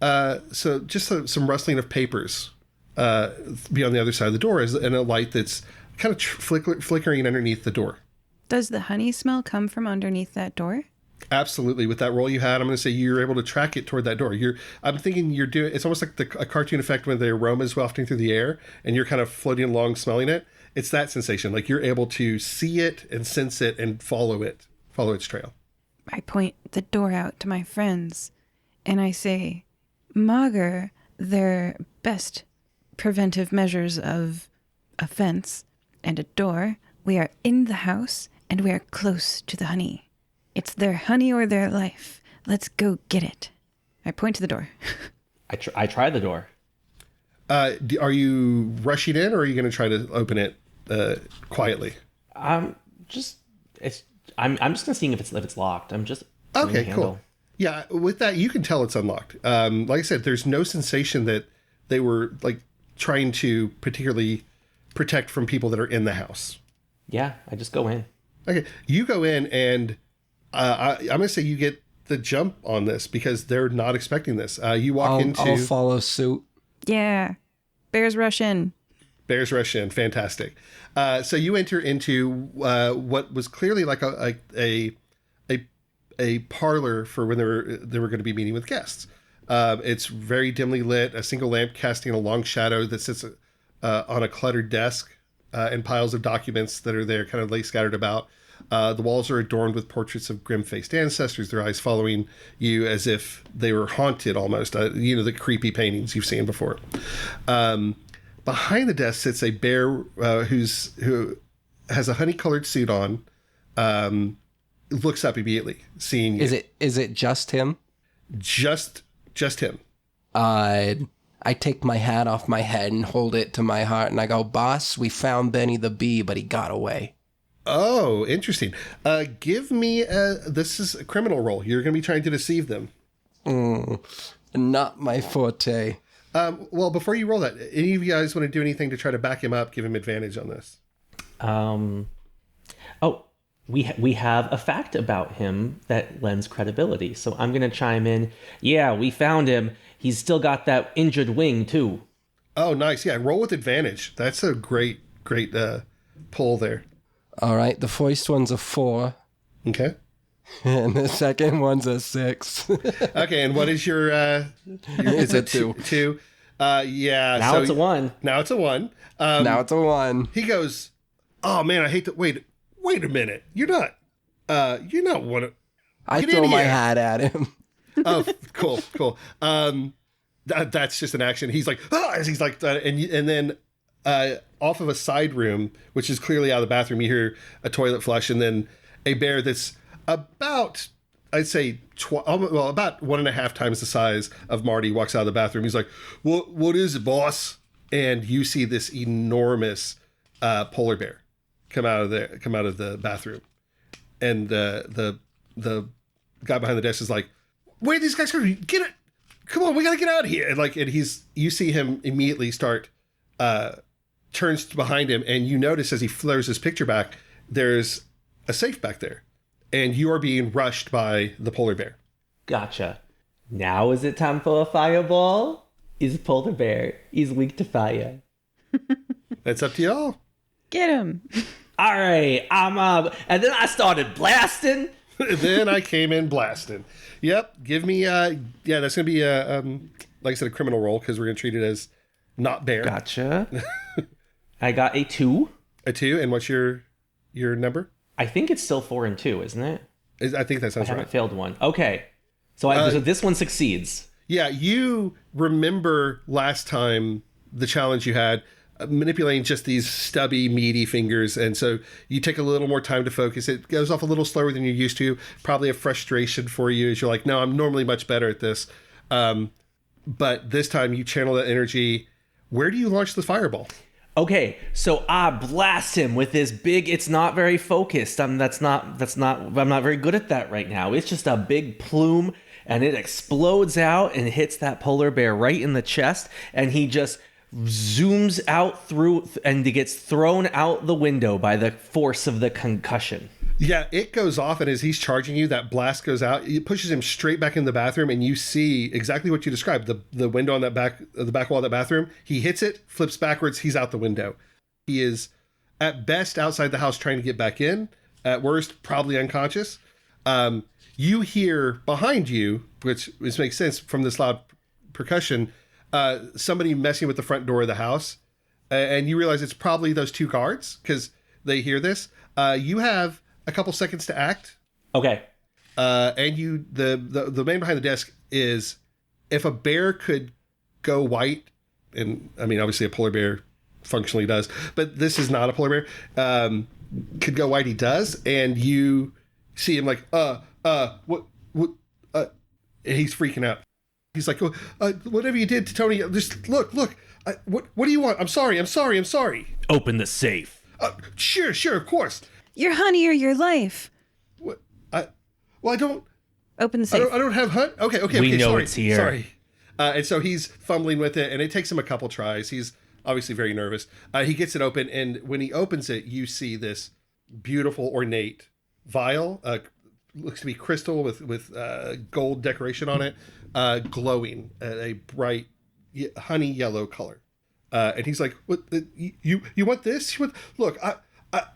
some rustling of papers beyond the other side of the door, and a light that's kind of flickering underneath the door. Does the honey smell come from underneath that door? Absolutely. With that roll you had, I'm going to say you're able to track it toward that door. I'm thinking you're doing, it's almost like a cartoon effect when the aroma is wafting through the air and you're kind of floating along smelling it. It's that sensation. Like you're able to see it and sense it and follow its trail. I point the door out to my friends and I say, maugre their best preventive measures of a fence and a door. We are in the house and we are close to the honey. It's their honey or their life. Let's go get it. I point to the door. I try the door. Are you rushing in, or are you going to try to open it quietly? I'm just gonna seeing if it's locked. I'm just doing Okay, the handle. cool. Yeah, with that you can tell it's unlocked. Like I said, there's no sensation that they were like trying to particularly protect from people that are in the house. Yeah, I just go in. Okay, you go in and I'm going to say you get the jump on this because they're not expecting this. You walk into... I'll follow suit. Yeah. Bears rush in. Bears rush in. Fantastic. So you enter into what was clearly like a parlor for when they were going to be meeting with guests. It's very dimly lit, a single lamp casting a long shadow that sits on a cluttered desk and piles of documents that are there kind of scattered about. The walls are adorned with portraits of grim-faced ancestors, their eyes following you as if they were haunted almost. The creepy paintings you've seen before. Behind the desk sits a bear who has a honey-colored suit on, looks up immediately, seeing you. Is it just him? Just him. I take my hat off my head and hold it to my heart, and I go, "Boss, we found Benny the Bee, but he got away." Oh, interesting. Give me this is a criminal roll. You're going to be trying to deceive them. Not my forte. Well, before you roll that, any of you guys want to do anything to try to back him up, give him advantage on this? We have a fact about him that lends credibility. So I'm going to chime in. Yeah, we found him. He's still got that injured wing, too. Oh, nice. Yeah, roll with advantage. That's a great pull there. All right, the first one's a 4. Okay. And the second one's a 6. Okay, and what is your... It's a 2. 2. Yeah. Now it's a 1. Now it's a 1. Now it's a 1. He goes, oh, man, I hate to... Wait a minute. You're not one of... I Get throw in my here. hat at him. Oh, cool. That's just an action. He's like, as he's like, and then off of a side room, which is clearly out of the bathroom, you hear a toilet flush, and then a bear that's about, I'd say, about 1.5 times the size of Marty walks out of the bathroom. He's like, what is it, boss? And you see this enormous polar bear come out of the bathroom, and the guy behind the desk is like, where are these guys going? Get it! Come on, we gotta get out of here! And you see him immediately start, turns behind him, and you notice as he flares his picture back, there's a safe back there, and you are being rushed by the polar bear. Gotcha. Now is it time for a fireball? Is polar bear. He's weak to fire. That's up to y'all. Get him. All right, I'm up. And then I started blasting. Then I came in blasting. Yep. Give me, that's going to be, like I said, a criminal roll, because we're going to treat it as not bear. Gotcha. I got a 2. A 2, and what's your number? I think it's still 4 and 2, isn't it? I think that sounds I haven't right. failed one. Okay. So, so this one succeeds. Yeah, you remember last time the challenge you had, manipulating just these stubby, meaty fingers, and so you take a little more time to focus. It goes off a little slower than you're used to. Probably a frustration for you as you're like, no, I'm normally much better at this. But this time you channel that energy. Where do you launch the fireball? Okay, so I blast him with this big. It's not very focused. I'm not very good at that right now. It's just a big plume, and it explodes out and hits that polar bear right in the chest, and he just zooms out through and gets thrown out the window by the force of the concussion. Yeah, it goes off, and as he's charging you, that blast goes out. It pushes him straight back in the bathroom, and you see exactly what you described, the window on the back wall of that bathroom. He hits it, flips backwards, he's out the window. He is, at best, outside the house trying to get back in. At worst, probably unconscious. You hear behind you, which makes sense from this loud percussion, somebody messing with the front door of the house. And you realize it's probably those two guards because they hear this. You have a couple seconds to act. Okay. And the man behind the desk is, if a bear could go white, and I mean, obviously a polar bear functionally does, but this is not a polar bear, could go white, he does. And you see him like, what, and he's freaking out. He's like, whatever you did to Tony, just look, what do you want? I'm sorry. Open the safe. Sure, of course. Your honey or your life. What? I don't. Open the safe. I don't have hunt. Okay. We know sorry, it's here. Sorry. And so he's fumbling with it, and it takes him a couple tries. He's obviously very nervous. He gets it open, and when he opens it, you see this beautiful, ornate vial. Looks to be crystal with gold decoration on it, glowing a bright honey yellow color. And he's like, "What? You want this? Look, I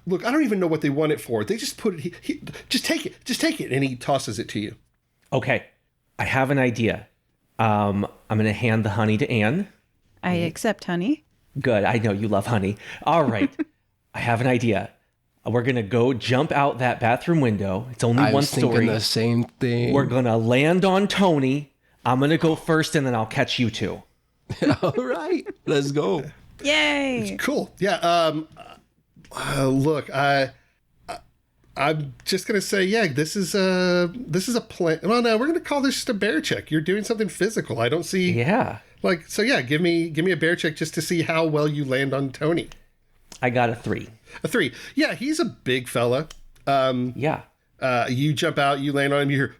don't even know what they want it for. They just put it. Just take it." And he tosses it to you. Okay. I have an idea. I'm going to hand the honey to Anne. I accept honey. Good. I know you love honey. All right. I have an idea. We're going to go jump out that bathroom window. It's only one story. I was thinking the same thing. We're going to land on Tony. I'm going to go first, and then I'll catch you two. All right. Let's go. Yay. Cool. Yeah. Look, I'm just gonna say, yeah, this is a plan. Well, no, we're gonna call this just a bear check. You're doing something physical. I don't see. Yeah. Like, so yeah, give me a bear check just to see how well you land on Tony. I got a 3. A 3. Yeah, he's a big fella. Yeah. You jump out, you land on him. You hear,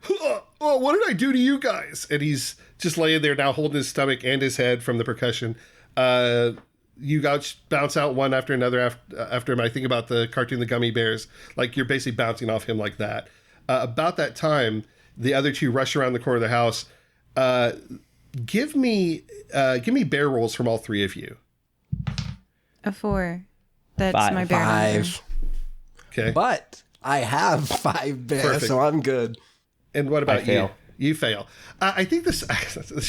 oh, what did I do to you guys? And he's just laying there now, holding his stomach and his head from the percussion. You bounce out one after another after him. I think about the cartoon, The Gummy Bears. Like, you're basically bouncing off him like that. About that time, the other two rush around the corner of the house. Give me bear rolls from all three of you. A 4. That's 5. my bear number. 5. Okay. But I have 5 bears, Perfect. so I'm good. And what about I fail. you? You fail. I think this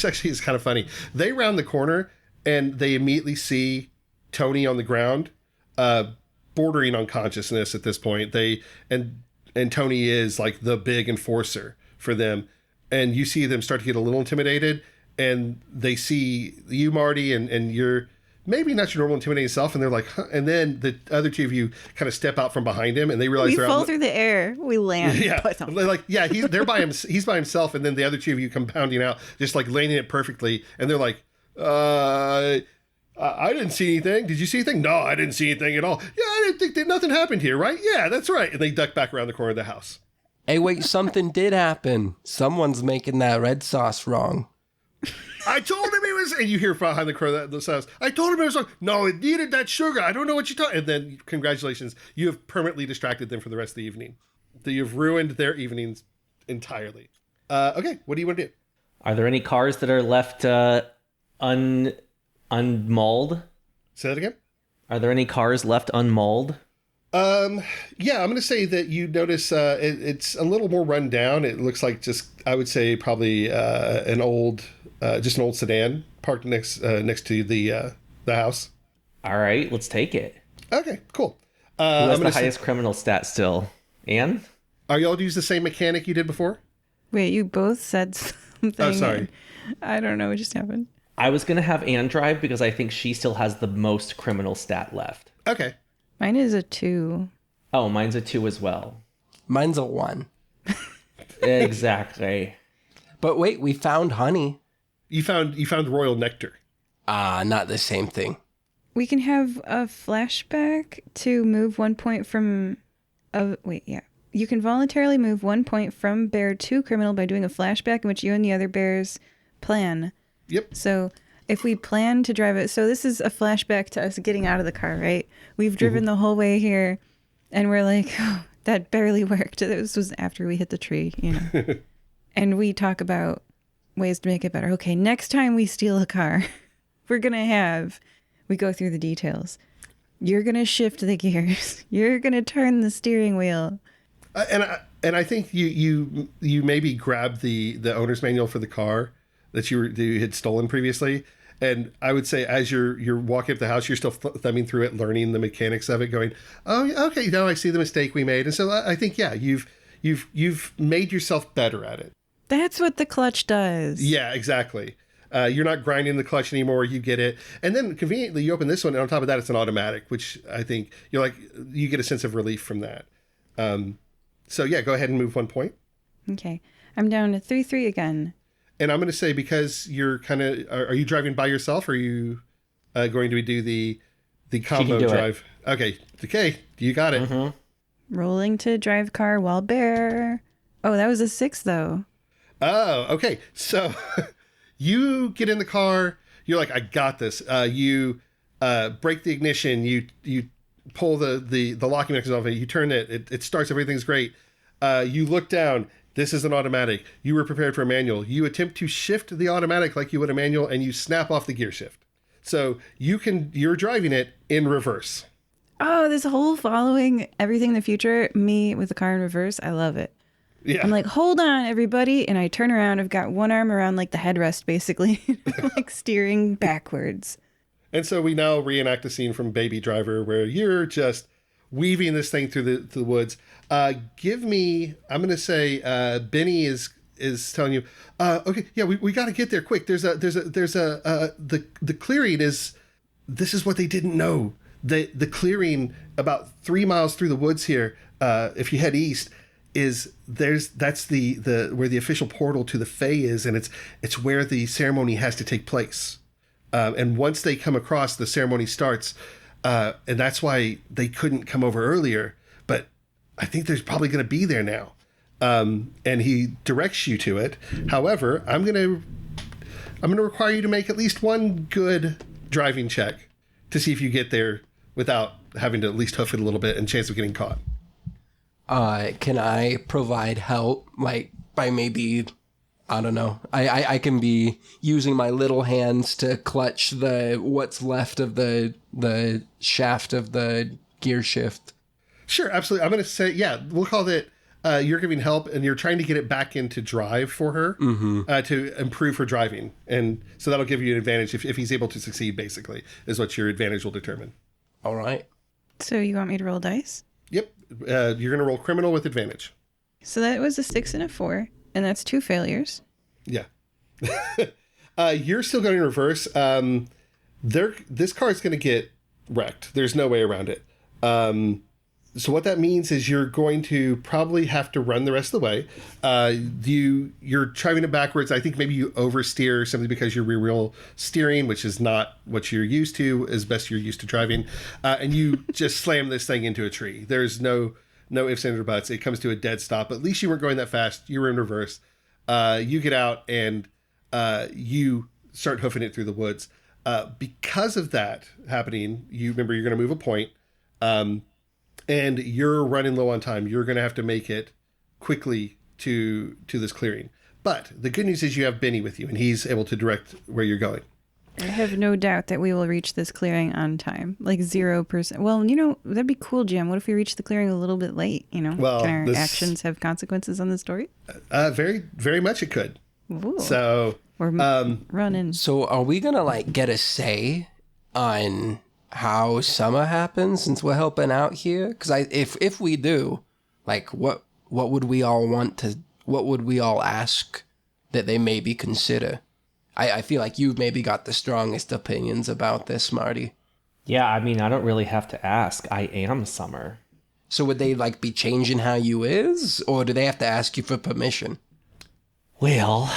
actually is kind of funny. They round the corner and they immediately see Tony on the ground, bordering on consciousness at this point. And Tony is like the big enforcer for them. And you see them start to get a little intimidated, and they see you, Marty, and you're maybe not your normal intimidating self, and they're like, huh? And then the other two of you kind of step out from behind him, and they realize We they're fall out. through the air. We land. Yeah, But no. like he's by himself, and then the other two of you come pounding out, just like landing it perfectly, and they're like, I didn't see anything. Did you see anything? No, I didn't see anything at all. Yeah, I didn't think that nothing happened here, right? Yeah, that's right. And they duck back around the corner of the house. Hey, wait, something did happen. Someone's making that red sauce wrong. I told him it was, and you hear behind the corner of the house, I told him it was wrong. No, it needed that sugar. I don't know what you're talking. And then, congratulations, you have permanently distracted them for the rest of the evening. You've ruined their evenings entirely. Okay, what do you want to do? Are there any cars that are left unmauled? Say that again? Are there any cars left unmauled? Yeah, I'm going to say that you notice it's a little more run down. It looks like I would say probably an old sedan parked next to the house. All right, let's take it. Okay, cool. Who has the highest criminal stat still? Anne? Are y'all to use the same mechanic you did before? Wait, you both said something. Oh, sorry. I don't know what just happened. I was going to have Anne drive because I think she still has the most criminal stat left. Okay. Mine is a 2. Oh, mine's a 2 as well. Mine's a 1. Exactly. But wait, we found honey. You found royal nectar. Not the same thing. We can have a flashback to move 1 point from... You can voluntarily move 1 point from bear to criminal by doing a flashback in which you and the other bears plan. Yep. So if we plan to drive it... So this is a flashback to us getting out of the car, right? We've driven the whole way here, and we're like, oh, that barely worked. This was after we hit the tree, you know. And we talk about ways to make it better. Okay, next time we steal a car, we go through the details. You're going to shift the gears. You're going to turn the steering wheel. And I think you maybe grabbed the owner's manual for the car that you had stolen previously. And I would say as you're walking up the house, you're still thumbing through it, learning the mechanics of it, going, oh, okay, now I see the mistake we made. And so I think, yeah, you've made yourself better at it. That's what the clutch does. Yeah, exactly. You're not grinding the clutch anymore. You get it. And then conveniently, you open this one, and on top of that, it's an automatic, which I think you get a sense of relief from that. So yeah, go ahead and move 1 point. Okay. I'm down to 3-3 again. And I'm going to say, because you're are you driving by yourself, or are you going to do the combo drive? Okay, you got it. Mm-hmm. Rolling to drive car while bear. Oh, that was a 6 though. Oh, okay. So you get in the car. You're like, I got this. You break the ignition. You pull the locking mechanism off. You turn it. It starts. Everything's great. You look down. This is an automatic. You were prepared for a manual. You attempt to shift the automatic like you would a manual, and you snap off the gear shift. So you're driving it in reverse. Oh, this whole following everything in the future, me with the car in reverse, I love it. Yeah. I'm like, hold on, everybody. And I turn around. I've got one arm around like the headrest, basically, like steering backwards. And so we now reenact a scene from Baby Driver where you're just weaving this thing through the woods. Give me, I'm going to say, Benny is telling you, okay, yeah, we got to get there quick. The clearing is, this is what they didn't know. The clearing about 3 miles through the woods here, if you head east, that's the where the official portal to the Fae is, and it's where the ceremony has to take place. And once they come across, the ceremony starts, and that's why they couldn't come over earlier. But I think there's probably going to be there now. And he directs you to it. However, I'm going to require you to make at least one good driving check to see if you get there without having to at least hoof it a little bit and chance of getting caught. Can I provide help, like, by maybe, I don't know, I can be using my little hands to clutch what's left of the shaft of the gear shift? Sure, absolutely. I'm going to say, yeah, we'll call it, you're giving help, and you're trying to get it back into drive for her to improve her driving. And so that'll give you an advantage if he's able to succeed, basically, is what your advantage will determine. All right. So you want me to roll dice? Yep. You're going to roll criminal with advantage. So that was a 6 and a 4, and that's 2 failures. Yeah. You're still going in reverse. This car is going to get wrecked. There's no way around it. So what that means is you're going to probably have to run the rest of the way. You're driving it backwards. I think maybe you oversteer simply because you're rear wheel steering, which is not what you're used to, as best you're used to driving. And you just slam this thing into a tree. There's no ifs, ands, or buts. It comes to a dead stop. At least you weren't going that fast. You were in reverse. You get out and you start hoofing it through the woods. Because of that happening, you're going to move a point. And you're running low on time. You're going to have to make it quickly to this clearing. But the good news is you have Benny with you, and he's able to direct where you're going. I have no doubt that we will reach this clearing on time. Like 0%. Well, that'd be cool, Jim. What if we reach the clearing a little bit late? Well, can our actions have consequences on the story? Very, very much it could. Ooh. So Or running. So are we going to, get a say on how summer happens since we're helping out here? Because if we do, what would we all what would we all ask that they maybe consider? I feel like you've maybe got the strongest opinions about this, Marty. Yeah, I mean, I don't really have to ask. I am Summer. So would they be changing how you is, or do they have to ask you for permission? Well,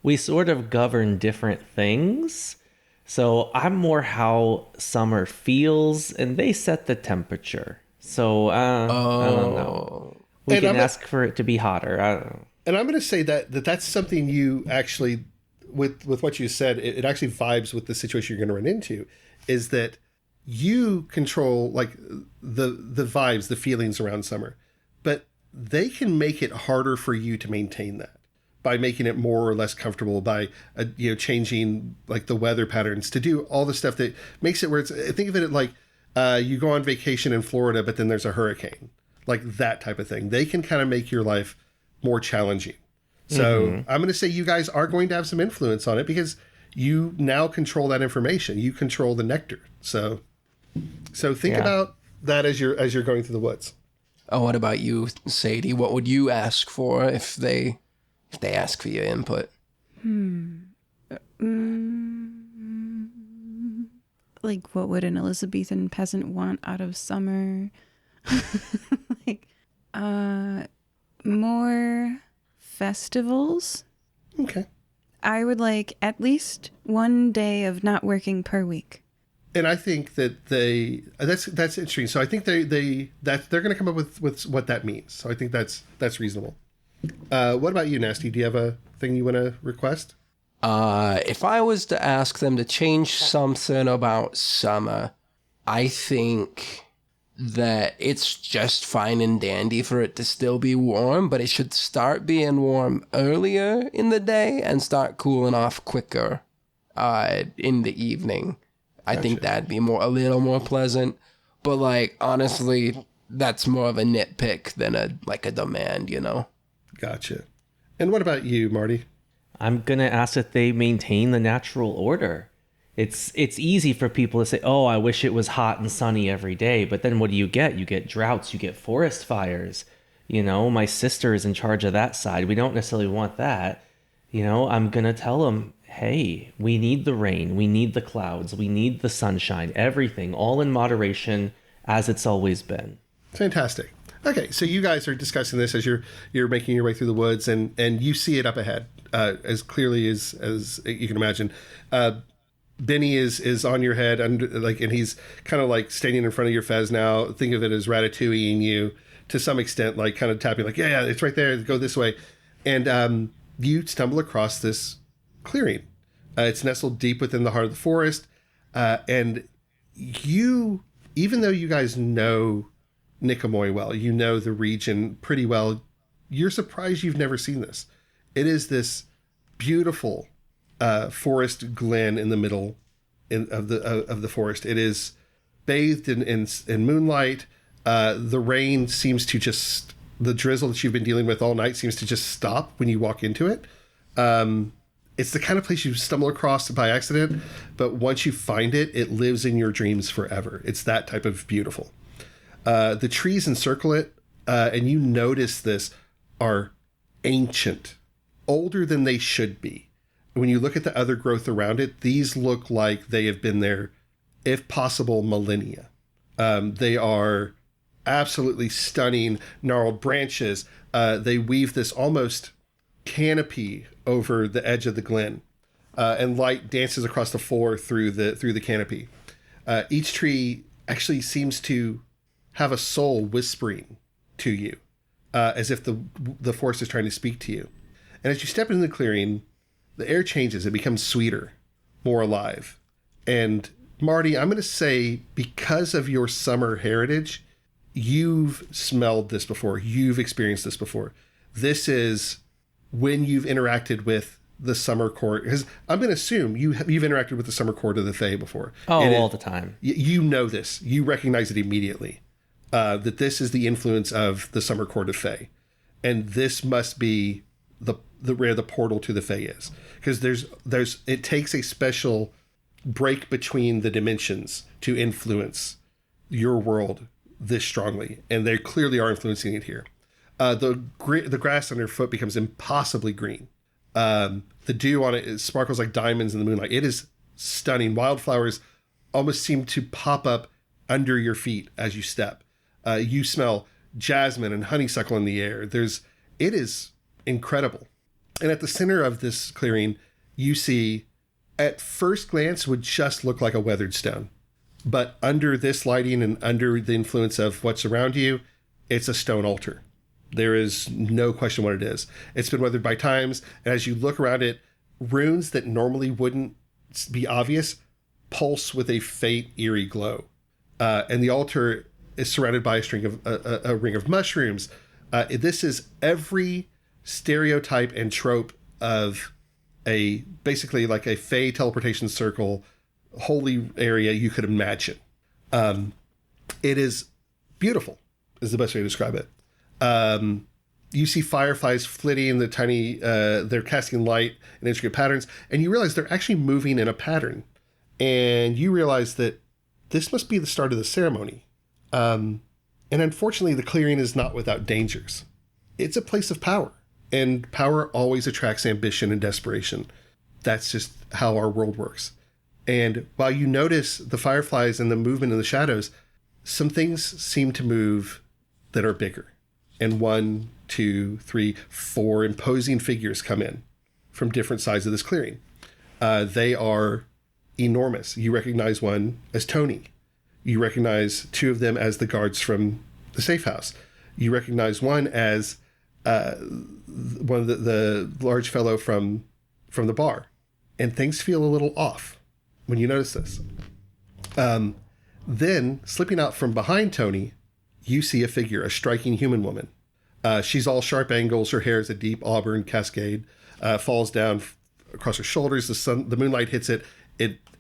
we sort of govern different things. So I'm more how Summer feels, and they set the temperature. So I don't know. We can ask for it to be hotter. I don't know. And I'm going to say that's something you actually, with what you said, it actually vibes with the situation you're going to run into, is that you control the vibes, the feelings around Summer, but they can make it harder for you to maintain that by making it more or less comfortable, by changing the weather patterns, to do all the stuff that makes it where it's, think of it like you go on vacation in Florida, but then there's a hurricane. like that type of thing. They can kind of make your life more challenging. So I'm going to say you guys are going to have some influence on it because you now control that information. You control the nectar. So think about that as you're going through the woods. Oh, what about you, Sadie? What would you ask for if they ask for your input? Like, what would an Elizabethan peasant want out of summer? Like, more festivals. Okay. I would like at least one day of not working per week. And I think that that's interesting. So I think they're going to come up with what that means. So I think that's reasonable. What about you, Nasty? Do you have a thing you want to request? If I was to ask them to change something about summer, I think that it's just fine and dandy for it to still be warm, but it should start being warm earlier in the day and start cooling off quicker in the evening. I think that'd be a little more pleasant. But like, honestly, that's more of a nitpick than a demand, you know? Gotcha. And what about you, Marty? I'm going to ask that they maintain the natural order. It's easy for people to say, oh, I wish it was hot and sunny every day. But then what do? You get droughts, you get forest fires. You know, my sister is in charge of that side. We don't necessarily want that. You know, I'm going to tell them, hey, we need the rain. We need the clouds. We need the sunshine, everything, all in moderation as it's always been. Fantastic. Okay, so you guys are discussing this as you're making your way through the woods, and you see it up ahead as clearly as you can imagine. Benny is on your head, and he's kind of like standing in front of your fez now. Think of it as ratatouilleing you to some extent, like kind of tapping, like yeah, it's right there. Go this way, and you stumble across this clearing. It's nestled deep within the heart of the forest, and you, even though you guys know Nicomoy well, you know the region pretty well, you're surprised you've never seen this. It is this beautiful forest glen in the middle of the forest. It is bathed in moonlight. The rain seems to just, the drizzle that you've been dealing with all night seems to just stop when you walk into it. It's the kind of place you stumble across by accident, but once you find it, it lives in your dreams forever. It's that type of beautiful. The trees encircle it, and you notice this, are ancient, older than they should be. When you look at the other growth around it, these look like they have been there, if possible, millennia. They are absolutely stunning, gnarled branches. They weave this almost canopy over the edge of the glen, and light dances across the floor through the canopy. Each tree actually seems to have a soul whispering to you, as if the forest is trying to speak to you. And as you step into the clearing, the air changes. It becomes sweeter, more alive. And Marty, I'm going to say, because of your summer heritage, you've smelled this before. You've experienced this before. This is when you've interacted with the summer court. Because I'm going to assume you've interacted with the summer court of the Fae before. Oh, all the time. You know this. You recognize it immediately. That this is the influence of the summer court of Fae. And this must be where the portal to the Fae is. Because it takes a special break between the dimensions to influence your world this strongly, and they clearly are influencing it here. The grass underfoot becomes impossibly green. The dew on it sparkles like diamonds in the moonlight. It is stunning. Wildflowers almost seem to pop up under your feet as you step. You smell jasmine and honeysuckle in the air. It is incredible. And at the center of this clearing, you see, at first glance, would just look like a weathered stone. But under this lighting and under the influence of what's around you, it's a stone altar. There is no question what it is. It's been weathered by times, and as you look around it, runes that normally wouldn't be obvious pulse with a faint, eerie glow. And the altar is surrounded by a ring of mushrooms. This is every stereotype and trope of basically like a Fae teleportation circle, holy area you could imagine. It is beautiful. is the best way to describe it. You see fireflies flitting in the tiny, they're casting light in intricate patterns, and you realize they're actually moving in a pattern. And you realize that this must be the start of the ceremony. And unfortunately, the clearing is not without dangers. It's a place of power, and power always attracts ambition and desperation. That's just how our world works. And while you notice the fireflies and the movement in the shadows, some things seem to move that are bigger. And 1, 2, 3, 4 imposing figures come in from different sides of this clearing. They are enormous. You recognize one as Tony. You recognize 2 of them as the guards from the safe house. You recognize one as one of the large fellow from the bar. And things feel a little off when you notice this. Then, slipping out from behind Tony, you see a figure, a striking human woman. She's all sharp angles. Her hair is a deep auburn cascade, falls down across her shoulders. The moonlight hits it.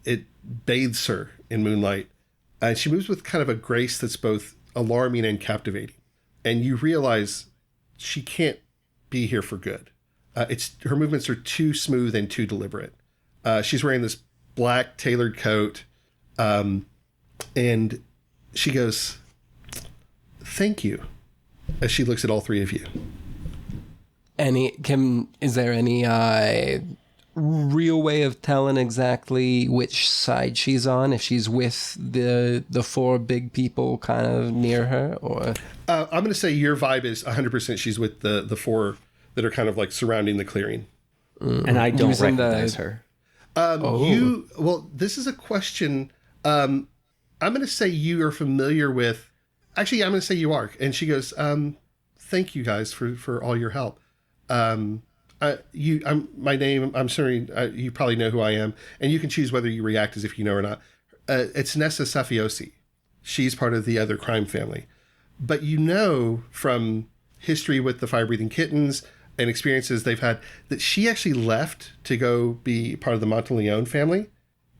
It bathes her in moonlight. And she moves with kind of a grace that's both alarming and captivating. And you realize she can't be here for good. Her movements are too smooth and too deliberate. She's wearing this black tailored coat. And she goes, "Thank you," as she looks at all 3 of you. Is there any real way of telling exactly which side she's on? If she's with the 4 big people kind of near her, or I'm going to say your vibe is 100% she's with the 4 that are kind of like surrounding the clearing. And I don't recognize her. This is a question. I'm going to say you are familiar with. Actually, I'm going to say you are. And she goes, "Thank you guys for all your help. My name. I'm sorry. You probably know who I am, and you can choose whether you react as if you know or not. It's Nessa Safiosi. She's part of the other crime family, but you know from history with the fire-breathing kittens and experiences they've had that she actually left to go be part of the Monteleone family,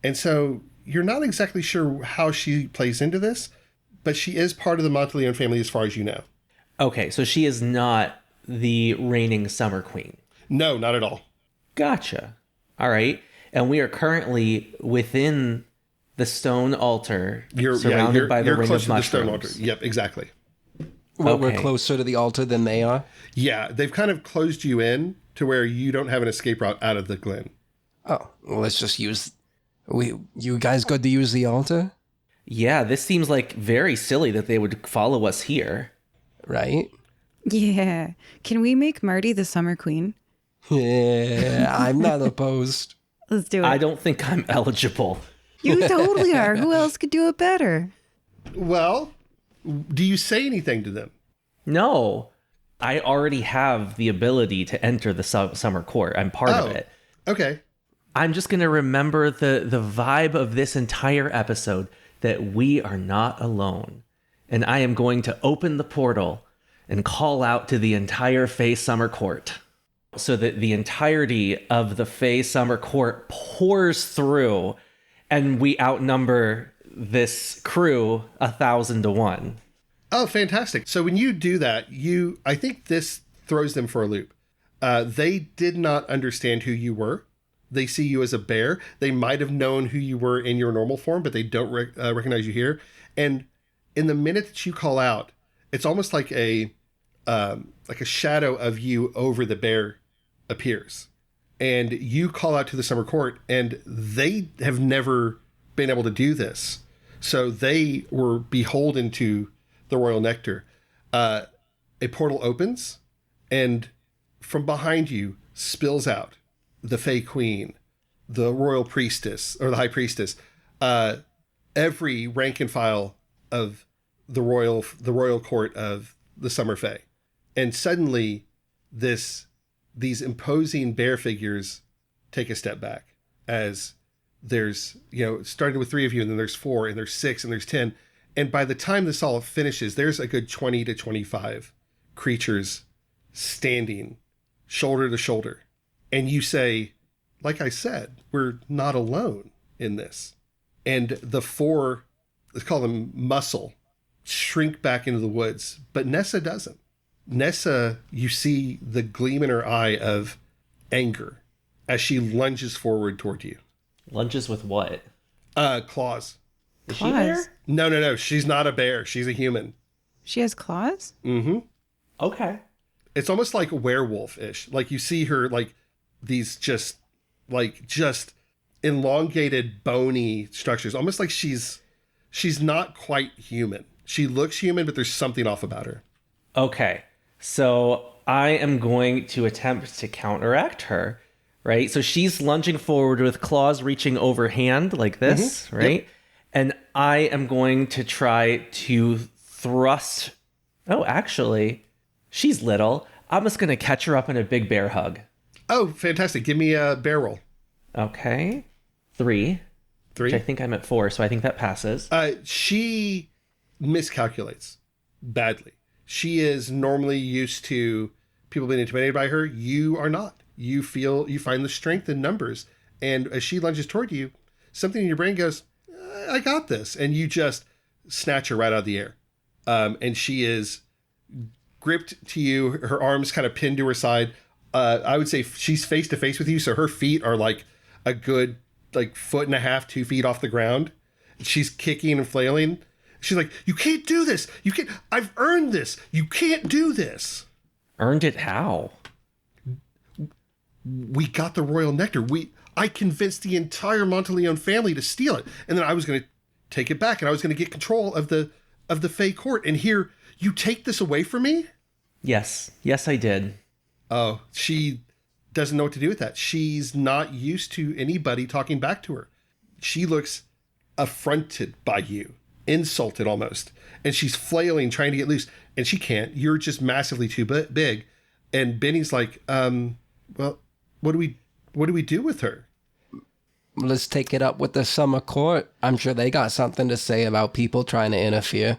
and so you're not exactly sure how she plays into this, but she is part of the Monteleone family as far as you know. Okay, so she is not the reigning summer queen. No, not at all. Gotcha. All right. And we are currently within the stone altar, surrounded by the ring of mushrooms. The stone altar. Yep, exactly. Well, okay. We're closer to the altar than they are? Yeah, they've kind of closed you in to where you don't have an escape route out of the glen. Oh, well, let's just use... You guys got to use the altar? Yeah, this seems like very silly that they would follow us here. Right? Yeah. Can we make Marty the summer queen? Yeah, I'm not opposed. Let's do it. I don't think I'm eligible. You totally are. Who else could do it better? Well, do you say anything to them? No. I already have the ability to enter the summer court. I'm part of it. Okay. I'm just going to remember the vibe of this entire episode, that we are not alone. And I am going to open the portal and call out to the entire Fae Summer Court, so that the entirety of the Fae Summer Court pours through, and we outnumber this crew 1,000 to 1. Oh, fantastic. So when you do that, I think this throws them for a loop. They did not understand who you were. They see you as a bear. They might have known who you were in your normal form, but they don't recognize you here. And in the minute that you call out, it's almost like a shadow of you over the bear appears. And you call out to the summer court, and they have never been able to do this. So they were beholden to the royal nectar. A portal opens, and from behind you spills out the Fae Queen, the royal priestess, or the high priestess, every rank and file of the royal court of the Summer Fae. And suddenly these imposing bear figures take a step back, as there's, starting with 3 of you, and then there's 4, and there's 6, and there's 10. And by the time this all finishes, there's a good 20 to 25 creatures standing shoulder to shoulder. And you say, like I said, we're not alone in this. And the 4, let's call them muscle shrink back into the woods, but Nessa doesn't. Nessa, you see the gleam in her eye of anger as she lunges forward toward you. Lunges with what? Claws. Is she there? No. She's not a bear. She's a human. She has claws? Mm-hmm. Okay. It's almost like werewolf-ish. Like you see her like these just elongated, bony structures. Almost like she's not quite human. She looks human, but there's something off about her. Okay. So I am going to attempt to counteract her, right? So she's lunging forward with claws reaching overhand like this, right? Yep. And I am going to try to thrust. Oh, actually, she's little. I'm just going to catch her up in a big bear hug. Oh, fantastic. Give me a bear roll. Okay. 3. Which I think I'm at 4, so I think that passes. She miscalculates badly. She is normally used to people being intimidated by her. You are not. You find the strength in numbers. And as she lunges toward you, something in your brain goes, I got this. And you just snatch her right out of the air. And she is gripped to you, her arms kind of pinned to her side. I would say she's face to face with you. So her feet are like a good 1.5 to 2 feet off the ground. She's kicking and flailing. She's like, you can't do this. You can't. I've earned this. You can't do this. Earned it how? We got the royal nectar. I convinced the entire Monteleone family to steal it. And then I was going to take it back and I was going to get control of the Fae court. And here, you take this away from me? Yes. Yes, I did. Oh, she doesn't know what to do with that. She's not used to anybody talking back to her. She looks affronted by you. Insulted almost, and she's flailing trying to get loose, and she can't. You're just massively too big. And Benny's like, well, what do we do with her? Let's take it up with the summer court. I'm sure they got something to say about people trying to interfere.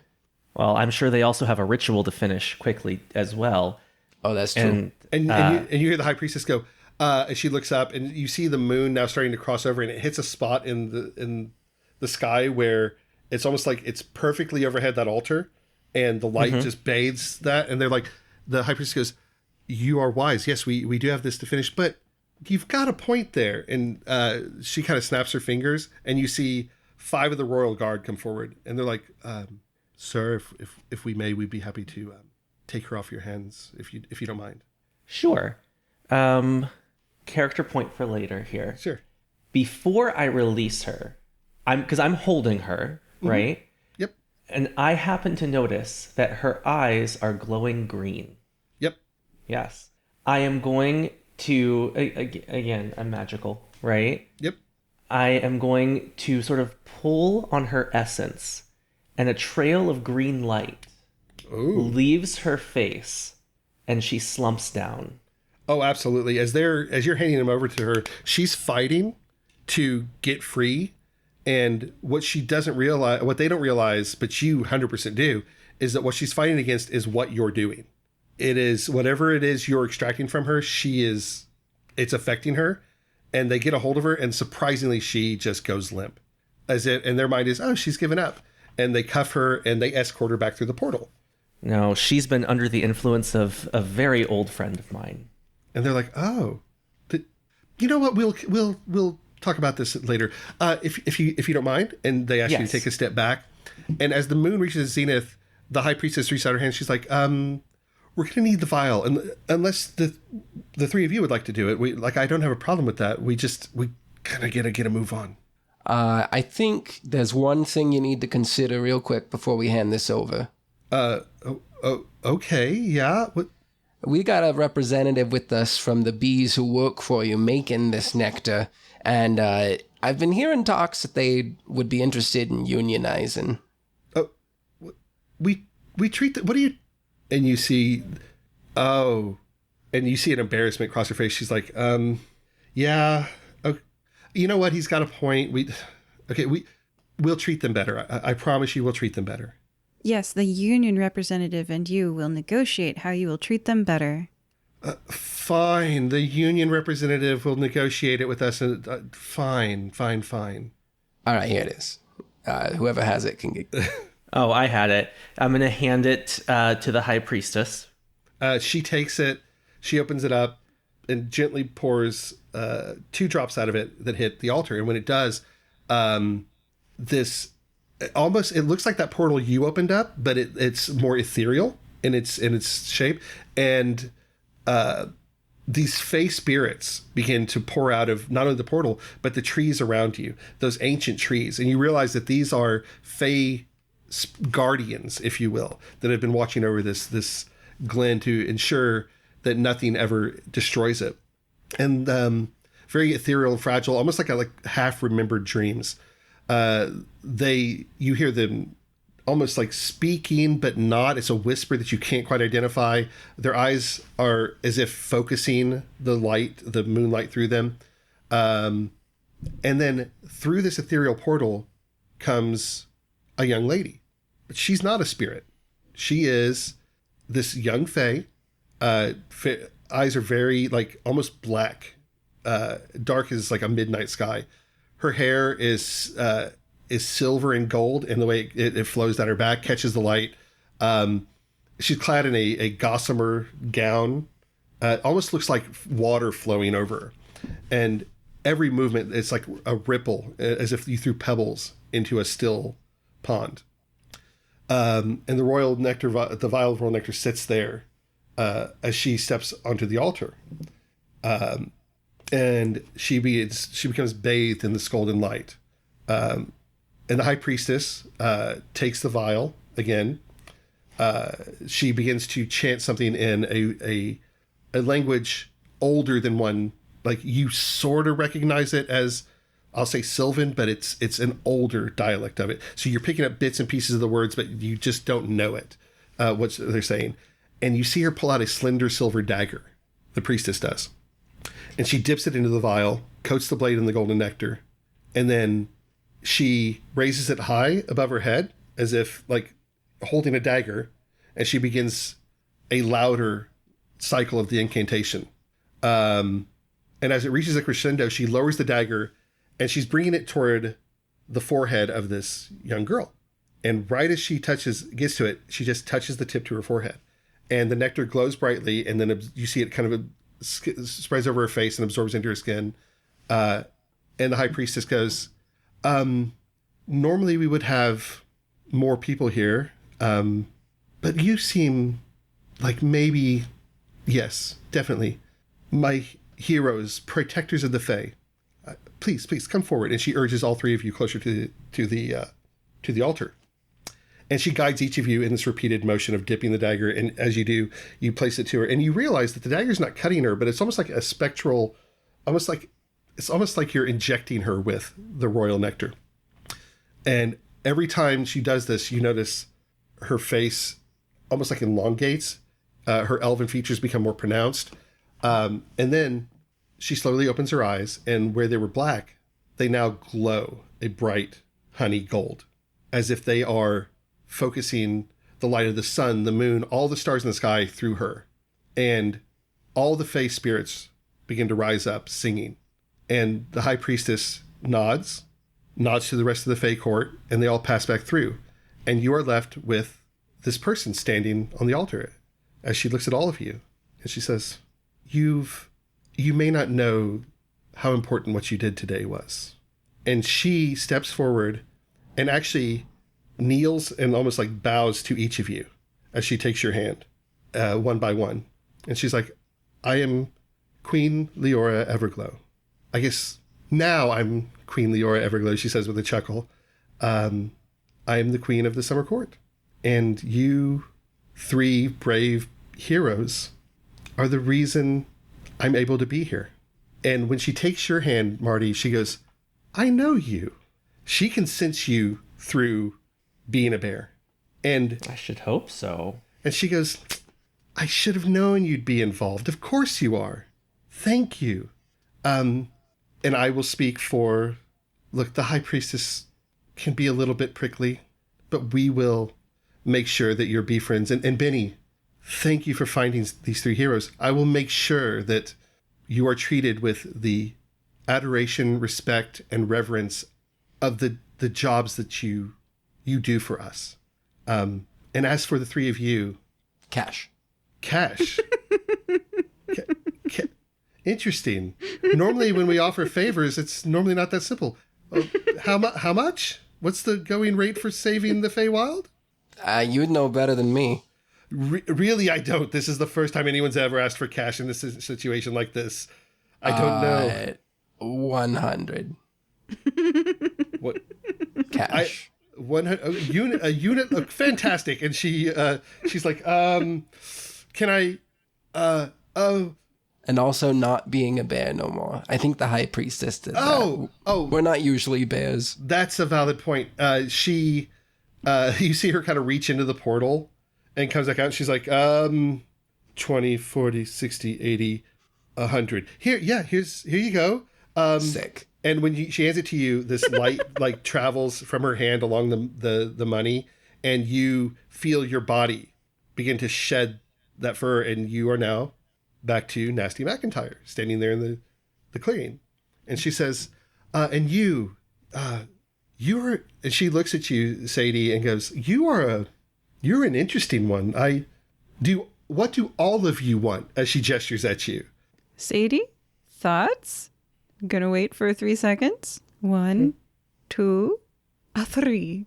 Well, I'm sure they also have a ritual to finish quickly as well. Oh, that's true. And you hear the high priestess go, and she looks up, and you see the moon now starting to cross over, and it hits a spot in the sky where it's almost like it's perfectly overhead that altar, and the light just bathes that. And they're like, the high priest goes, you are wise. Yes, we do have this to finish, but you've got a point there. And she kind of snaps her fingers, and you see 5 of the royal guard come forward, and they're like, sir, if we may, we'd be happy to take her off your hands if you don't mind. Sure. Character point for later here. Sure. Before I release her, because I'm holding her, right? Yep. And I happen to notice that her eyes are glowing green. Yep. Yes. I am going to, again, I'm magical, right? Yep. I am going to sort of pull on her essence, and a trail of green light leaves her face, and she slumps down. Oh, absolutely. As you're handing them over to her, she's fighting to get free. And what she doesn't realize, what they don't realize, but you 100% do, is that what she's fighting against is what you're doing. It is whatever it is you're extracting from her, it's affecting her. And they get a hold of her, and surprisingly, she just goes limp. As if, and their mind is, oh, she's given up. And they cuff her and they escort her back through the portal. No, she's been under the influence of a very old friend of mine. And they're like, oh, you know what? We'll talk about this later, if you don't mind. And they ask you to take a step back. And as the moon reaches zenith, the high priestess reaches out her hand. She's like, we're gonna need the vial, and unless the 3 of you would like to do it, I don't have a problem with that. We kind of get a move on. I think there's one thing you need to consider real quick before we hand this over. Okay, yeah. What? We got a representative with us from the bees who work for you making this nectar. And I've been hearing talks that they would be interested in unionizing. Oh, we treat what do you? And you see, and you see an embarrassment cross her face. She's like, yeah, okay. You know what? He's got a point. We'll treat them better. I promise you, we'll treat them better. Yes, the union representative and you will negotiate how you will treat them better. Fine. The union representative will negotiate it with us. Fine. All right, here it is. Whoever has it can get... Oh, I had it. I'm going to hand it to the high priestess. She takes it, she opens it up, and gently pours 2 drops out of it that hit the altar. And when it does, this almost, it looks like that portal you opened up, but it's more ethereal in its shape. And these fey spirits begin to pour out of not only the portal, but the trees around you, those ancient trees. And you realize that these are fey guardians, if you will, that have been watching over this glen to ensure that nothing ever destroys it. And very ethereal and fragile, almost like half remembered dreams. You hear them almost like speaking, but not. It's a whisper that you can't quite identify. Their eyes are as if focusing the moonlight through them. And then through this ethereal portal comes a young lady. But she's not a spirit. She is this young fae. Eyes are very almost black, dark as like a midnight sky. Her hair is silver and gold, and the way it flows down her back catches the light. She's clad in a gossamer gown. Almost looks like water flowing over her. And every movement, it's like a ripple, as if you threw pebbles into a still pond. And the royal nectar, the vial of royal nectar sits there as she steps onto the altar. And she becomes bathed in this golden light. And the high priestess takes the vial again. She begins to chant something in a language older than one. Like, you sort of recognize it as, I'll say Sylvan, but it's an older dialect of it. So you're picking up bits and pieces of the words, but you just don't know it, what they're saying. And you see her pull out a slender silver dagger. The priestess does. And she dips it into the vial, coats the blade in the golden nectar, and then she raises it high above her head as if like holding a dagger, and she begins a louder cycle of the incantation. And as it reaches a crescendo, she lowers the dagger, and she's bringing it toward the forehead of this young girl. And right as she gets to it, she just touches the tip to her forehead. And the nectar glows brightly, and then you see it kind of spreads over her face and absorbs into her skin. And the high priestess goes, normally we would have more people here, but you seem like maybe, yes, definitely, my heroes, protectors of the Fae. Please come forward. And she urges all 3 of you closer to the altar. And she guides each of you in this repeated motion of dipping the dagger. And as you do, you place it to her. And you realize that the dagger's not cutting her, but it's almost like a spectral, almost like you're injecting her with the royal nectar. And every time she does this, you notice her face almost like elongates. Her elven features become more pronounced. And then she slowly opens her eyes, and where they were black, they now glow a bright honey gold, as if they are focusing the light of the sun, the moon, all the stars in the sky through her. And all the Fae spirits begin to rise up singing. And the high priestess nods to the rest of the Fae court, and they all pass back through. And you are left with this person standing on the altar as she looks at all of you. And she says, you may not know how important what you did today was. And she steps forward and actually kneels and almost like bows to each of you as she takes your hand, one by one. And she's like, I am Queen Leora Everglow. I guess now I'm Queen Leora Everglow, she says with a chuckle. I am the queen of the summer court. And you 3 brave heroes are the reason I'm able to be here. And when she takes your hand, Marty, she goes, I know you. She can sense you through being a bear. And I should hope so. And she goes, I should have known you'd be involved. Of course you are. Thank you. And I will speak for, look, the high priestess can be a little bit prickly, but we will make sure that you'll be friends. And Benny, thank you for finding these 3 heroes. I will make sure that you are treated with the adoration, respect, and reverence of the jobs that you do for us. And as for the three of you, Cash. Interesting. Normally, when we offer favors, it's normally not that simple. How much? What's the going rate for saving the Feywild? You'd know better than me. Really, I don't. This is the first time anyone's ever asked for cash in this situation like this. I don't know. 100. What? Cash. 100 a unit look fantastic, and she's like, can I? And also not being a bear no more. I think the high priestess did that. We're not usually bears. That's a valid point. You see her kind of reach into the portal and comes back out. And she's like, 20, 40, 60, 80, 100. Here you go. Sick. And when she hands it to you, this light like travels from her hand along the money, and you feel your body begin to shed that fur, and you are now back to Nasty McIntyre, standing there in the clearing. And she says, and you're, and she looks at you, Sadie, and goes, you're an interesting one. What do all of you want? As she gestures at you. Sadie, thoughts? Gonna wait for 3 seconds. 1, 2, 3.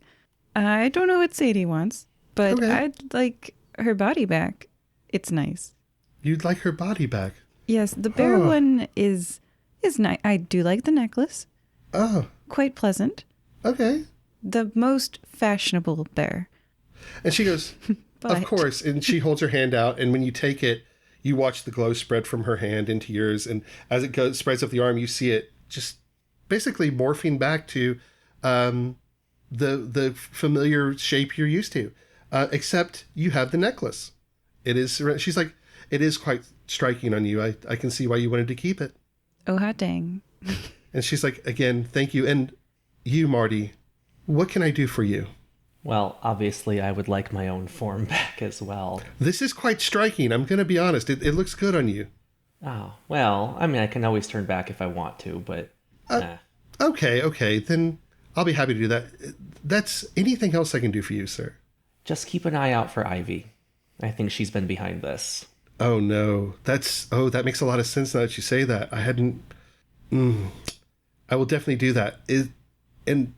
I don't know what Sadie wants, but Okay. I'd like her body back. It's nice. You'd like her body back. Yes, the bear one is nice. I do like the necklace. Oh, Quite pleasant. okay. The most fashionable bear. And she goes, But of course. And she holds her hand out, and when you take it, you watch the glow spread from her hand into yours, and as it spreads up the arm, you see it just basically morphing back to the familiar shape you're used to, except you have the necklace. She's like, it is quite striking on you. I can see why you wanted to keep it. Oh, hot dang. And she's like, again, thank you. And you, Marty, what can I do for you? Well, obviously, I would like my own form back as well. This is quite striking. I'm going to be honest. It looks good on you. Oh, well, I mean, I can always turn back if I want to, but... Okay. Then I'll be happy to do that. That's anything else I can do for you, sir? Just keep an eye out for Ivy. I think she's been behind this. Oh, no. That makes a lot of sense now that you say that. I hadn't... I will definitely do that. And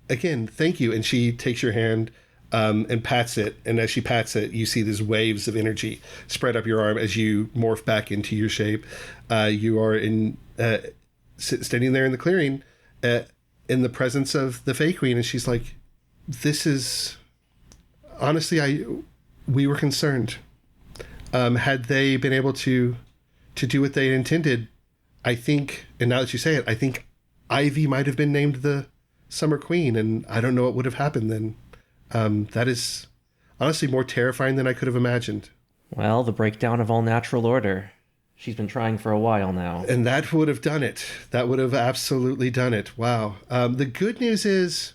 again, thank you. And she takes your hand and pats it. And as she pats it, you see these waves of energy spread up your arm as you morph back into your shape. You are standing there in the clearing in the presence of the Fae Queen. And she's like, this is... Honestly, we were concerned. Had they been able to do what they intended, I think, and now that you say it, I think Ivy might have been named the Summer Queen, and I don't know what would have happened then. That is honestly more terrifying than I could have imagined. Well, the breakdown of all natural order. She's been trying for a while now. And that would have done it. That would have absolutely done it. Wow. The good news is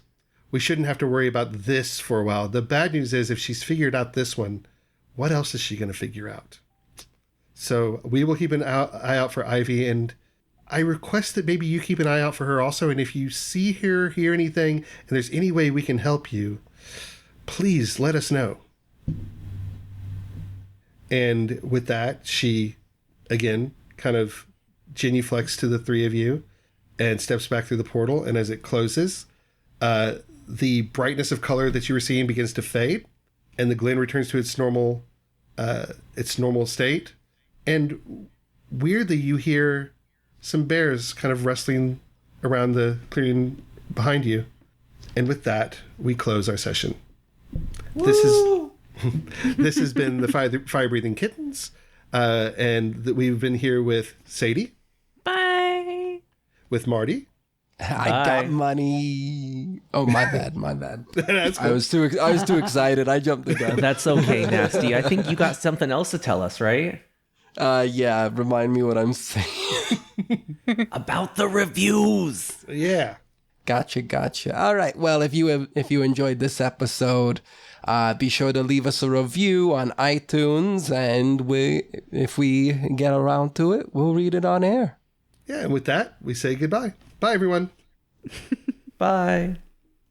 we shouldn't have to worry about this for a while. The bad news is if she's figured out this one, what else is she going to figure out? So we will keep an eye out for Ivy, and I request that maybe you keep an eye out for her also. And if you see her, hear anything, and there's any way we can help you, please let us know. And with that, she, again, kind of genuflects to the three of you and steps back through the portal. And as it closes, the brightness of color that you were seeing begins to fade, and the glen returns to its normal state. And weirdly, you hear some bears kind of rustling around the clearing behind you. And with that, we close our session. This has been the Fire Breathing Kittens, and we've been here with Sadie. Bye. With Marty. I got money. Oh, my bad. That's cool. I was too excited. I jumped the gun. That's okay, Nasty. I think you got something else to tell us, right? Yeah, remind me what I'm saying. About the reviews. Yeah. Gotcha. All right. Well, if you enjoyed this episode, be sure to leave us a review on iTunes, and if we get around to it, we'll read it on air. Yeah, and with that, we say goodbye. Bye, everyone. Bye.